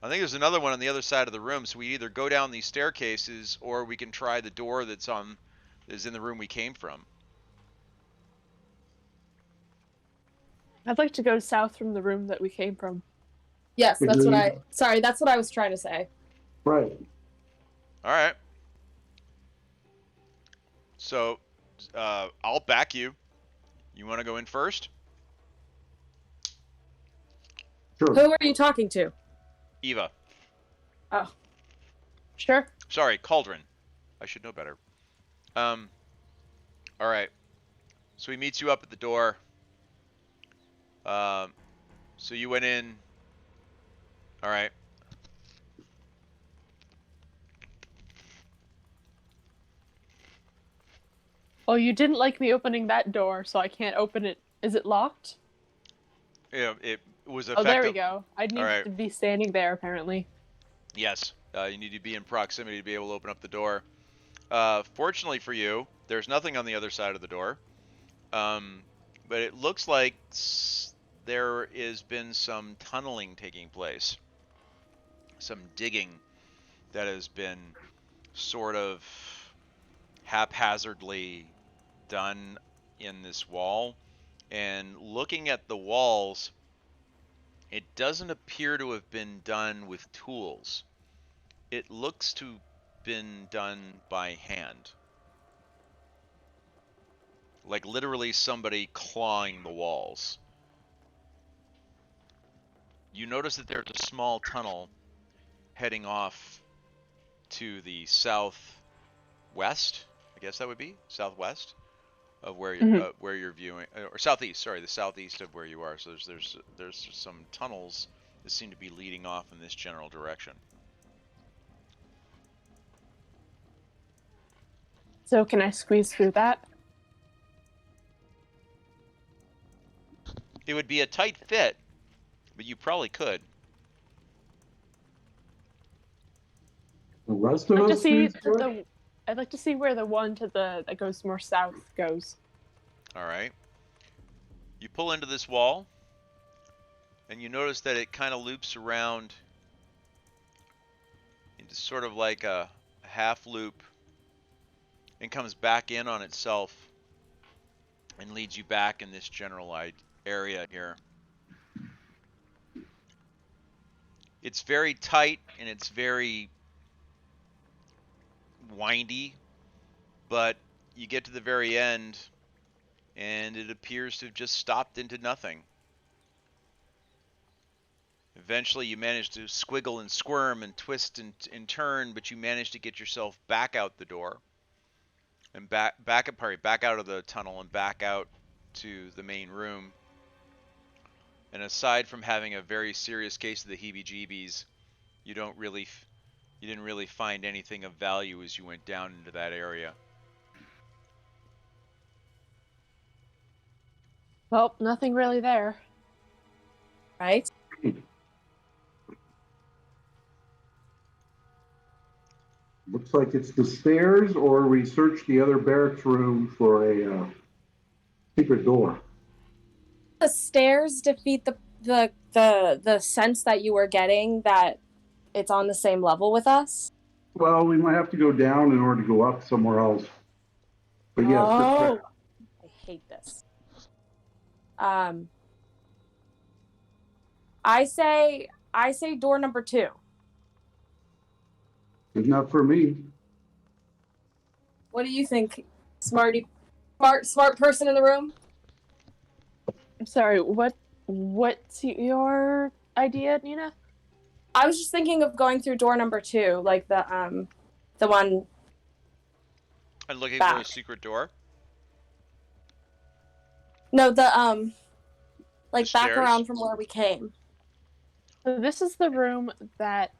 I think there's another one on the other side of the room. So we either go down these staircases or we can try the door that's in the room we came from. I'd like to go south from the room that we came from. Yes, that's what I was trying to say. Right. All right. So, I'll back you. You want to go in first? Sure. Who are you talking to? Eva. Oh. Sure. Sorry, Cauldron. I should know better. All right. So he meets you up at the door. So you went in. All right. Oh, you didn't like me opening that door, so I can't open it. Is it locked? Yeah, it was effective. Oh, there we go. I'd need to be standing there, apparently. Yes. You need to be in proximity to be able to open up the door. Fortunately for you, there's nothing on the other side of the door. But it looks like there has been some tunneling taking place. Some digging that has been sort of haphazardly done in this wall. And looking at the walls, it doesn't appear to have been done with tools. It looks to have been done by hand. Like literally somebody clawing the walls. You notice that there's a small tunnel heading off to the southwest. I guess that would be southwest of where where you're viewing, or southeast. Sorry, the southeast of where you are. So there's some tunnels that seem to be leading off in this general direction. So can I squeeze through that? It would be a tight fit, but you probably could. The rest of us. I'd like to see where the one that goes more south goes. All right. You pull into this wall, and you notice that it kind of loops around into sort of like a half loop and comes back in on itself and leads you back in this general area here. It's very tight and it's very windy, but you get to the very end and it appears to have just stopped into nothing. Eventually you manage to squiggle and squirm and twist and turn, but you manage to get yourself back out the door and back out of the tunnel and back out to the main room. And aside from having a very serious case of the heebie-jeebies, you didn't really find anything of value as you went down into that area. Well, nothing really there. Right? Looks like it's the stairs, or we searched the other barracks room for a secret door. The stairs defeat the sense that you were getting that it's on the same level with us. Well, we might have to go down in order to go up somewhere else. But yes, I hate this. I say door number 2. it's not for me. What do you think, smart person in the room? I'm sorry, what's your idea, Nina? I was just thinking of going through door number 2, like the one. And looking back. for a secret door? No, the The back stairs? around from where we came. So this is the room that.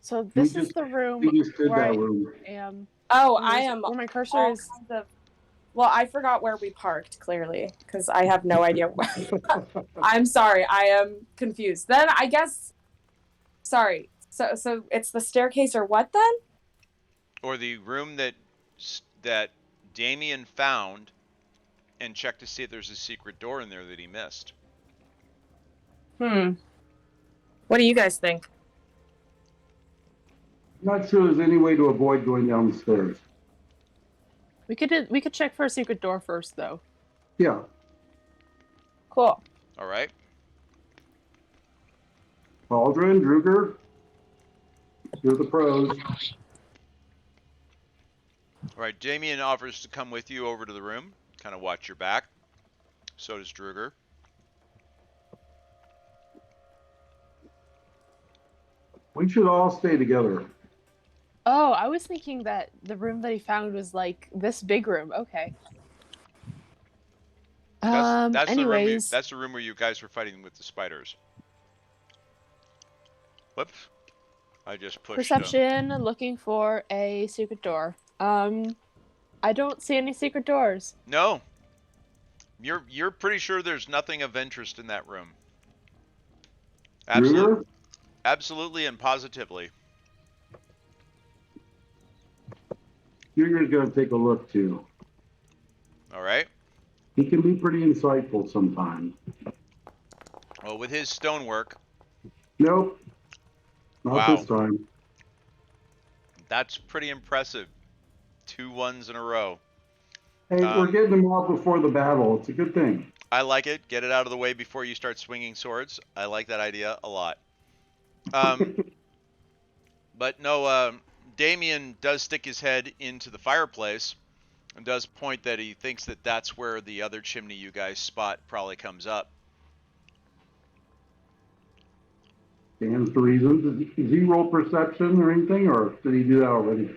So We this just- is the room We just did where that I room. am. Oh, where I my- am. Where my cursor all is. kinds of. Well, I forgot where we parked, clearly, because I have no idea. I'm sorry, I am confused. Then I guess. Sorry. So it's the staircase or what then? Or the room that Damien found and checked to see if there's a secret door in there that he missed. What do you guys think? Not sure there's any way to avoid going down the stairs. We could check for a secret door first, though. Yeah. Cool. All right. Aldrin, Druger, you're the pros. All right. Damien offers to come with you over to the room. Kind of watch your back. So does Druger. We should all stay together. Oh, I was thinking that the room that he found was like this big room. Okay. That's Anyways, that's the room where you guys were fighting with the spiders. Whoops. I just pushed. perception, looking for a secret door. I don't see any secret doors. No. You're pretty sure there's nothing of interest in that room. Druger? Absolutely and positively. Druger's going to take a look too. All right. He can be pretty insightful sometimes. Well, with his stonework, Nope. Not Wow. this time. that's pretty impressive. 2 1s in a row. Hey, we're getting them off before the battle. It's a good thing. I like it. Get it out of the way before you start swinging swords. I like that idea a lot. But no, Damien does stick his head into the fireplace and does point that he thinks that that's where the other chimney you guys spot probably comes up. Stands to reason. Does he roll perception or anything, or did he do that already?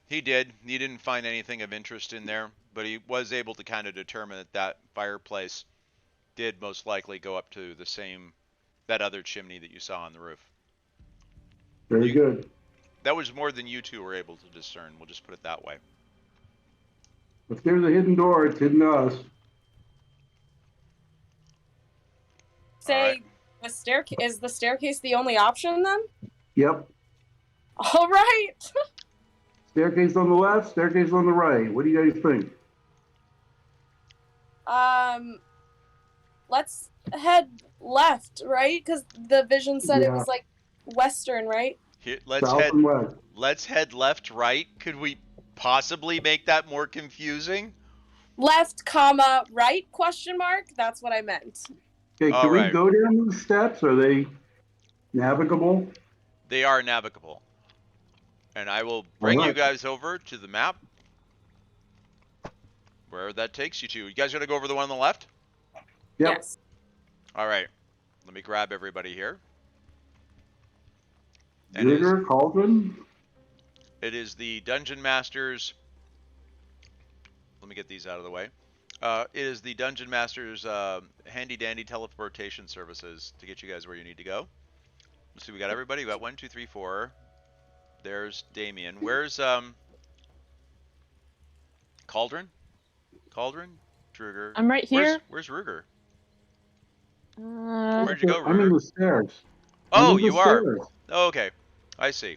He did. He didn't find anything of interest in there, but he was able to kind of determine that that fireplace did most likely go up to that other chimney that you saw on the roof. Very good. That was more than you two were able to discern. We'll just put it that way. If there's a hidden door, it's hidden to us. Say Alright. is the staircase the only option then? Yep. All right. Staircase on the left, staircase on the right. What do you guys think? Let's head left, right? Because the vision said it Yeah. was like western, right? Here, South and west. let's head left, right. Could we possibly make that more confusing? Left, comma, right? Question mark. That's what I meant. Okay, All can we right. go down these steps? Are they navigable? They are navigable. And I will bring you guys over to the map. Where that takes you to. You guys gonna go over the one on the left? Yep. Yes. All right. Let me grab everybody here. Rigger, Cauldron? It is the Dungeon Master's. Let me get these out of the way. It is the Dungeon Master's handy dandy teleportation services to get you guys where you need to go. So we got everybody. We got 1, 2, 3, 4. There's Damien. Where's Cauldron? Cauldron? Ruger. I'm right here. Where's Ruger? Uh, Where'd you go, I'm in Ruger? the stairs. Oh, I'm in the you are. stairs. Oh, okay. I see.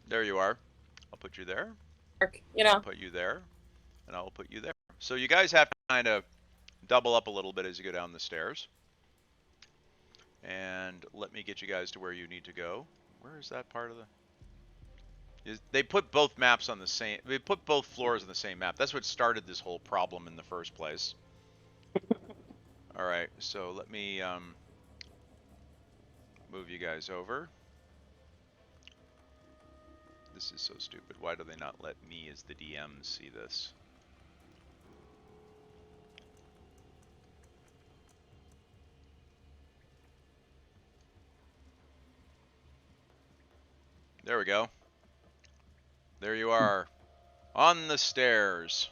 There you are. I'll put you there. You know. I'll put you there. And I'll put you there. So you guys have to kind of double up a little bit as you go down the stairs. And let me get you guys to where you need to go. Where is that part of the... They put both maps on the same... They put both floors on the same map. That's what started this whole problem in the first place. Alright, so let me move you guys over. This is so stupid. Why do they not let me as the DM see this? There we go. There you are. On the stairs.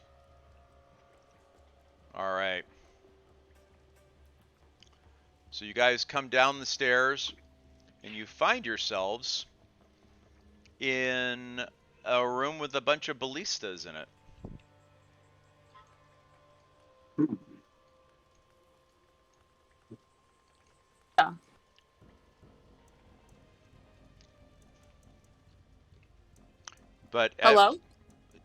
Alright. So you guys come down the stairs and you find yourselves in a room with a bunch of ballistas in it. Yeah. But Hello?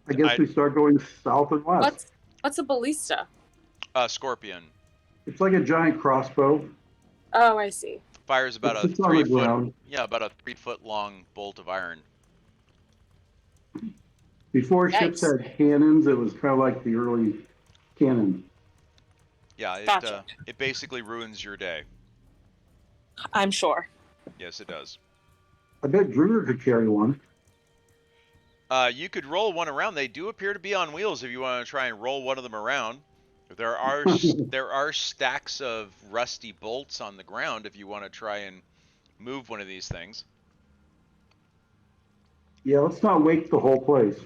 I guess we start going south and west. What's a ballista? Scorpion It's like a giant crossbow. Oh, I see. fires about It's a just on the 3 foot, ground. yeah, about a 3 foot long bolt of iron. Before ships Yikes. had cannons, it was kind of like the early cannon. Yeah, it Gotcha. it basically ruins your day. I'm sure. Yes, it does. I bet Druger could carry one. You could roll one around. They do appear to be on wheels if you want to try and roll one of them around. There are stacks of rusty bolts on the ground if you want to try and move one of these things. Yeah, let's not wake the whole place.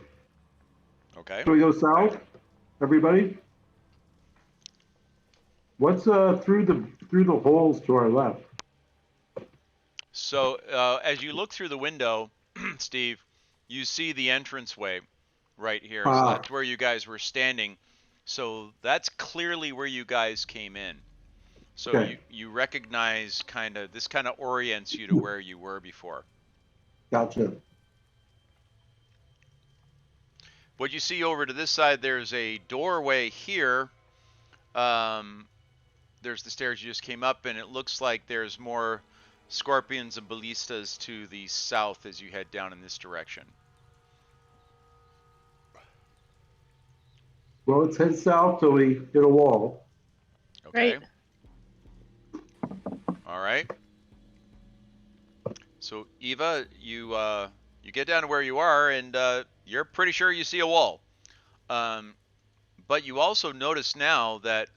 Okay. Can we go south, everybody? What's through the holes to our left? So as you look through the window, Steve, you see the entranceway right here. So that's where you guys were standing. So that's clearly where you guys came in. So Okay. you recognize this kind of orients you to where you were before. Gotcha. What you see over to this side, there's a doorway here. There's the stairs you just came up, and it looks like there's more scorpions and ballistas to the south as you head down in this direction. Well, let's head south till we hit a wall. Okay. Right. All right. So Eva, you get down to where you are, and you're pretty sure you see a wall. But you also notice now that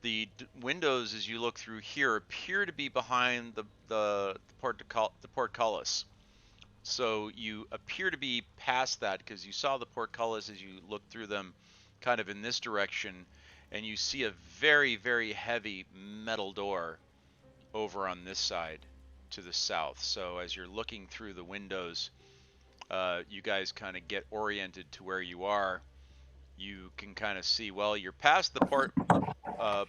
the windows, as you look through here, appear to be behind the portcullis. So you appear to be past that because you saw the portcullis as you looked through them, kind of in this direction, and you see a very, very heavy metal door over on this side to the south. So as you're looking through the windows, you guys kind of get oriented to where you are. You can kind of see, well, you're past the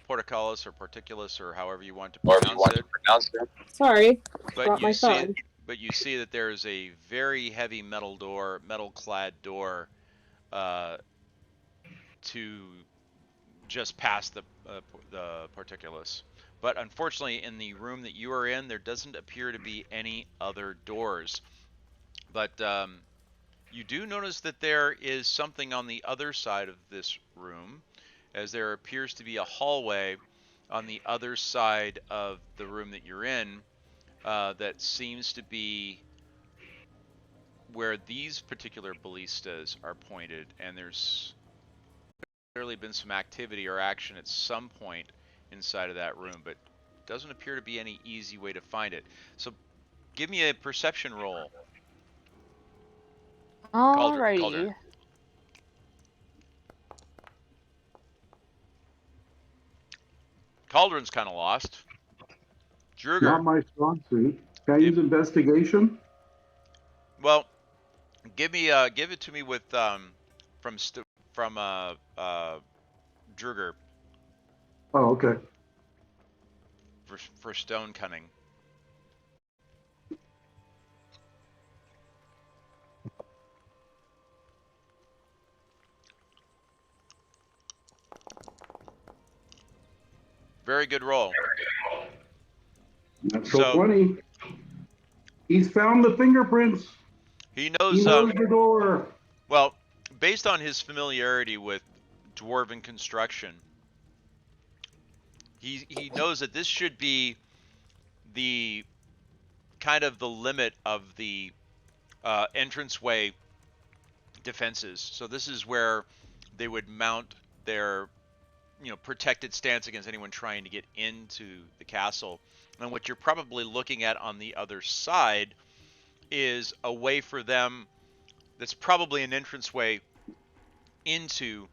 portcullis or porticulus or however you want to pronounce it. Sorry. But Brought my phone. but you see that there is a very heavy metal-clad door to just past the portcullis. But unfortunately, in the room that you are in, there doesn't appear to be any other doors. But you do notice that there is something on the other side of this room, as there appears to be a hallway on the other side of the room that you're in that seems to be where these particular ballistas are pointed, and there's clearly been some activity or action at some point inside of that room, but doesn't appear to be any easy way to find it. So give me a perception roll. Alrighty. Cauldron. Cauldron's kind of lost. Druger. Not my strong suit. Can I use investigation? Well, give it to me with from Druger Oh, okay. for stone cunning. Very good roll. Natural 20. He's found the fingerprints. He He knows knows the door. well, based on his familiarity with dwarven construction, he knows that this should be the kind of the limit of the entranceway defenses. So this is where they would mount their protected stance against anyone trying to get into the castle. And what you're probably looking at on the other side is a way for them that's probably an entranceway into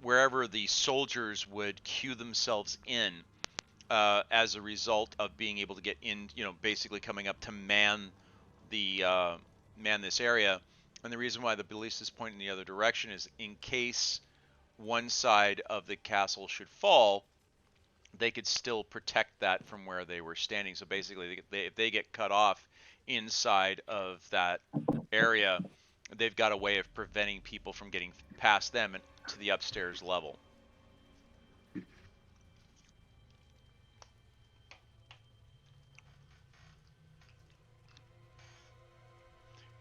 wherever the soldiers would queue themselves in as a result of being able to get in, basically coming up to man this area. And the reason why the ballistas point in the other direction is in case one side of the castle should fall, they could still protect that from where they were standing. So basically, if they get cut off inside of that area, they've got a way of preventing people from getting past them and to the upstairs level.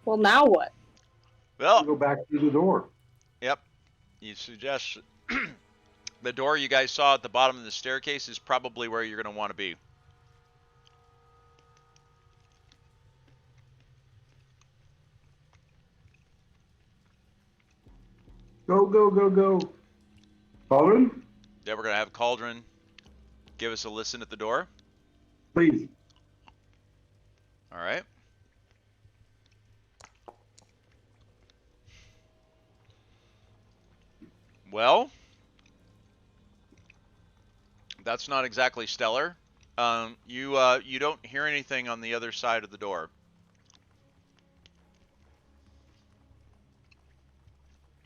Well, now what? Well, Go back through the door. yep. You suggest the door you guys saw at the bottom of the staircase is probably where you're going to want to be. Go, go, go, go. Cauldron, Then we're going to have Cauldron give us a listen at the door. please. All right. Well, that's not exactly stellar. You don't hear anything on the other side of the door.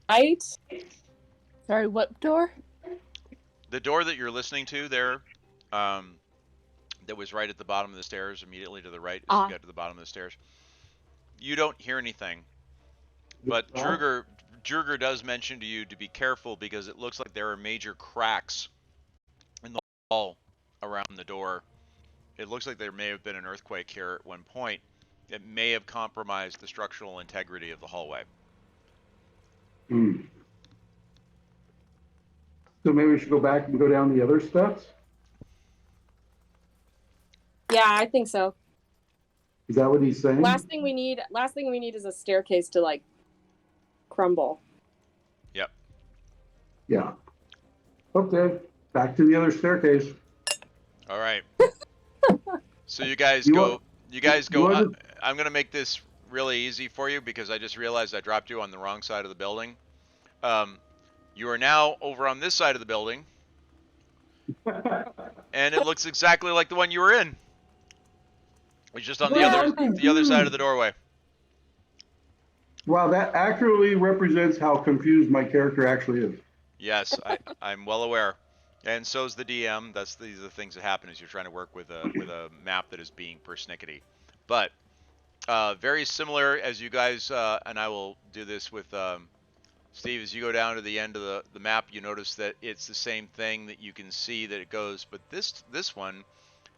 Right? Sorry, what door? The door that you're listening to there, that was right at the bottom of the stairs, immediately to the right as you get to the bottom of the stairs. You don't hear anything, but Druger does mention to you to be careful because it looks like there are major cracks in the wall around the door. It looks like there may have been an earthquake here at one point. It may have compromised the structural integrity of the hallway. Hmm. So maybe we should go back and go down the other steps? Yeah, I think so. Is that what he's saying? Last thing we need is a staircase to like crumble. Yep. Yeah. Okay. Back to the other staircase. All right. So you guys You go. want- You guys you go. want I'm gonna make this really easy for you because I just realized I dropped you on the wrong side of the building. You are now over on this side of the building, and it looks exactly like the one you were in. It's just on the other side of the doorway. Wow, that accurately represents how confused my character actually is. Yes, I'm well aware, and so's the DM. These are the things that happen as you're trying to work with a map that is being persnickety. But Very similar as you guys, and I will do this with Steve. As you go down to the end of the map, you notice that it's the same thing that you can see that it goes. But this one,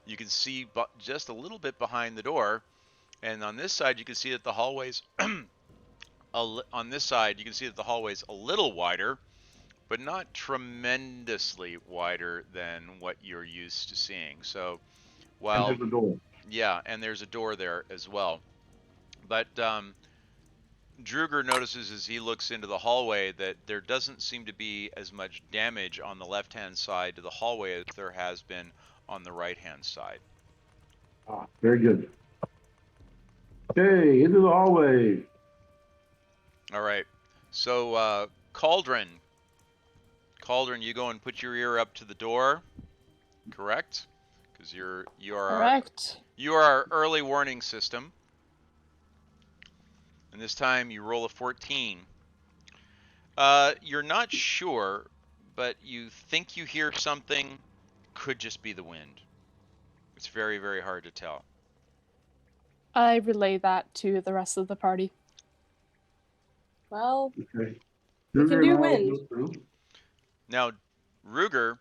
you can see just a little bit behind the door, and on this side you can see that the hallways. On this side, you can see that the hallway's a little wider, but not tremendously wider than what you're used to seeing. So, And while there's a door. yeah, and there's a door there as well. But Druger notices as he looks into the hallway that there doesn't seem to be as much damage on the left-hand side to the hallway as there has been on the right-hand side. Ah, very good. Okay, into the hallway. All right. So Cauldron, you go and put your ear up to the door, correct? Because you are Correct. our early warning system. And this time you roll a 14. You're not sure, but you think you hear something. Could just be the wind. It's very, very hard to tell. I relay that to the rest of the party. Well, Okay. We can Sugar do and I will wind. go through. Now, Ruger,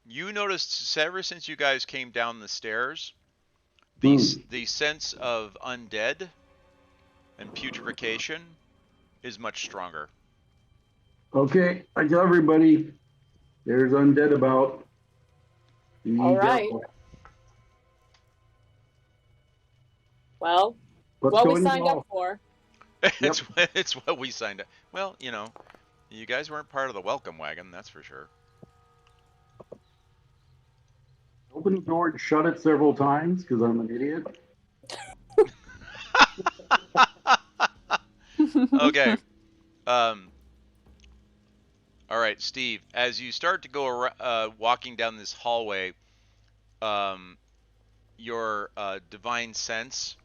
you noticed ever since you guys came down the stairs, the sense of undead and putrefaction is much stronger. Okay, I tell everybody, there's undead about. Be All right. careful. well, Let's what go we in the signed hall. up for. It's what we signed up. Well, you guys weren't part of the welcome wagon, that's for sure. Open the door and shut it several times because I'm an idiot. Okay. All right, Steve. As you start to go walking down this hallway, your divine sense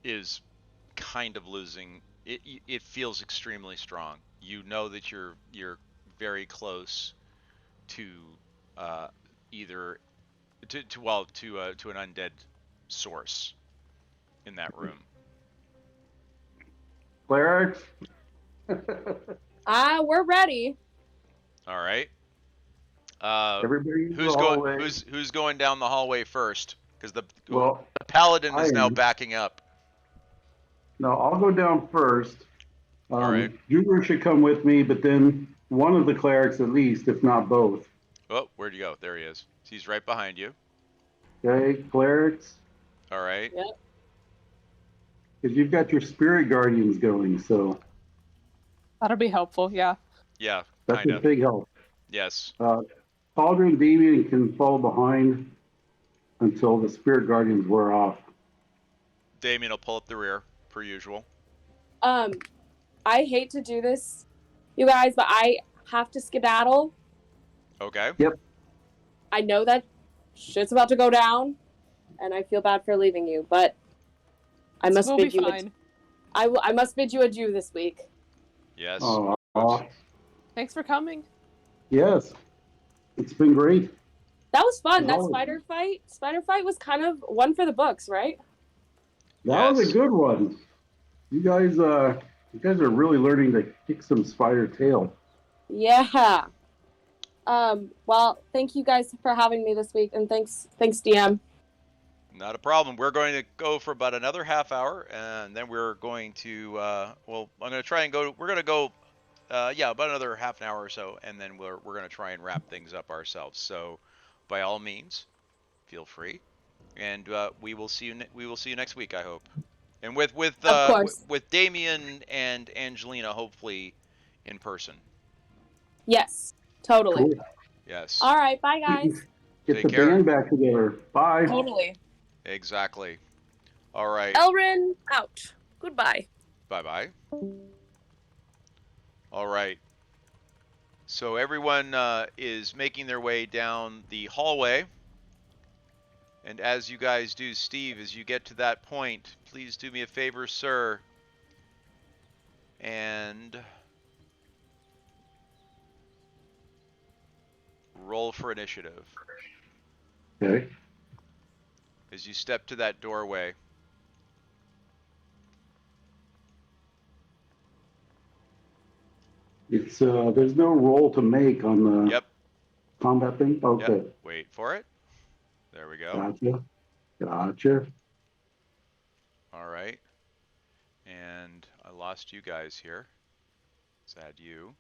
is kind of losing. It feels extremely strong. You know that you're very close to either to an undead source in that room. Clerics. We're ready. All right. Everybody in the Who's hallway. going down the hallway first? Because the Well, paladin is I now am. backing up. No, I'll go down first. All right. Junior should come with me, but then one of the clerics at least, if not both. Oh, where'd you go? There he is. He's right behind you. Okay, clerics. All right. Yep. Because you've got your spirit guardians going, so That'll be helpful, yeah. Yeah, that's kind a of. big help. Yes. Cauldron and Damien can fall behind until the spirit guardians wear off. Damien will pull up the rear, per usual. I hate to do this, you guys, but I have to skedaddle. Okay. Yep. I know that shit's about to go down, and I feel bad for leaving you, but I must We'll bid be you. fine. I must bid you adieu this week. Yes. Thanks for coming. Yes. It's been great. That was fun. That Oh. spider fight was kind of one for the books, right? That was Yes. a good one. You guys are really learning to kick some spider tail. Yeah. Well, thank you guys for having me this week, and thanks, DM. Not a problem. We're going to go for about another half hour, and then we're going to, I'm going to try and go, we're going to go, about another half an hour or so, and then we're going to try and wrap things up ourselves. So, by all means, feel free, and we will see you next week, I hope. And with Of course. with Damien and Angelina, hopefully in person. Yes, totally. Cool. Yes. All right, bye guys. Get Take the care. band back together. Bye. Totally. Exactly. All right. Elrin out. Goodbye. Bye-bye. All right. So everyone is making their way down the hallway. And as you guys do, Steve, as you get to that point, please do me a favor, sir. And roll for initiative. Okay. As you step to that doorway. It's there's no roll to make on the Yep. combat thing. Yep. Okay, Wait for it. There we go. gotcha. All right. And I lost you guys here. Let's add you.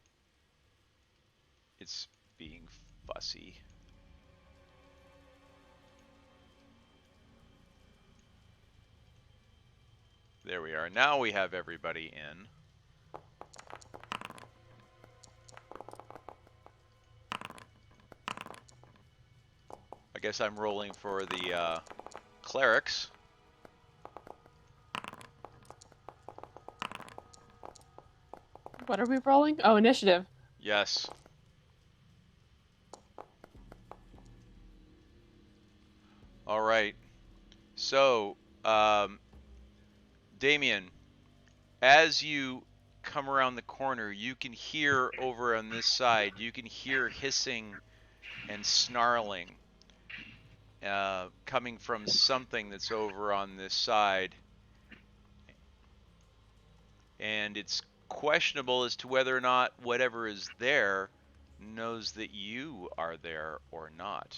It's being fussy. There we are. Now we have everybody in. I guess I'm rolling for the clerics. What are we rolling? Oh, initiative. Yes. All right. So, Damien, as you come around the corner, you can hear over on this side, you can hear hissing and snarling coming from something that's over on this side. And it's questionable as to whether or not whatever is there knows that you are there or not.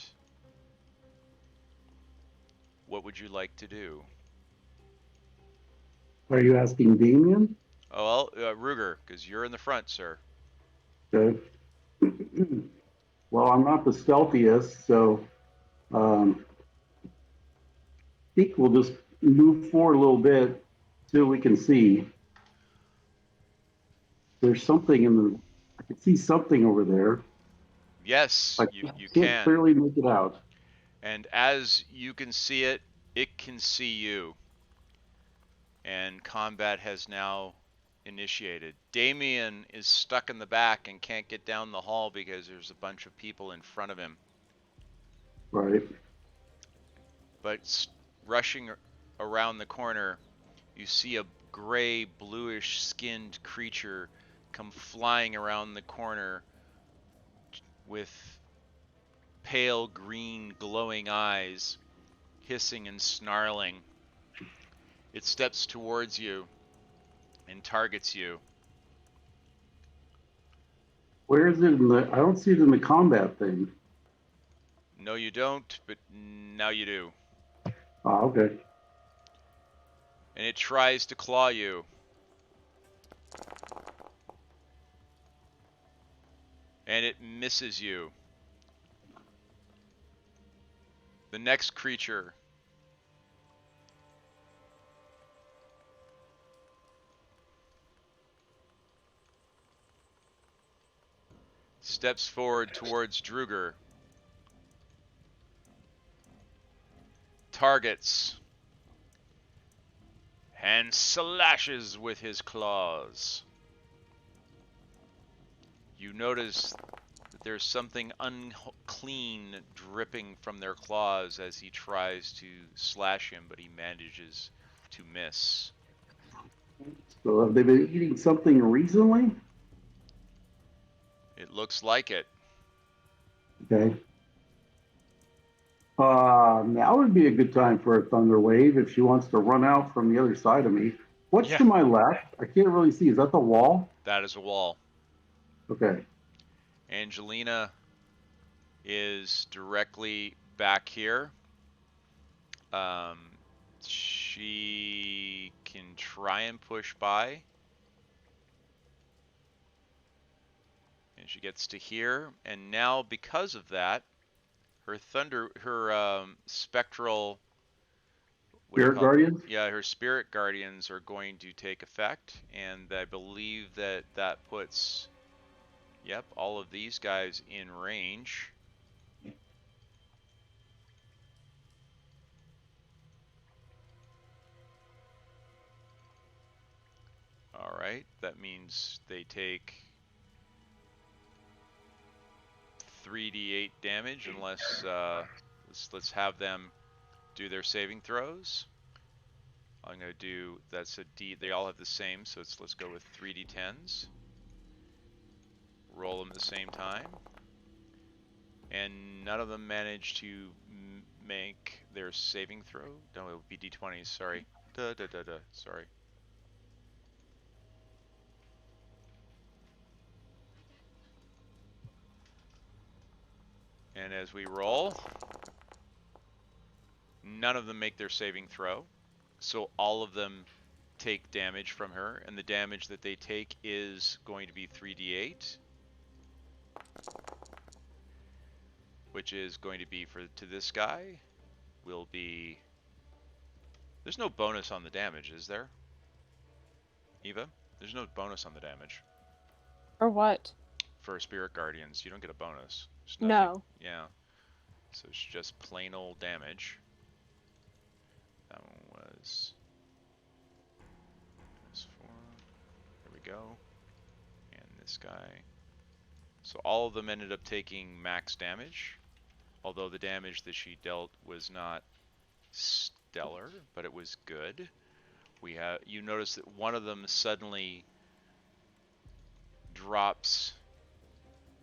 What would you like to do? Are you asking Damien? Oh, well, Ruger, because you're in the front, sir. Okay. Well, I'm not the stealthiest, so I think we'll just move forward a little bit so we can see. There's something in the. I can see something over there. Yes, I you can't can. clearly make it out. And as you can see it, it can see you. And combat has now initiated. Damien is stuck in the back and can't get down the hall because there's a bunch of people in front of him. Right. But rushing around the corner, you see a gray, bluish skinned creature come flying around the corner with pale green glowing eyes, hissing and snarling. It steps towards you and targets you. Where is it in the? I don't see it in the combat thing. No, you don't, but now you do. Ah, okay. And it tries to claw you. And it misses you. The next creature steps forward towards Druger. Targets. And slashes with his claws. You notice that there's something unclean dripping from their claws as he tries to slash him, but he manages to miss. So have they been eating something recently? It looks like it. Okay. Now would be a good time for a thunder wave if she wants to run out from the other side of me. What's Yeah. to my left? I can't really see. Is that the wall? That is a wall. Okay. Angelina is directly back here. She can try and push by. And she gets to here. And now, because of that, her spectral... Spirit Guardians? Yeah, her spirit guardians are going to take effect. And I believe that that puts... Yep, all of these guys in range. Alright, that means they take 3d8 damage unless, let's have them do their saving throws. I'm going to do, that's a D, they all have the same, so let's go with 3d10s. Roll them at the same time. And none of them manage to make their saving throw. No, it would be d20s, sorry. Sorry. And as we roll, none of them make their saving throw. So all of them take damage from her, and the damage that they take is going to be 3d8, which is going to be to this guy will be. There's no bonus on the damage, is there? Eva, there's no bonus on the damage. Or what? For Spirit Guardians, you don't get a bonus. No. Yeah. So it's just plain old damage. That one was. -4. There we go. And this guy. So all of them ended up taking max damage. Although the damage that she dealt was not stellar, but it was good. You notice that one of them suddenly drops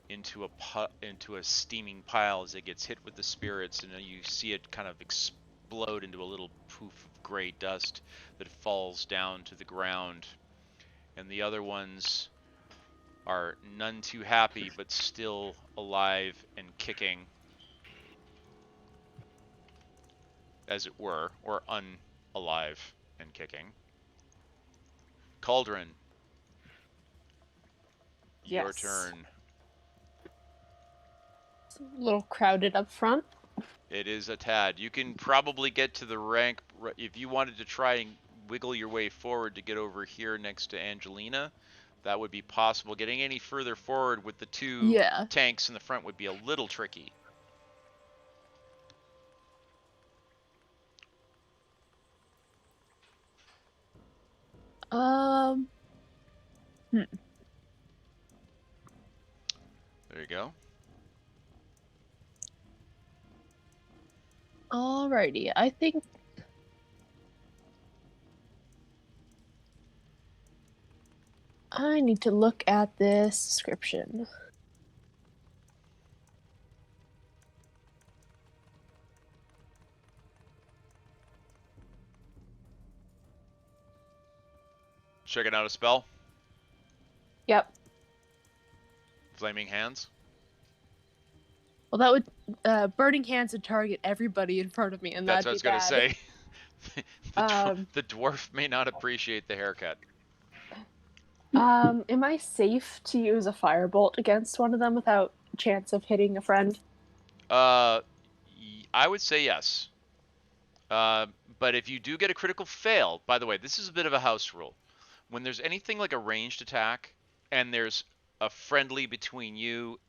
into a steaming pile as it gets hit with the spirits, and then you see it kind of explode into a little poof of gray dust that falls down to the ground. And the other ones are none too happy, but still alive and kicking, as it were, or unalive and kicking. Cauldron, your Yes. turn. It's a little crowded up front. It is a tad. You can probably get to the rank if you wanted to try and wiggle your way forward to get over here next to Angelina. That would be possible. Getting any further forward with the two tanks in the front would be a little tricky. There you go. Alrighty, I think I need to look at this description. Checking out a spell. Yep. Flaming Hands. Well, that would Burning Hands would target everybody in front of me, and That's that'd what I was be going bad. to say. The dwarf may not appreciate the haircut. Am I safe to use a firebolt against one of them without chance of hitting a friend? I would say yes. But if you do get a critical fail, by the way, this is a bit of a house rule. When there's anything like a ranged attack and there's a friendly between you,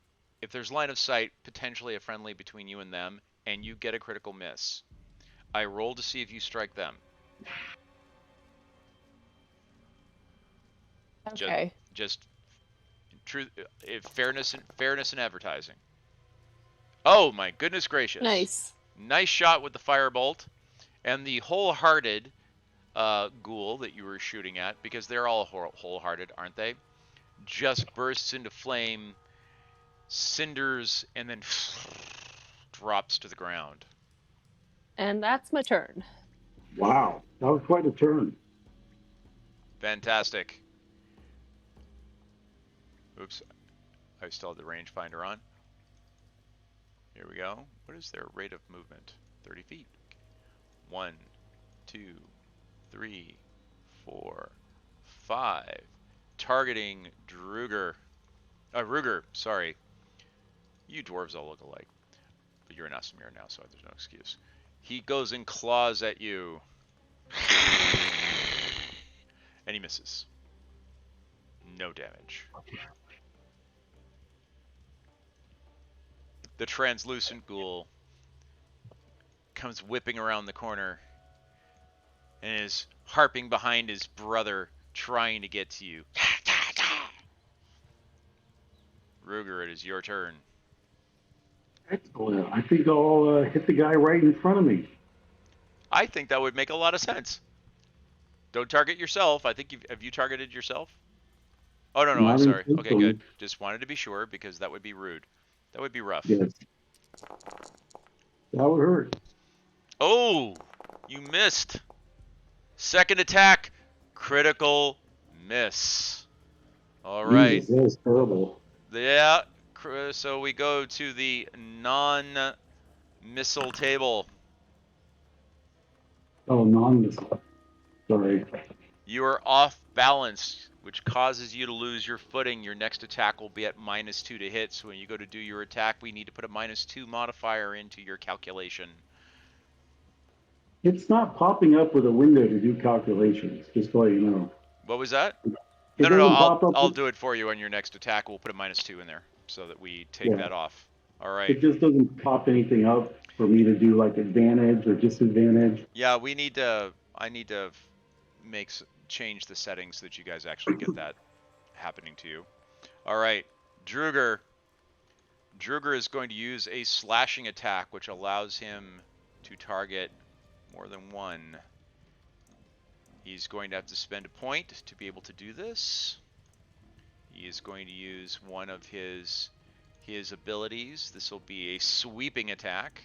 if there's line of sight, potentially a friendly between you and them, and you get a critical miss, I roll to see if you strike them. Okay. Just truth, fairness and advertising. Oh my goodness gracious! Nice shot with the firebolt, and the wholehearted ghoul that you were shooting at, because they're all wholehearted, aren't they? Just bursts into flame, cinders, and then drops to the ground. And that's my turn. Wow, that was quite a turn. Fantastic. Oops, I still have the rangefinder on. Here we go. What is their rate of movement? 30 feet. 1, 2, 3, 4, 5. Targeting Ruger, sorry. You dwarves all look alike. But you're an Asimir now, so there's no excuse. He goes and claws at you. And he misses. No damage. The translucent ghoul comes whipping around the corner and is harping behind his brother, trying to get to you. Ruger, it is your turn. Excellent. I think I'll hit the guy right in front of me. I think that would make a lot of sense. Don't target yourself. I think have you targeted yourself? Oh, no, I'm sorry. Okay, good. Just wanted to be sure, because that would be rude. That would be rough. Yes. That would hurt. Oh, you missed. Second attack, critical miss. All right. Jesus, that was terrible. Yeah, So we go to the non-missile table. Oh, non-missile. Sorry. You are off balance, which causes you to lose your footing. Your next attack will be at -2 to hit. So when you go to do your attack, we need to put a -2 modifier into your calculation. It's not popping up with a window to do calculations, just to let you know. What was that? It No. doesn't pop up. I'll do it for you on your next attack. We'll put a -2 in there so that we take Yeah. that off. All right. It just doesn't pop anything up for me to do like advantage or disadvantage. Yeah, we need to. I need to change the settings so that you guys actually get that happening to you. All right, Druger. Druger is going to use a slashing attack, which allows him to target more than one. He's going to have to spend a point to be able to do this. He is going to use one of his abilities. This will be a sweeping attack.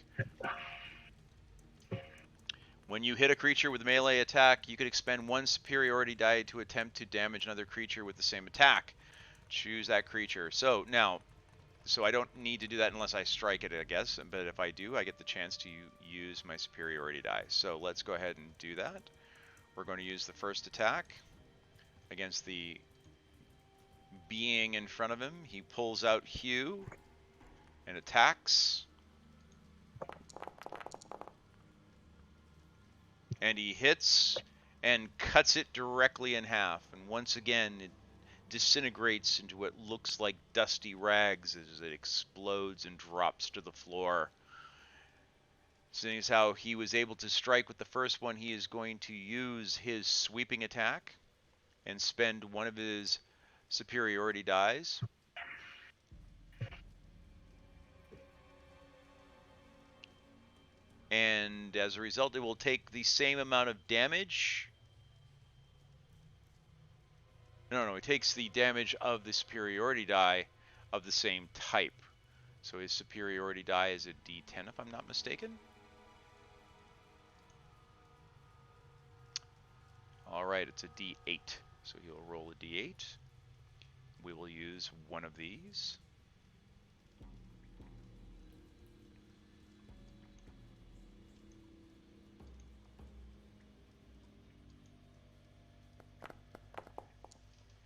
When you hit a creature with a melee attack, you could expend 1 superiority die to attempt to damage another creature with the same attack. Choose that creature. So now, I don't need to do that unless I strike it, I guess. But if I do, I get the chance to use my superiority die. So let's go ahead and do that. We're going to use the first attack against the being in front of him. He pulls out Hugh and attacks. And he hits and cuts it directly in half. And once again, it disintegrates into what looks like dusty rags as it explodes and drops to the floor. Seeing as how he was able to strike with the first one, he is going to use his sweeping attack and spend one of his superiority dies. And as a result, it will take the same amount of damage. No, it takes the damage of the superiority die of the same type. So his superiority die is a D10, if I'm not mistaken. All right, it's a D8. So he'll roll a D8. We will use one of these.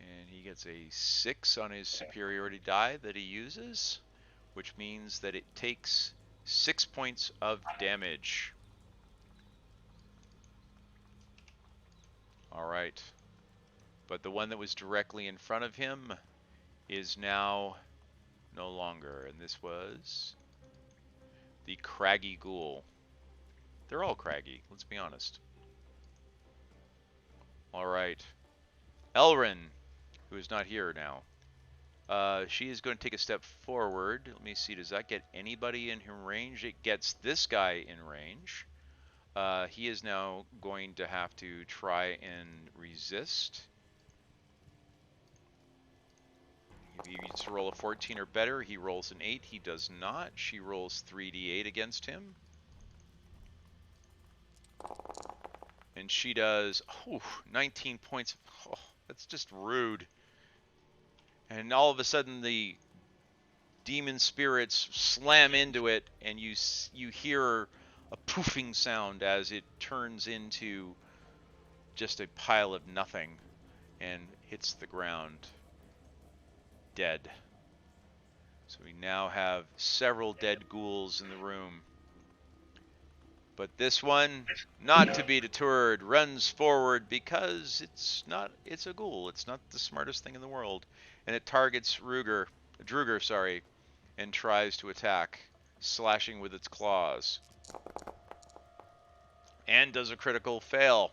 And he gets a 6 on his superiority die that he uses, which means that it takes 6 points of damage. All right. But the one that was directly in front of him is now no longer. And this was the craggy ghoul. They're all craggy, let's be honest. All right. Elrin, who is not here now. She is going to take a step forward. Let me see, does that get anybody in her range? It gets this guy in range. He is now going to have to try and resist. If he needs to roll a 14 or better, he rolls an 8. He does not. She rolls 3d8 against him. And she does 19 points. Oh, that's just rude. And all of a sudden, the demon spirits slam into it, and you hear a poofing sound as it turns into just a pile of nothing and hits the ground dead. So we now have several dead ghouls in the room. But this one, not to be deterred, runs forward because it's a ghoul. It's not the smartest thing in the world. And it targets Druger, and tries to attack, slashing with its claws. And does a critical fail.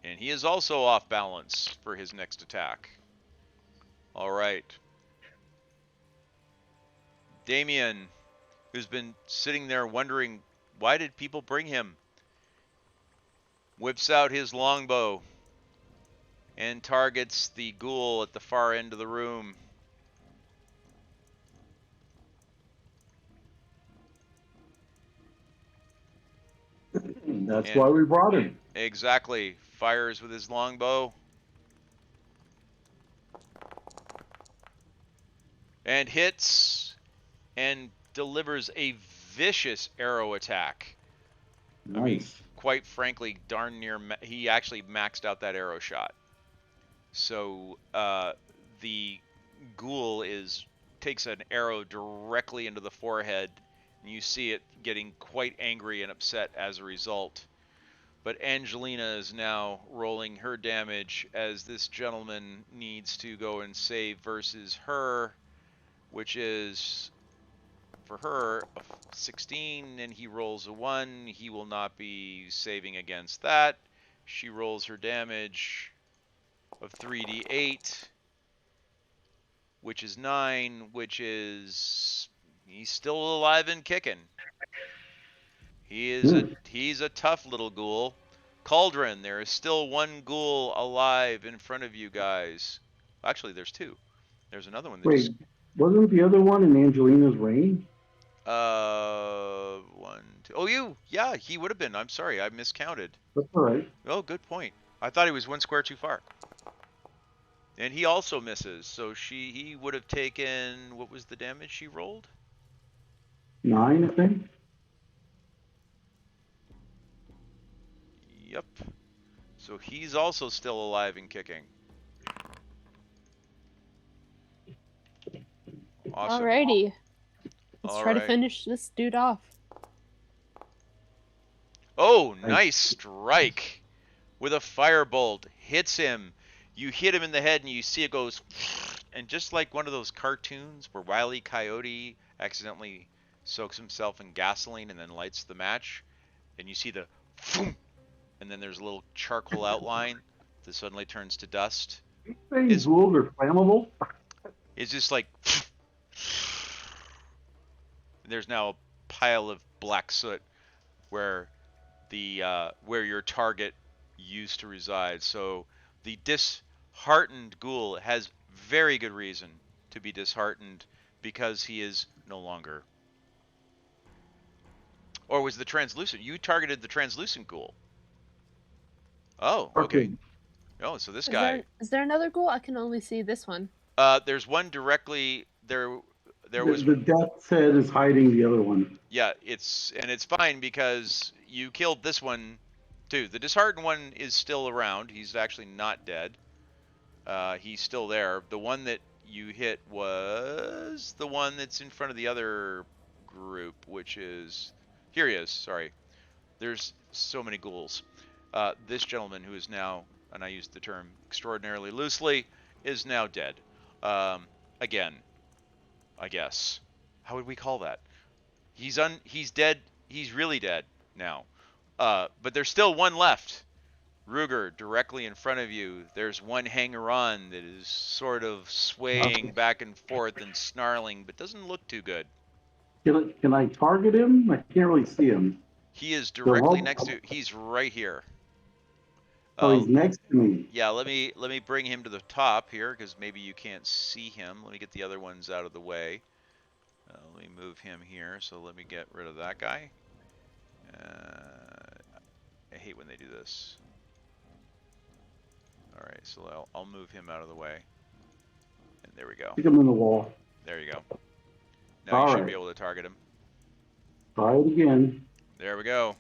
And he is also off balance for his next attack. All right. Damien, who's been sitting there wondering, why did people bring him? Whips out his longbow and targets the ghoul at the far end of the room. That's why we brought him. Exactly. Fires with his longbow. and hits and delivers a vicious arrow attack. Nice. I mean, quite frankly, darn near he actually maxed out that arrow shot. So the ghoul takes an arrow directly into the forehead, and you see it getting quite angry and upset as a result. But Angelina is now rolling her damage as this gentleman needs to go and save versus her, which is for her a 16, and he rolls a 1. He will not be saving against that. She rolls her damage of 3d8, which is 9, which is he's still alive and kicking. He's a tough little ghoul. Cauldron, there is still one ghoul alive in front of you guys. Actually, there's 2. There's another one that Wait, wasn't the other one in Angelina's range? 1, 2. Oh, yeah, he would have been. I'm sorry, I miscounted. That's all right. Oh, good point. I thought he was 1 square too far. And he also misses, so he would have taken, what was the damage she rolled? 9, I think. Yep. So he's also still alive and kicking. Awesome. Alrighty. Let's try to Alright. finish this dude off. Oh, nice strike with a firebolt. Hits him. You hit him in the head and you see it goes, and just like one of those cartoons where Wile E. Coyote accidentally soaks himself in gasoline and then lights the match, and you see the and then there's a little charcoal outline that suddenly turns to dust. These ghouls are flammable. It's just like there's now a pile of black soot where your target used to reside. So the disheartened ghoul has very good reason to be disheartened because he is no longer. Or was the translucent? You targeted the translucent ghoul. Oh, okay. Oh, so this guy. Is there another ghoul? I can only see this one. There's one directly there. There was the death's head is hiding the other one. Yeah, it's fine because you killed this one too. The disheartened one is still around. He's actually not dead. He's still there. The one that you hit was the one that's in front of the other group, which is here. He is. Sorry. There's so many ghouls. This gentleman, who is now, and I use the term extraordinarily loosely, is now dead. Again, I guess. How would we call that? He's dead. He's really dead now. But there's still one left. Ruger, directly in front of you. There's one hanger-on that is sort of swaying back and forth and snarling, but doesn't look too good. Can I target him? I can't really see him. He is directly next to. He's right here. Oh, he's next to me. Yeah, let me bring him to the top here because maybe you can't see him. Let me get the other ones out of the way. Let me move him here. So let me get rid of that guy. I hate when they do this. All right, so I'll move him out of the way. And there we go. Stick him in the wall. There you go. Now you should be able to target him. Try it again. There we go.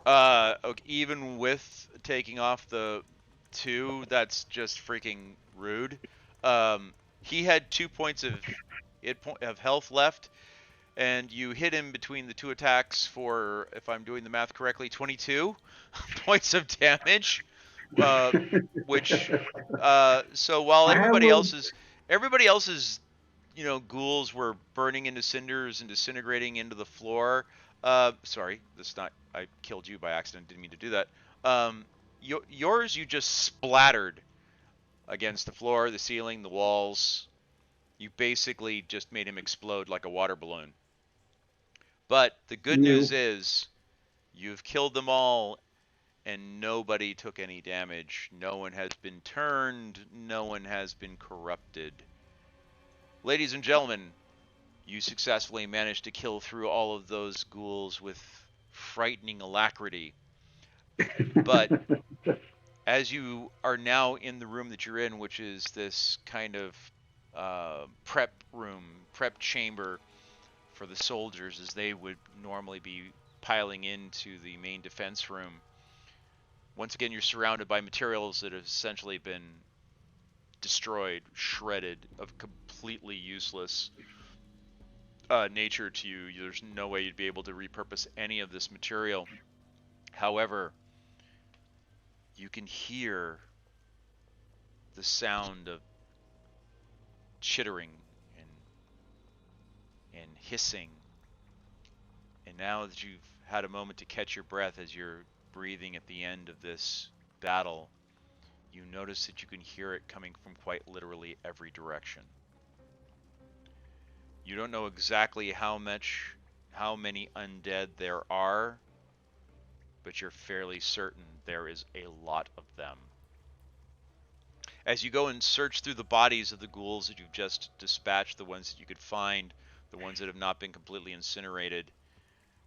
Okay, even with taking off the 2, that's just freaking rude. He had 2 points of health left, and you hit him between the 2 attacks for, if I'm doing the math correctly, 22 points of damage. Which so while everybody else's ghouls were burning into cinders and disintegrating into the floor. Sorry, I killed you by accident. Didn't mean to do that. Yours, you just splattered against the floor, the ceiling, the walls. You basically just made him explode like a water balloon. But the good news is you've killed them all and nobody took any damage. No one has been turned. No one has been corrupted. Ladies and gentlemen, you successfully managed to kill through all of those ghouls with frightening alacrity. But As you are now in the room that you're in, which is this kind of prep room, prep chamber for the soldiers as they would normally be piling into the main defense room. Once again, you're surrounded by materials that have essentially been destroyed, shredded, of completely useless nature to you. There's no way you'd be able to repurpose any of this material. However, you can hear the sound of chittering and hissing. And now that you've had a moment to catch your breath as you're breathing at the end of this battle, you notice that you can hear it coming from quite literally every direction. You don't know exactly how many undead there are, but you're fairly certain there is a lot of them. As you go and search through the bodies of the ghouls that you've just dispatched, the ones that you could find, the ones that have not been completely incinerated,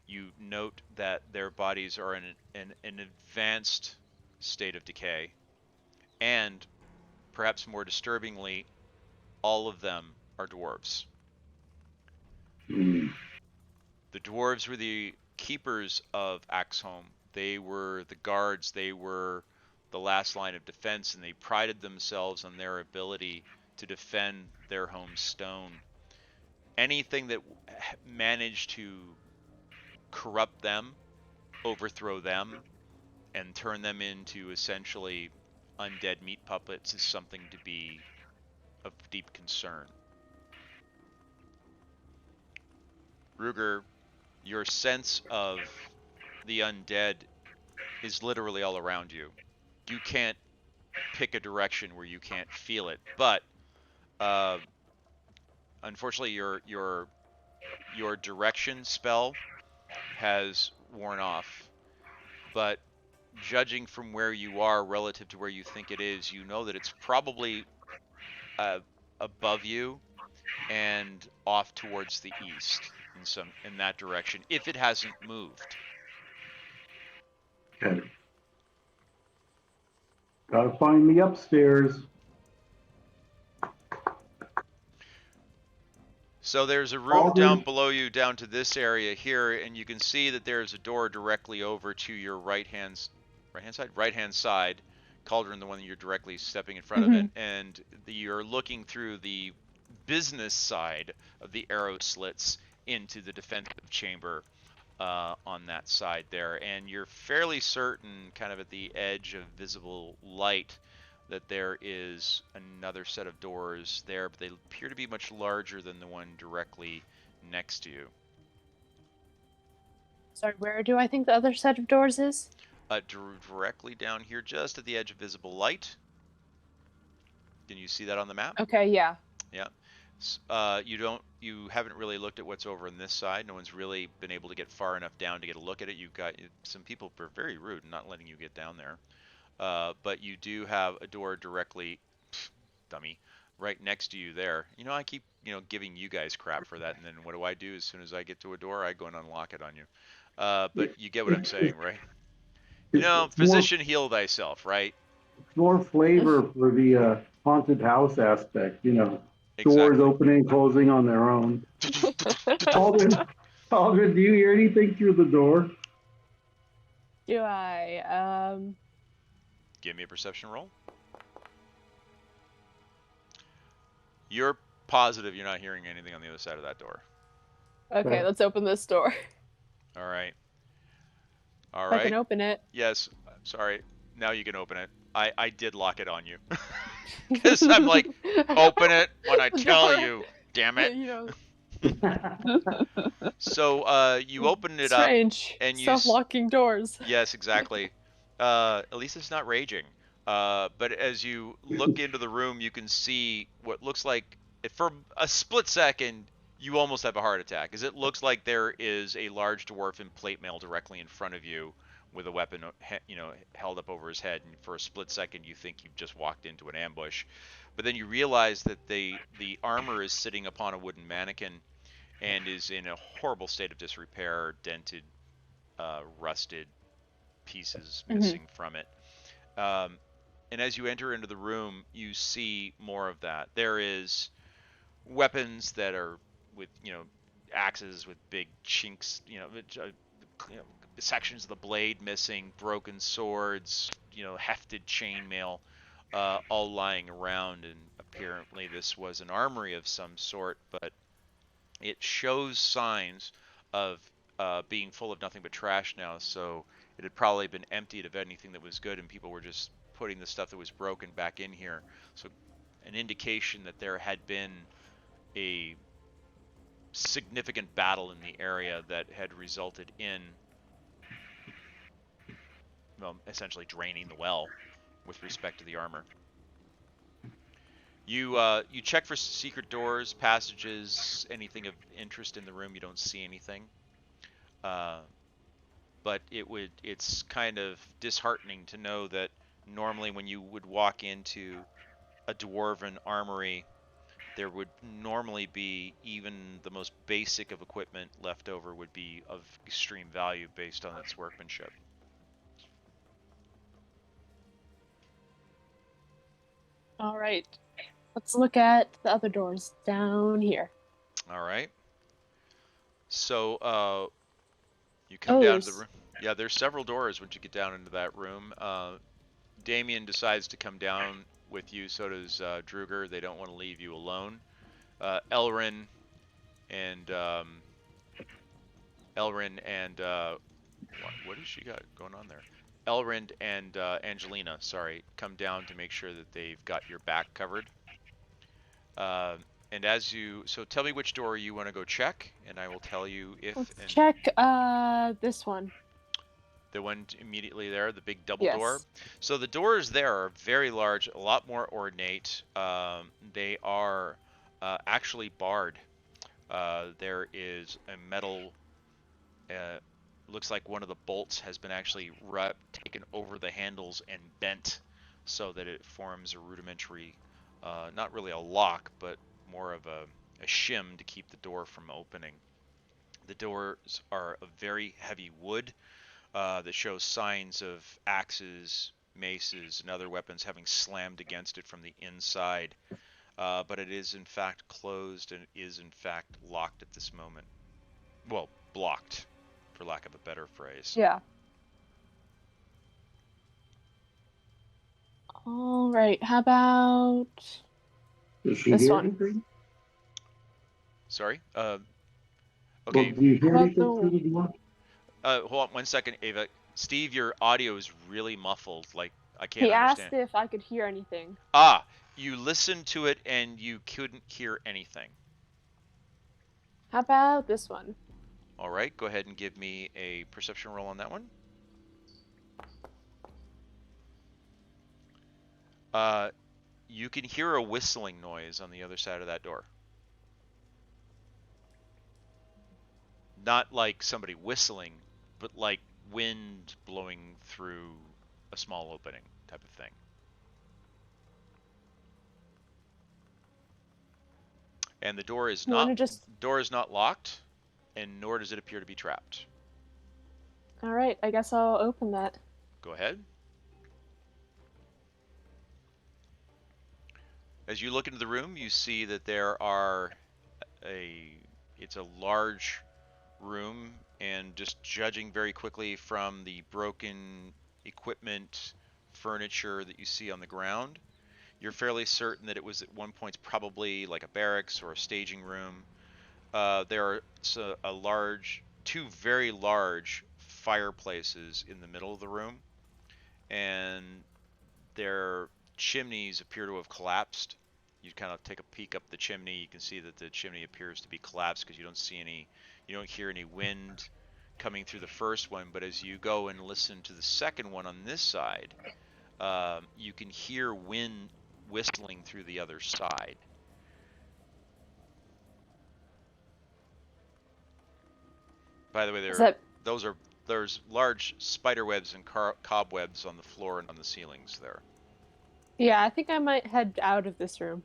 you note that their bodies are in an advanced state of decay. And, perhaps more disturbingly, all of them are dwarves. Hmm. The dwarves were the keepers of Axeholm. They were the guards. They were the last line of defense, and they prided themselves on their ability to defend their home stone. Anything that managed to corrupt them, overthrow them, and turn them into essentially undead meat puppets is something to be of deep concern. Ruger, your sense of the undead is literally all around you. You can't pick a direction where you can't feel it, but unfortunately your direction spell has worn off. But judging from where you are relative to where you think it is, you know that it's probably above you and off towards the east in that direction, if it hasn't moved. Okay. Gotta find the upstairs. So there's a room down below you, down to this area here, and you can see that there's a door directly over to your right hand side. Cauldron, the one that you're directly stepping in front of, and you're looking through the business side of the arrow slits into the defensive chamber on that side there, and you're fairly certain, kind of at the edge of visible light, that there is another set of doors there, but they appear to be much larger than the one directly next to you. Sorry, where do I think the other set of doors is? Directly down here, just at the edge of visible light. Can you see that on the map? Okay, yeah. Yeah. You haven't really looked at what's over on this side. No one's really been able to get far enough down to get a look at it. You've got some people who are very rude, not letting you get down there. But you do have a door directly, dummy, right next to you there. You know, I keep, giving you guys crap for that, and then what do? As soon as I get to a door, I go and unlock it on you. But you get what I'm saying, right? Physician, heal thyself, right? It's more flavor for the haunted house aspect, Exactly. Doors opening and closing on their own. Aldrin, do you hear anything through the door? Do I? Give me a perception roll. You're positive you're not hearing anything on the other side of that door. Okay, let's open this door. All right. I can open it. Yes. Sorry. Now you can open it. I did lock it on you. Because I'm like, open it when I tell you. Damn it. So you open it up. Strange. And you self-locking doors. Yes, exactly. At least it's not raging. But as you look into the room, you can see what looks like, for a split second, you almost have a heart attack, because it looks like there is a large dwarf in plate mail directly in front of you with a weapon, held up over his head, and for a split second you think you've just walked into an ambush. But then you realize that the armor is sitting upon a wooden mannequin and is in a horrible state of disrepair, dented, rusted pieces missing from it. And as you enter into the room, you see more of that. There is weapons that are with, axes with big chinks, sections of the blade missing, broken swords, hefted chainmail, all lying around. And apparently this was an armory of some sort, but it shows signs of being full of nothing but trash now. So it had probably been emptied of anything that was good, and people were just putting the stuff that was broken back in here. So an indication that there had been a significant battle in the area that had resulted in, well, essentially draining the well with respect to the armor. You check for secret doors, passages, anything of interest in the room. You don't see anything, but it's kind of disheartening to know that normally when you would walk into a dwarven armory, there would normally be even the most basic of equipment left over would be of extreme value based on its workmanship. All right. Let's look at the other doors down here. All right. So you come down to the room. Yeah, there's several doors once you get down into that room. Damien decides to come down with you. So does Druger. They don't want to leave you alone. Elrin and what has she got going on there? Elrind and Angelina, sorry, come down to make sure that they've got your back covered. And so tell me which door you want to go check, and I will tell you if. Let's check this one. The one immediately there, the big double Yes. door. So the doors there are very large, a lot more ornate. They are actually barred. There is a metal. Looks like one of the bolts has been actually taken over the handles and bent, so that it forms a rudimentary, not really a lock, but more of a shim to keep the door from opening. The doors are of very heavy wood that shows signs of axes, maces, and other weapons having slammed against it from the inside. But it is in fact closed and is in fact locked at this moment. Well, blocked, for lack of a better phrase. Yeah. All right. How about Does she this hear one? anything? Sorry? Well, Okay, do you hear About anything the- through the door? hold on 1 second, Ava. Steve, your audio is really muffled. Like, I can't He asked understand. if I could hear anything. Ah, you listened to it and you couldn't hear anything. How about this one? All right, go ahead and give me a perception roll on that one. You can hear a whistling noise on the other side of that door. Not like somebody whistling, but like wind blowing through a small opening type of thing. And the door is not locked, and nor does it appear to be trapped. All right. I guess I'll open that. Go ahead. As you look into the room, you see that it's a large room, and just judging very quickly from the broken equipment, furniture that you see on the ground, you're fairly certain that it was at one point probably like a barracks or a staging room. There are two very large fireplaces in the middle of the room, and their chimneys appear to have collapsed. You kind of take a peek up the chimney, you can see that the chimney appears to be collapsed because you don't hear any wind coming through the first one, but as you go and listen to the second one on this side, you can hear wind whistling through the other side. By the way, there's large spider webs and cobwebs on the floor and on the ceilings there. Yeah, I think I might head out of this room.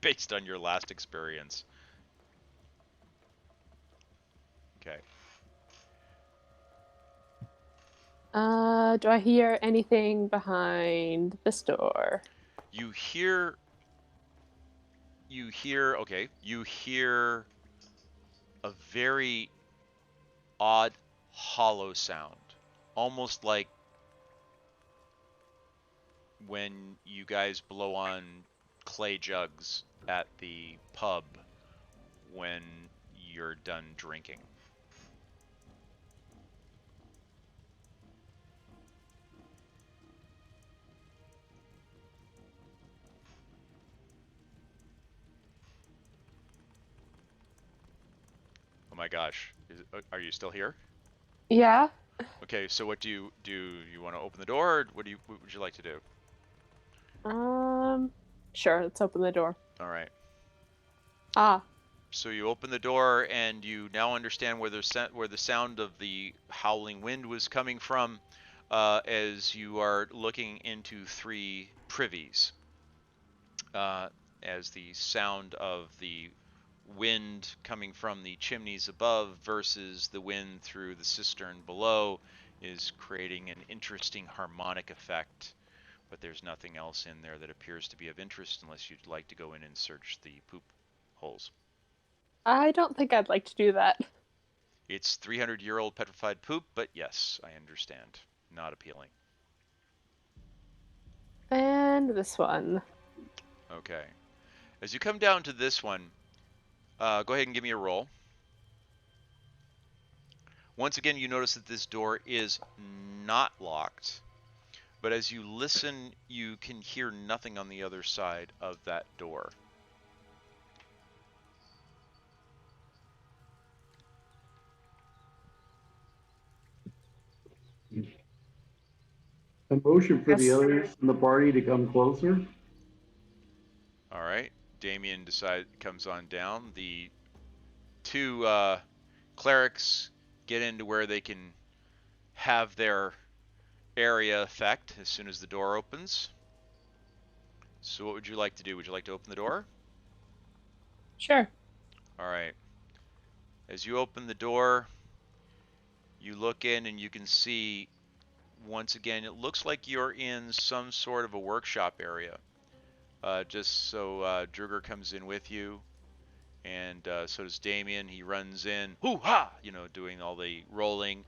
Based on your last experience. Okay. Do I hear anything behind this door? You hear a very odd hollow sound, almost like when you guys blow on clay jugs at the pub when you're done drinking. Oh my gosh, are you still here? Yeah. Okay, so what do you do? You want to open the door, or what would you like to do? Sure. Let's open the door. All right. Ah. So you open the door, and you now understand where the sound of the howling wind was coming from, as you are looking into 3 privies. As the sound of the wind coming from the chimneys above versus the wind through the cistern below is creating an interesting harmonic effect, but there's nothing else in there that appears to be of interest unless you'd like to go in and search the poop holes. I don't think I'd like to do that. It's 300-year-old petrified poop, but yes, I understand. Not appealing. And this one. Okay. As you come down to this one, go ahead and give me a roll. Once again, you notice that this door is not locked, but as you listen, you can hear nothing on the other side of that door. A motion for the Yes. others in the party to come closer. All right. Damien comes on down. The 2 clerics get into where they can have their area effect as soon as the door opens. So what would you like to do? Would you like to open the door? Sure. All right. As you open the door, you look in and you can see, once again, it looks like you're in some sort of a workshop area. Just so Druger comes in with you, and so does Damien. He runs in, hoo-ha, doing all the rolling.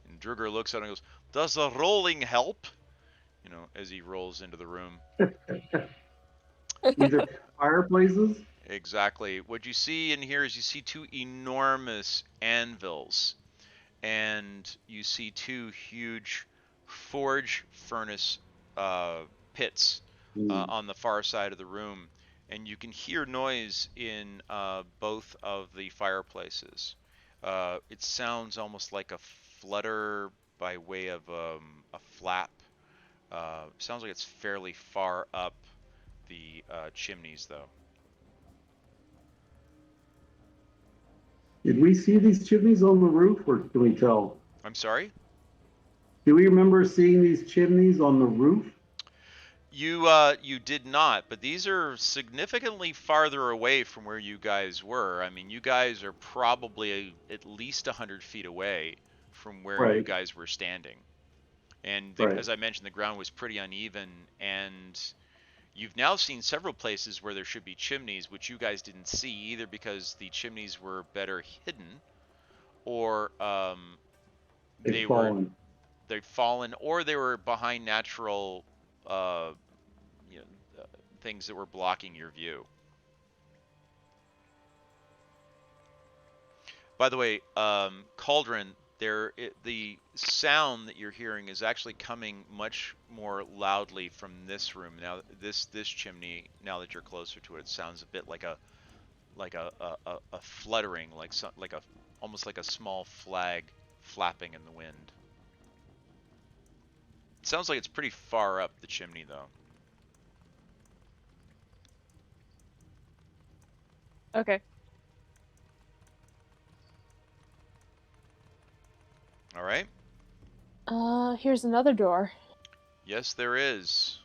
And Druger looks at him and goes, "Does the rolling help?" As he rolls into the room. These are fireplaces. Exactly. What you see in here is you see 2 enormous anvils, and you see 2 huge forge furnace pits on the far side of the room, and you can hear noise in both of the fireplaces. It sounds almost like a flutter by way of a flap. Sounds like it's fairly far up the chimneys, though. Did we see these chimneys on the roof, or can we tell? I'm sorry? Do we remember seeing these chimneys on the roof? You did not, but these are significantly farther away from where you guys were. I mean, you guys are probably at least 100 feet away from where you Right. guys were standing. And Right. as I mentioned, the ground was pretty uneven, and you've now seen several places where there should be chimneys, which you guys didn't see either because the chimneys were better hidden, or They've fallen. they'd fallen, or they were behind natural uh, you know, things that were blocking your view. By the way, Cauldron, the sound that you're hearing is actually coming much more loudly from this room. Now, this chimney, now that you're closer to it, sounds a bit like a fluttering, almost like a small flag flapping in the wind. It sounds like it's pretty far up the chimney, though. Okay. All right. Here's another door. Yes, there is.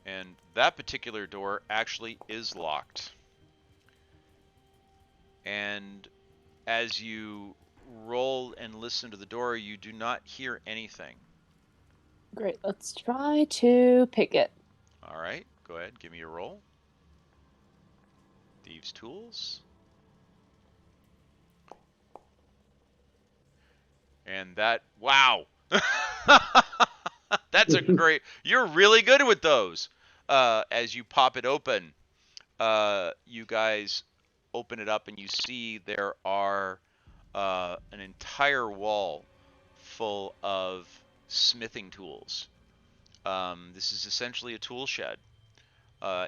And that particular door actually is locked. And as you roll and listen to the door. You do not hear anything. Great. Let's try to pick it. All right, go ahead. Give me a roll. Thieves' tools. And that, wow. That's a great, you're really good with those. As you pop it open, you guys open it up and you see there are an entire wall full of smithing tools. This is essentially a tool shed.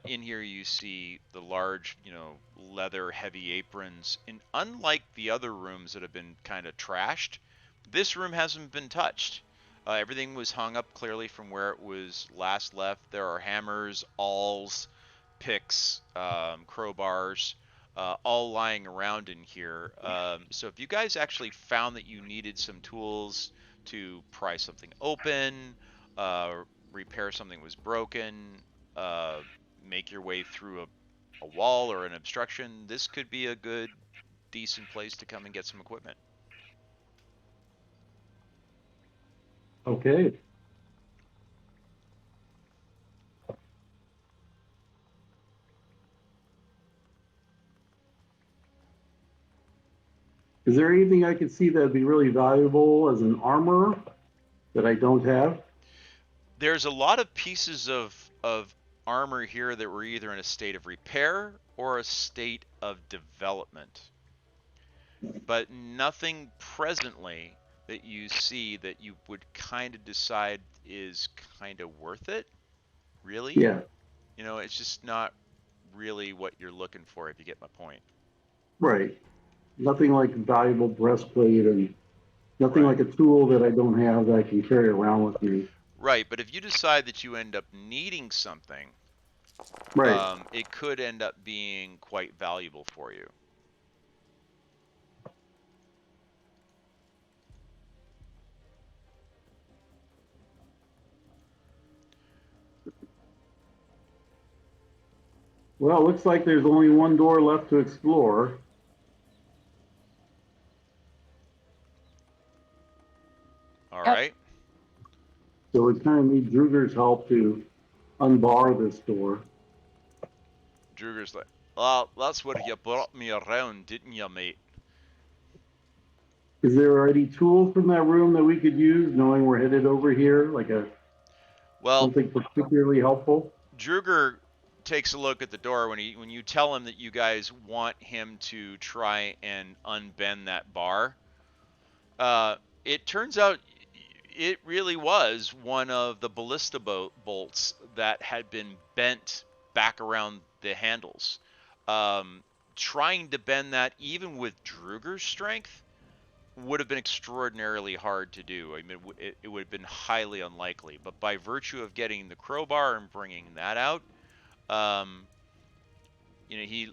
In here you see the large, leather heavy aprons. And unlike the other rooms that have been kind of trashed, this room hasn't been touched. Everything was hung up clearly from where it was last left. There are hammers, awls, picks, crowbars, all lying around in here. So if you guys actually found that you needed some tools to pry something open, repair something that was broken, make your way through a wall or an obstruction, this could be a good, decent place to come and get some equipment. Okay. Is there anything I could see that would be really valuable as an armor that I don't have? There's a lot of pieces of armor here that were either in a state of repair or a state of development. But nothing presently that you see that you would kind of decide is kind of worth it, really. Yeah. It's just not really what you're looking for, if you get my point. Right. Nothing like a valuable breastplate and nothing Right. like a tool that I don't have that I can carry around with me. Right, but if you decide that you end up needing something, Right. it could end up being quite valuable for you. Well, it looks like there's only one door left to explore. All Yep. right. So we kind of need Druger's help to unbar this door. Druger's like, well, that's what you brought me around, didn't you, mate? Is there any tools from that room that we could use, knowing we're headed over here, like something particularly helpful? Druger takes a look at the door when you tell him that you guys want him to try and unbend that bar. It turns out it really was one of the ballista bolts that had been bent back around the handles. Trying to bend that, even with Druger's strength, would have been extraordinarily hard to do. I mean, it would have been highly unlikely. But by virtue of getting the crowbar and bringing that out, he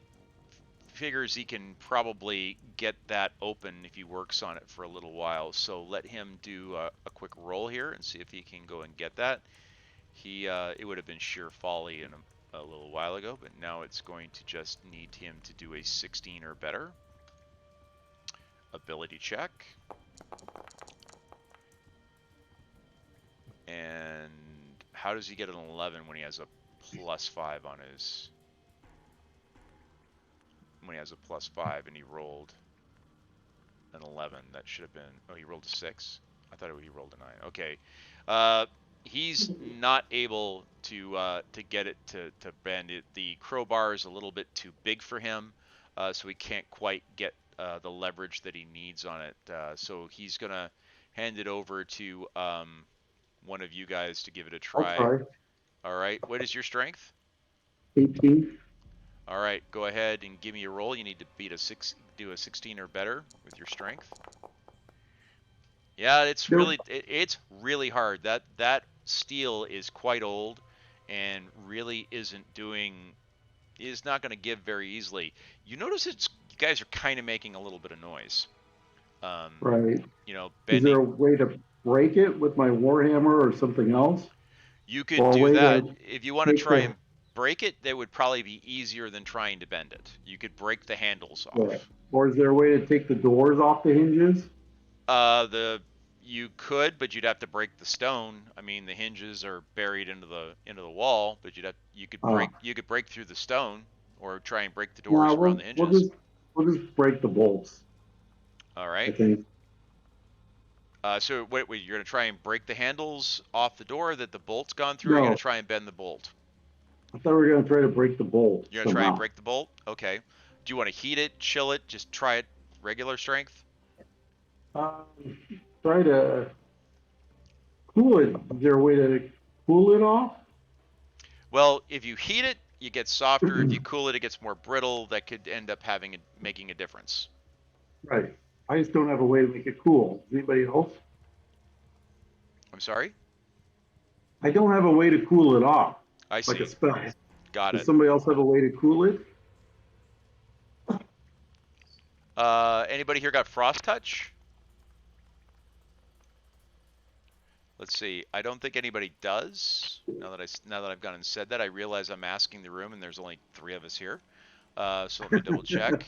figures he can probably get that open if he works on it for a little while. So let him do a quick roll here and see if he can go and get that. It would have been sheer folly in a little while ago, but now it's going to just need him to do a 16 or better. Ability check. And how does he get an 11 when he has a +5 on his... When he has a +5 and he rolled an 11, that should have been... Oh, he rolled a 6? I thought he rolled a 9. Okay. He's not able to get it to bend. The crowbar is a little bit too big for him, so he can't quite get the leverage that he needs on it. So he's going to hand it over to one of you guys to give it a try. I'll try. All right. What is your strength? 18. All right. Go ahead and give me a roll. You need to do a 16 or better with your strength. Yeah, it's really hard. That steel is quite old and really is not going to give very easily. You notice you guys are kind of making a little bit of noise. Right. Bending. Is there a way to break it with my warhammer or something else? You could do that. If you want to try and break it, that would probably be easier than trying to bend it. You could break the handles off. Right. Or is there a way to take the doors off the hinges? You could, but you'd have to break the stone. I mean, the hinges are buried into the wall, but you could break through the stone or try and break the doors Nah, around the we'll hinges. just break the bolts. All I right. think. So wait, you're gonna try and break the handles off the door that the bolt's gone through, or you're No, gonna try and bend the bolt? I thought we were gonna try to break the bolt You're gonna try and somehow. break the bolt? Okay. Do you want to heat it, chill it, just try it regular strength? Um, Try to cool it. Is there a way to cool it off? Well, if you heat it, you get softer. If you cool it, it gets more brittle. That could end up making a difference. Right. I just don't have a way to make it cool. Does anybody else? I'm sorry? I don't have a way to cool it off, I like a see. spell. Got Does it. somebody else have a way to cool it? Anybody here got frost touch? Let's see. I don't think anybody does. Now that I've gone and said that, I realize I'm asking the room, and there's only 3 of us here. So let me double check.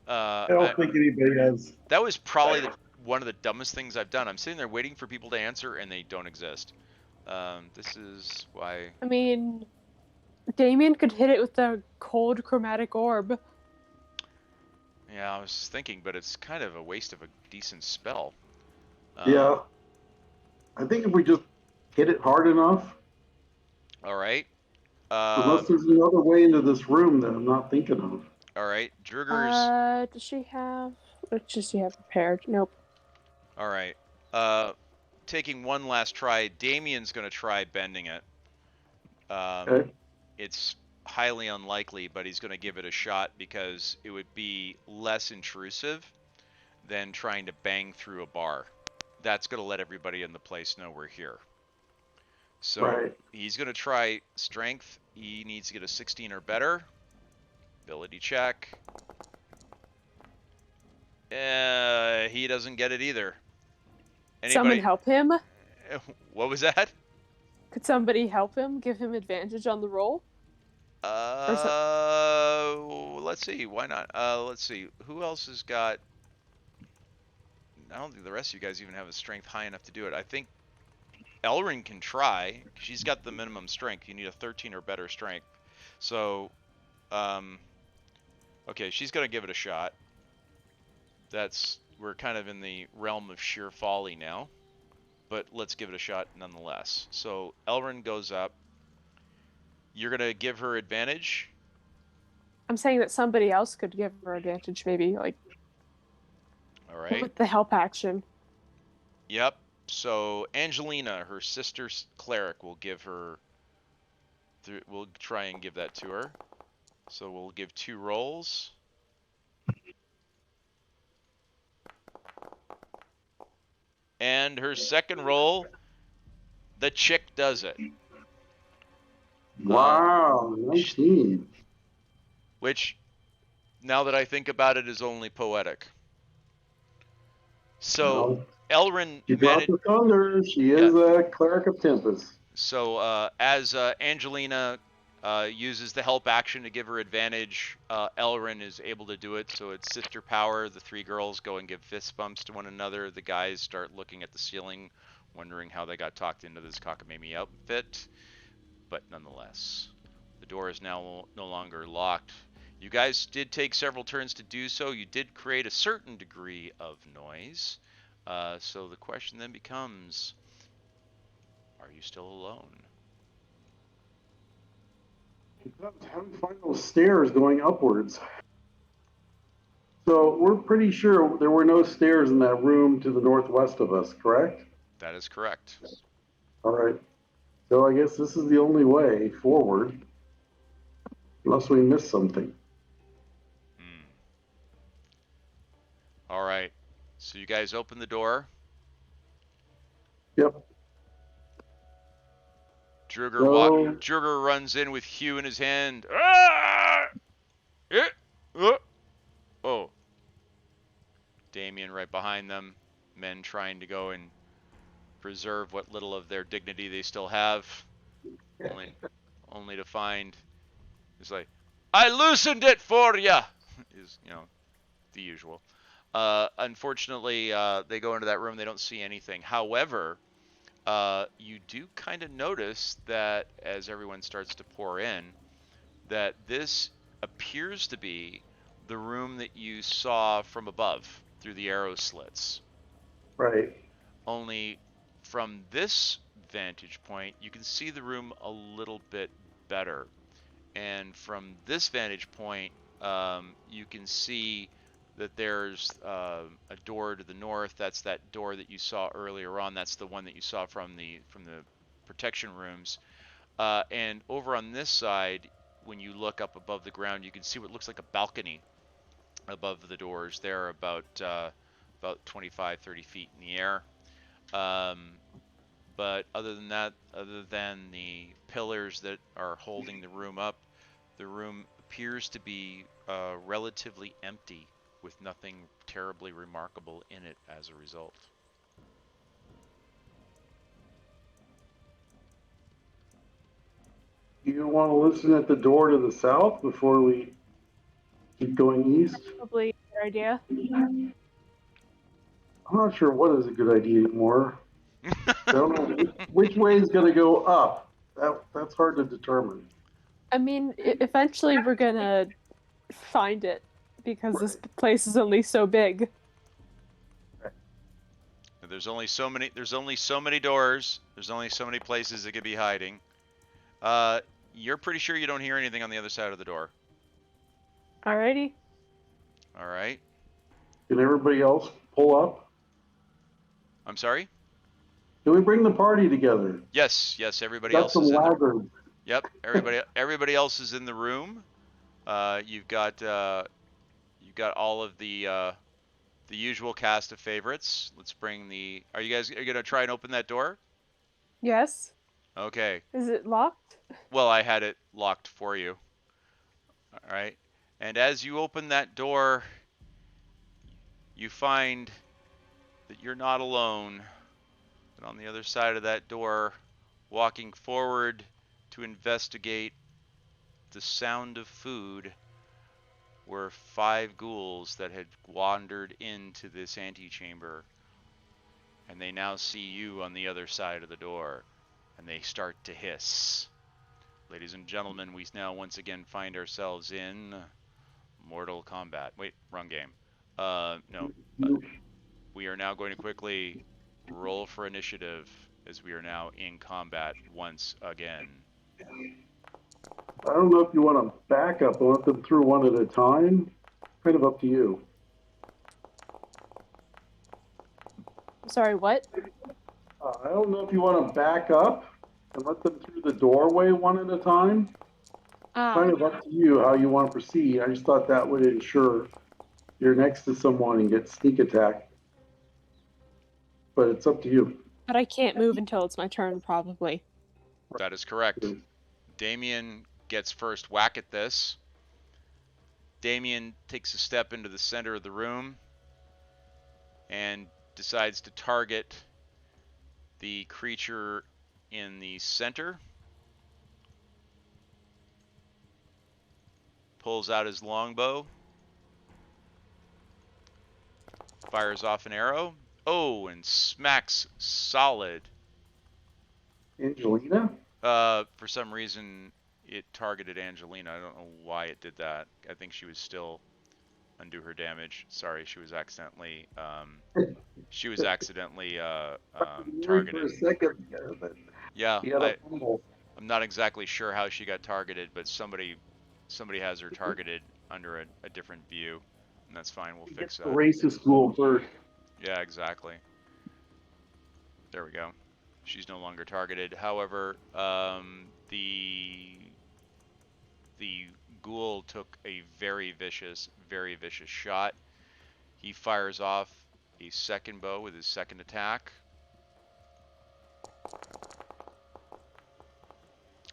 I don't think anybody has. That was probably one of the dumbest things I've done. I'm sitting there waiting for people to answer, and they don't exist. This is why. I mean, Damien could hit it with the cold chromatic orb. Yeah, I was thinking, but it's kind of a waste of a decent spell. Yeah. I think if we just hit it hard enough. All right. Unless there's another way into this room that I'm not thinking of. All right. Druger's. Does she have? What does she have prepared? Nope. All right. Taking one last try. Damien's going to try bending it. Okay. It's highly unlikely, but he's going to give it a shot because it would be less intrusive than trying to bang through a bar. That's going to let everybody in the place know we're here. So he's going to try strength. He needs to get a 16 or better. Ability check. He doesn't get it either. Anybody? Someone help him? What was that? Could somebody help him? Give him advantage on the roll? Let's see. Why not? Let's see. Who else has got... I don't think the rest of you guys even have a strength high enough to do it. I think Elrin can try. She's got the minimum strength. You need a 13 or better strength. So, okay, she's going to give it a shot. We're kind of in the realm of sheer folly now. But let's give it a shot nonetheless. So, Elrin goes up. You're going to give her advantage? I'm saying that somebody else could give her advantage, maybe, like... All right. With the help action. Yep. So Angelina, her sister's cleric, will give her. We'll try and give that to her. So we'll give 2 rolls. And her second roll, the chick does it. Wow, 19. Which, now that I think about it, is only poetic. So, Elrin She dropped the thunder. She is a cleric of Tempest. So, as Angelina uses the help action to give her advantage, Elrin is able to do it. So it's sister power. The 3 girls go and give fist bumps to one another. The guys start looking at the ceiling, wondering how they got talked into this cockamamie outfit. But nonetheless, the door is now no longer locked. You guys did take several turns to do so. You did create a certain degree of noise. So the question then becomes, are you still alone? How do we find those stairs going upwards? So we're pretty sure there were no stairs in that room to the northwest of us, correct? That is correct. All right. So I guess this is the only way forward, unless we miss something. All right. So you guys open the door. Yep. Druger runs in with Hugh in his hand. Ah! Oh. Damien right behind them. Men trying to go and preserve what little of their dignity they still have. Only to find it's like, I loosened it for ya. Is, the usual. Unfortunately, they go into that room. They don't see anything. However, you do kind of notice that as everyone starts to pour in, that this appears to be the room that you saw from above through the arrow slits. Right. Only from this vantage point, you can see the room a little bit better. And from this vantage point, you can see that there's a door to the north. That's that door that you saw earlier on. That's the one that you saw from the protection rooms. And over on this side, when you look up above the ground, you can see what looks like a balcony above the doors. They're about 25, 30 feet in the air. But other than that, other than the pillars that are holding the room up, the room appears to be relatively empty, with nothing terribly remarkable in it as a result. Do you want to listen at the door to the south before we keep going east? Probably a good idea. I'm not sure what is a good idea anymore. I don't know which way is going to go up. That's hard to determine. I mean, eventually we're gonna find it because this place is only so big. There's only so many. There's only so many doors. There's only so many places it could be hiding. You're pretty sure you don't hear anything on the other side of the door. Alrighty. All right. Can everybody else pull up? I'm sorry? Can we bring the party together? Yes, everybody Got else some is in the laggards. Yep, everybody else is in the room. You've got all of the usual cast of favorites. Let's bring the Are you gonna try and open that door? Yes. Okay. Is it locked? Well, I had it locked for you. All right. And as you open that door, you find that you're not alone. And on the other side of that door, walking forward to investigate the sound of food, were 5 ghouls that had wandered into this antechamber. And they now see you on the other side of the door, and they start to hiss. Ladies and gentlemen, we now once again find ourselves in Mortal Kombat. Wait, wrong game. No. We are now going to quickly roll for initiative, as we are now in combat once again. I don't know if you want to back up and let them through one at a time. Kind of up to you. Sorry, what? I don't know if you want to back up and let them through the doorway one at a time. Kind of up to you how you want to proceed. I just thought that would ensure you're next to someone and get sneak attack. But it's up to you. But I can't move until it's my turn, probably. That is correct. Damien gets first whack at this. Damien takes a step into the center of the room and decides to target the creature in the center. Pulls out his longbow. Fires off an arrow. Oh, and smacks solid. Angelina? For some reason, it targeted Angelina. I don't know why it did that. I think she was still undo her damage. Sorry, she was accidentally targeted. For a second there, but Yeah, I'm not exactly sure how she got targeted, but somebody has her targeted under a different view, and that's fine. We'll fix that. Racist school first. Yeah, exactly. There we go. She's no longer targeted. However, the ghoul took a very vicious shot. He fires off a second bow with his second attack.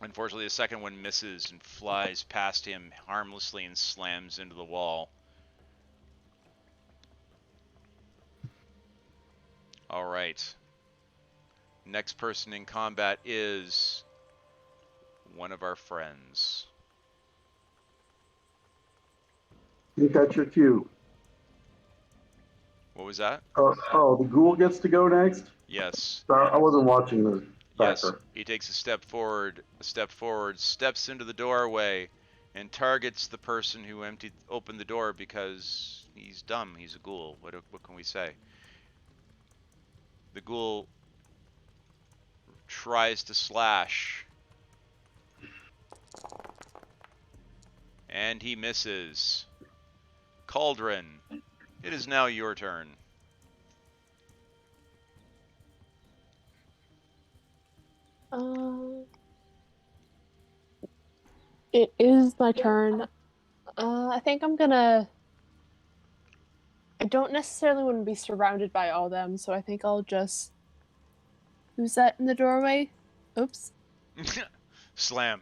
Unfortunately, the second one misses and flies past him harmlessly and slams into the wall. All right. Next person in combat is one of our friends. I think that's your cue. What was that? The ghoul gets to go next? Yes. I wasn't watching the Yes. tracker. He takes a step forward, steps into the doorway, and targets the person who opened the door because he's dumb. He's a ghoul. What can we say? The ghoul tries to slash, and he misses. Cauldron, it is now your turn. It is my turn. I think I'm gonna. I don't necessarily want to be surrounded by all them, so I think I'll just. Who's that in the doorway? Oops. Slam.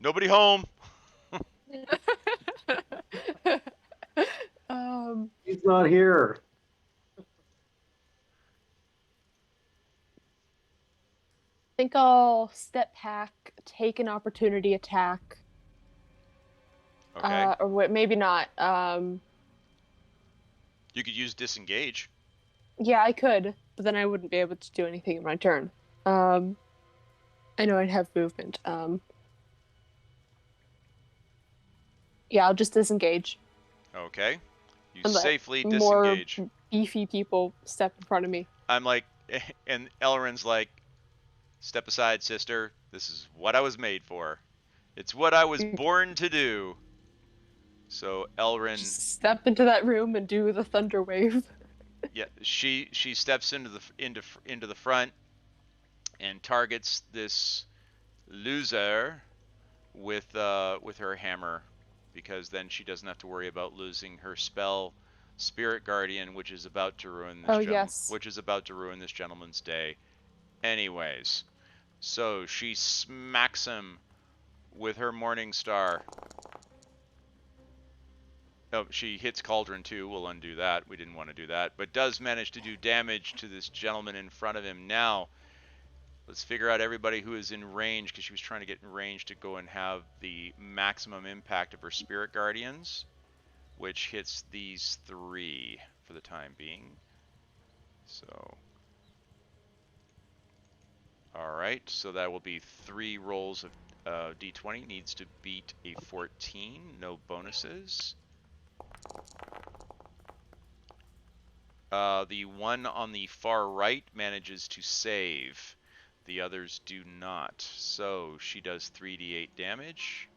Nobody home. He's not here. I think I'll step back, take an opportunity attack. Okay. Or what? Maybe not. You could use disengage. Yeah, I could, but then I wouldn't be able to do anything in my turn. I know I'd have movement. Yeah, I'll just disengage. Okay. You And let safely more disengage. beefy people step in front of me. I'm like, and Elrin's like, step aside, sister. This is what I was made for. It's what I was born to do. So Elrin, Just step into that room and do the thunder wave. yeah, she steps into the front and targets this loser with her hammer, because then she doesn't have to worry about losing her spell, Spirit Guardian, which is about to ruin this gentleman's day. Anyways, so she smacks him with her Morning Star. Oh, she hits Cauldron too. We'll undo that. We didn't want to do that, but does manage to do damage to this gentleman in front of him. Now, let's figure out everybody who is in range, because she was trying to get in range to go and have the maximum impact of her Spirit Guardians, which hits these three for the time being. So, alright, so that will be 3 rolls of D20. Needs to beat a 14, no bonuses. The one on the far right manages to save. The others do not. So she does 3d8 damage.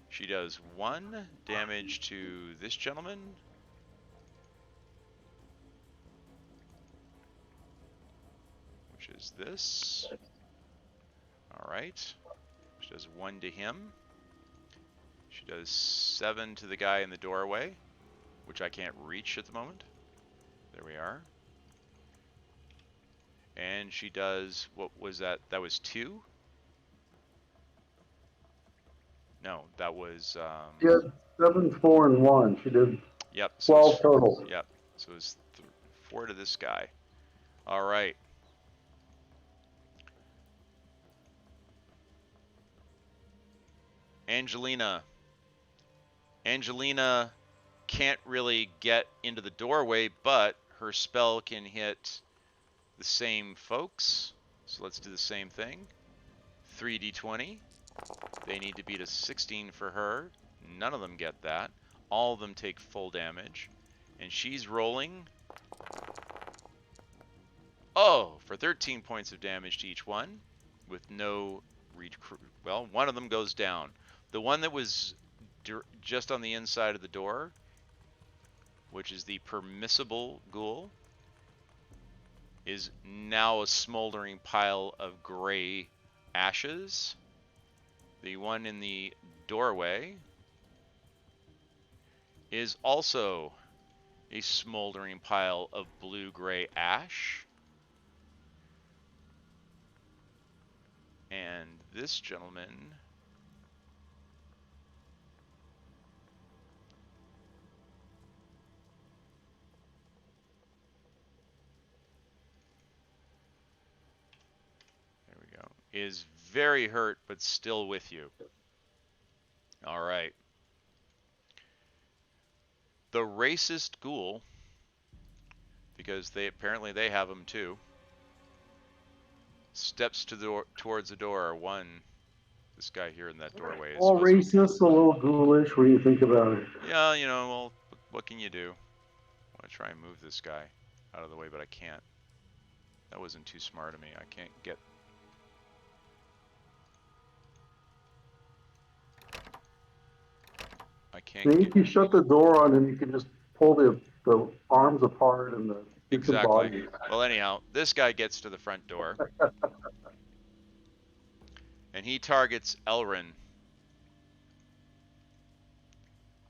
She does 1 damage to this gentleman. Which is this. Alright. She does 1 to him. She does 7 to the guy in the doorway, which I can't reach at the moment. There we are. And she does, what was that? That was 2? No, that was... She had 7, 4, and 1. She did Yep. 12 total. Yep. So it's 4 to this guy. All right. Angelina. Angelina can't really get into the doorway, but her spell can hit the same folks. So let's do the same thing. 3d20. They need to beat a 16 for her. None of them get that. All of them take full damage. And she's rolling. Oh, for 13 points of damage to each one, with no well, one of them goes down. The one that was just on the inside of the door, which is the permissible ghoul, is now a smoldering pile of gray ashes. The one in the doorway is also a smoldering pile of blue-gray ash. And this gentleman is very hurt, but still with you. All right. The racist ghoul, because apparently they have them too, steps towards the door. One, this guy here in that doorway is All racist, a little ghoulish. What do you think about it? Yeah, well, what can you do? I want to try and move this guy out of the way, but I can't. That wasn't too smart of me. I can't get... Maybe if you shut the door on him, you can just pull the arms apart and the Exactly. body. Well, anyhow, this guy gets to the front door. And he targets Elrin.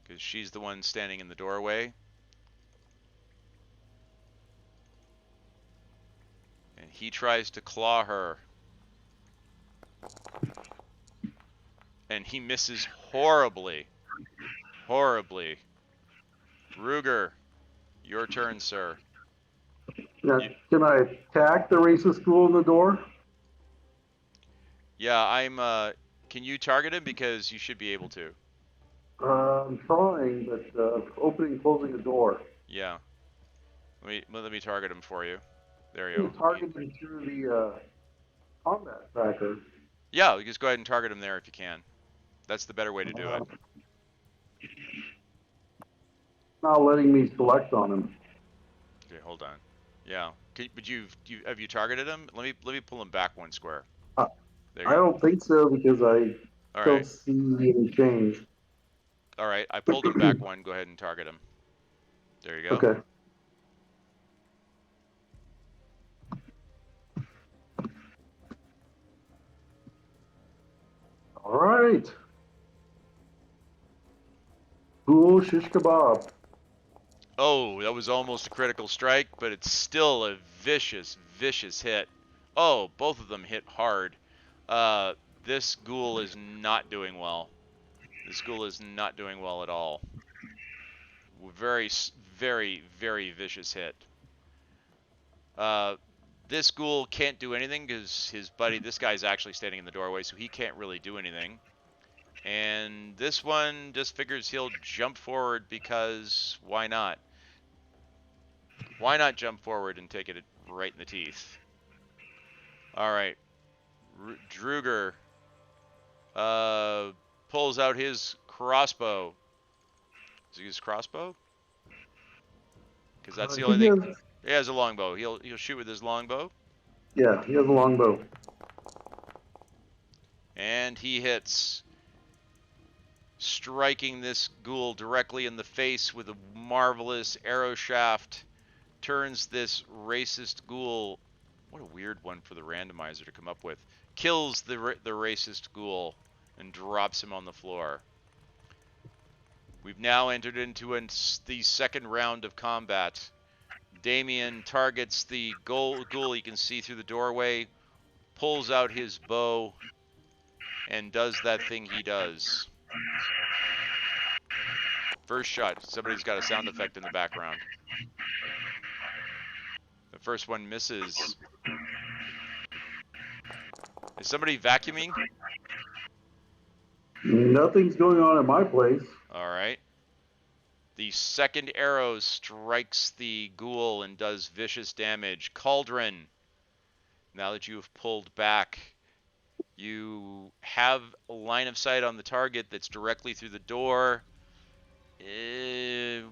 Because she's the one standing in the doorway. And he tries to claw her. And he misses horribly. Horribly. Ruger, your turn, sir. Now, can I attack the racist ghoul in the door? Yeah, can you target him? Because you should be able to. I'm trying, but opening and closing the door. Yeah. Let me target him for you. There you You go. target him through the combat tracker. Yeah, just go ahead and target him there if you can. That's the better way to do it. Not letting me select on him. Okay, hold on. Yeah. But have you targeted him? Let me pull him back one square. There you I go. don't think so because I don't see any change. All right, I pulled him back one. Go ahead and target him. There you go. Okay. All right. Ghoul shish kebab. Oh, that was almost a critical strike, but it's still a vicious, vicious hit. Oh, both of them hit hard. This ghoul is not doing well. This ghoul is not doing well at all. Very, very, very vicious hit. This ghoul can't do anything because his buddy, this guy's actually standing in the doorway, so he can't really do anything. And this one just figures he'll jump forward because why not? Why not jump forward and take it right in the teeth? All right. Druger pulls out his crossbow. Does he use crossbow? Because that's the only thing. He has a longbow. He'll shoot with his longbow. Yeah, he has a longbow. And he hits, striking this ghoul directly in the face with a marvelous arrow shaft. Turns this racist ghoul, what a weird one for the randomizer to come up with, kills the racist ghoul and drops him on the floor. We've now entered into the second round of combat. Damien targets the ghoul you can see through the doorway, pulls out his bow, and does that thing he does. First shot. Somebody's got a sound effect in the background. The first one misses. Is somebody vacuuming? Nothing's going on at my place. All right. The second arrow strikes the ghoul and does vicious damage. Cauldron, now that you have pulled back, you have a line of sight on the target that's directly through the door. It'd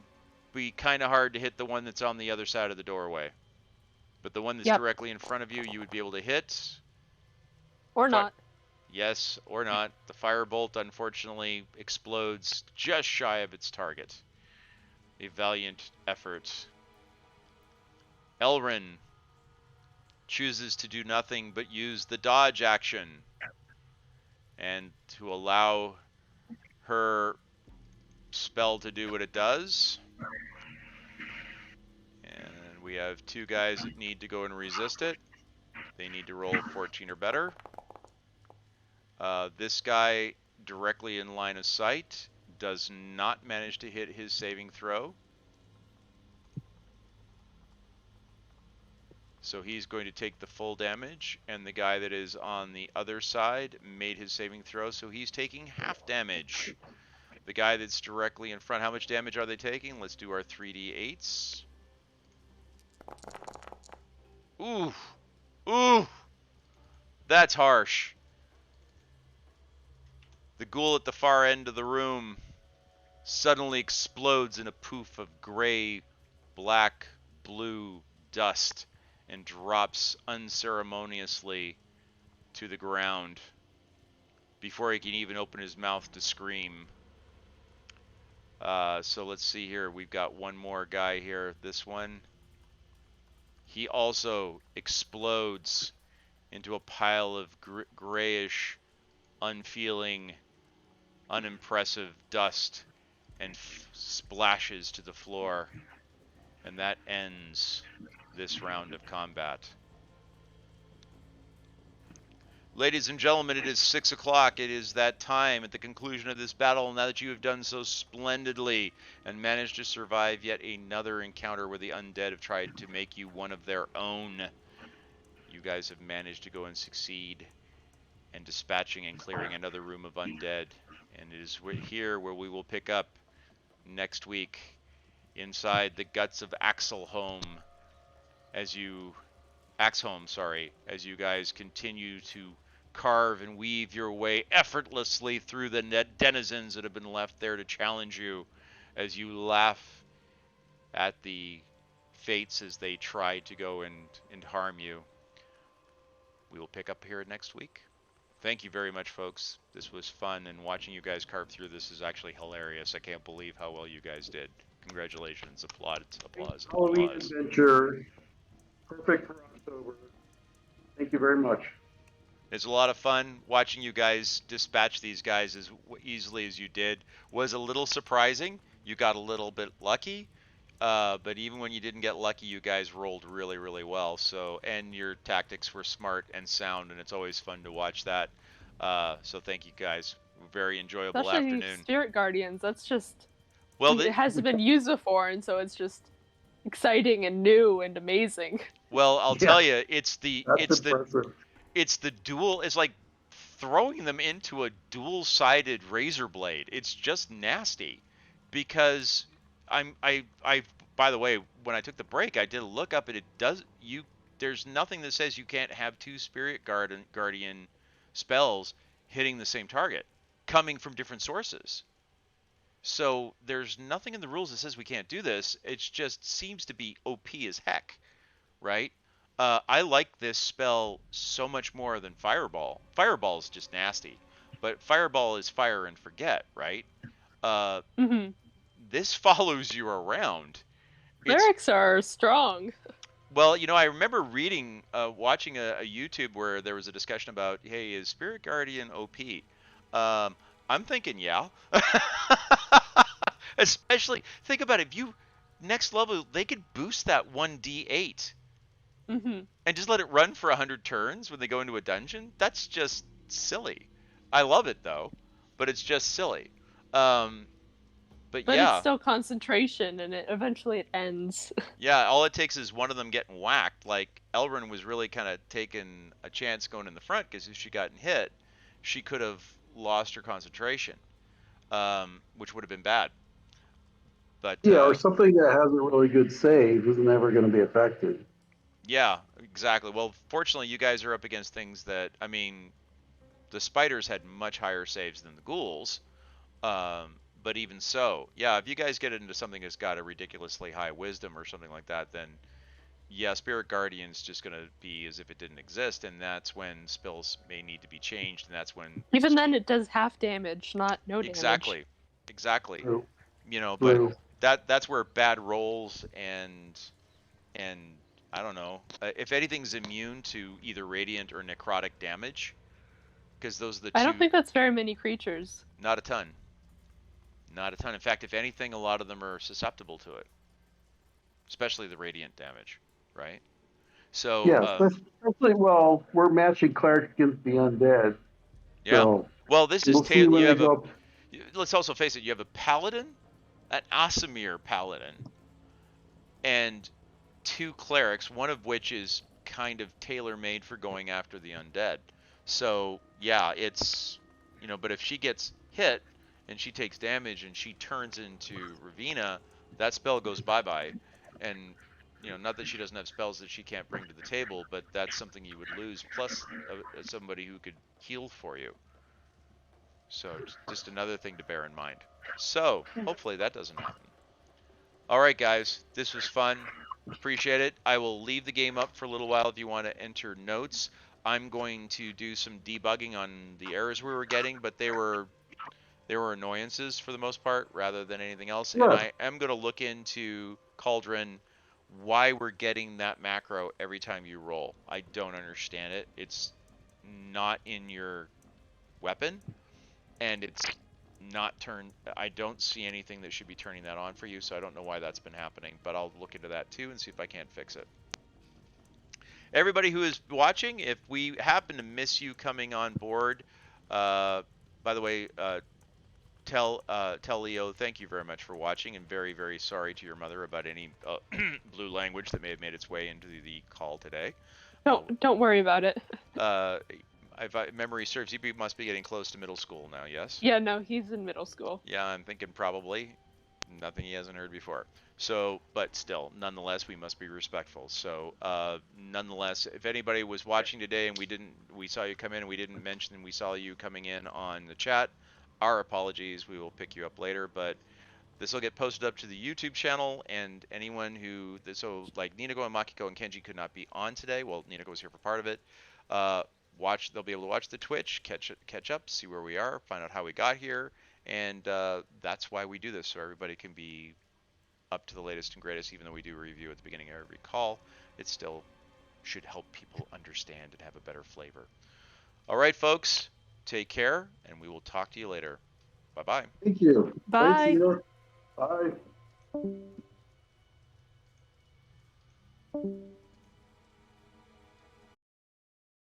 be kind of hard to hit the one that's on the other side of the doorway. But the one that's directly in front of you, you would be able to hit. Or not. Yes, or not. The firebolt, unfortunately, explodes just shy of its target. A valiant effort. Elrin chooses to do nothing but use the dodge action and to allow her spell to do what it does. And we have two guys that need to go and resist it. They need to roll 14 or better. This guy directly in line of sight does not manage to hit his saving throw. So he's going to take the full damage, and the guy that is on the other side made his saving throw, so he's taking half damage. The guy that's directly in front, how much damage are they taking? Let's do our 3d8s. Ooh. Ooh. That's harsh. The ghoul at the far end of the room suddenly explodes in a poof of gray, black, blue dust and drops unceremoniously to the ground before he can even open his mouth to scream. So let's see here. We've got one more guy here. This one. He also explodes into a pile of grayish, unfeeling, unimpressive dust and splashes to the floor. And that ends this round of combat. Ladies and gentlemen, it is 6 o'clock. It is that time at the conclusion of this battle. Now that you have done so splendidly and managed to survive yet another encounter where the undead have tried to make you one of their own, you guys have managed to go and succeed in dispatching and clearing another room of undead. And it is here where we will pick up next week inside the guts of Axeholm as you guys continue to carve and weave your way effortlessly through the denizens that have been left there to challenge you, as you laugh at the fates as they try to go and harm you. We will pick up here next week. Thank you very much, folks. This was fun, and watching you guys carve through this is actually hilarious. I can't believe how well you guys did. Congratulations. Applause. Halloween adventure. Perfect for October. Thank you very much. It's a lot of fun watching you guys dispatch these guys as easily as you did. Was a little surprising. You got a little bit lucky, but even when you didn't get lucky, you guys rolled really, really well. So, and your tactics were smart and sound, and it's always fun to watch that. So thank you guys. Very enjoyable Especially afternoon. Spirit Guardians. That's just, well, it hasn't been used before, and so it's just exciting and new and amazing. Well, I'll tell you, it's like throwing them into a dual-sided razor blade. It's just nasty, because by the way, when I took the break, I did a look up, and there's nothing that says you can't have two Spirit Guardian spells hitting the same target, coming from different sources. So there's nothing in the rules that says we can't do this. It just seems to be OP as heck, right? I like this spell so much more than Fireball. Fireball is just nasty, but Fireball is fire and forget, right? This follows you around. Clerics are strong. Well, I remember watching a YouTube where there was a discussion about, hey, is Spirit Guardian OP? I'm thinking, yeah. Especially, think about it. If you, next level, they could boost that 1d8. And just let it run for 100 turns when they go into a dungeon. That's just silly. I love it, though. But it's just silly. But yeah. It's still concentration, and eventually it ends. Yeah, all it takes is one of them getting whacked. Like, Elryn was really kind of taking a chance going in the front, because if she gotten hit, she could have lost her concentration, which would have been bad. But or something that has a really good save is never going to be affected. Yeah, exactly. Well, fortunately, you guys are up against things that, the spiders had much higher saves than the ghouls. But even so, yeah, if you guys get into something that's got a ridiculously high wisdom or something like that, then yeah, Spirit Guardian's just going to be as if it didn't exist, and that's when spells may need to be changed, and that's when... Even then, it does half damage, not no damage. Exactly. True. But that's where bad rolls and I don't know, if anything's immune to either radiant or necrotic damage, because those are the two... I don't think that's very many creatures. Not a ton. In fact, if anything, a lot of them are susceptible to it, especially the radiant damage, right? So especially, we're matching cleric against the undead. Yeah. So well, this is let's also face it. You have a paladin, an Aasimir paladin, and two clerics, one of which is kind of tailor-made for going after the undead. So yeah, it's but if she gets hit and she takes damage and she turns into Ravina, that spell goes bye-bye. And, you know, not that she doesn't have spells that she can't bring to the table, but that's something you would lose, plus somebody who could heal for you. So just another thing to bear in mind. So hopefully that doesn't happen. All right, guys, this was fun. Appreciate it. I will leave the game up for a little while if you want to enter notes. I'm going to do some debugging on the errors we were getting, but they were annoyances for the most part rather than anything else. Yeah. And I am going to look into Cauldron why we're getting that macro every time you roll. I don't understand it. It's not in your weapon, and it's not turned. I don't see anything that should be turning that on for you, so I don't know why that's been happening, but I'll look into that too and see if I can't fix it. Everybody who is watching, if we happen to miss you coming on board, by the way, tell Leo thank you very much for watching, and very, very sorry to your mother about any blue language that may have made its way into the call today. Don't worry about it. If memory serves, he must be getting close to middle school now, yes? Yeah, no, he's in middle school. Yeah, I'm thinking probably nothing he hasn't heard before. So, but still, nonetheless, we must be respectful. So, nonetheless, if anybody was watching today and we saw you come in and we didn't mention we saw you coming in on the chat, our apologies. We will pick you up later, but this will get posted up to the YouTube channel, and anyone who, so like Ninako and Makiko and Kenji could not be on today. Well, Ninako was here for part of it. They'll be able to watch the Twitch, catch up, see where we are, find out how we got here, and that's why we do this, so everybody can be up to the latest and greatest. Even though we do a review at the beginning of every call, it still should help people understand and have a better flavor. All right, folks, take care, and we will talk to you later. Bye-bye. Thank you. Bye. Thanks, Igor. Bye.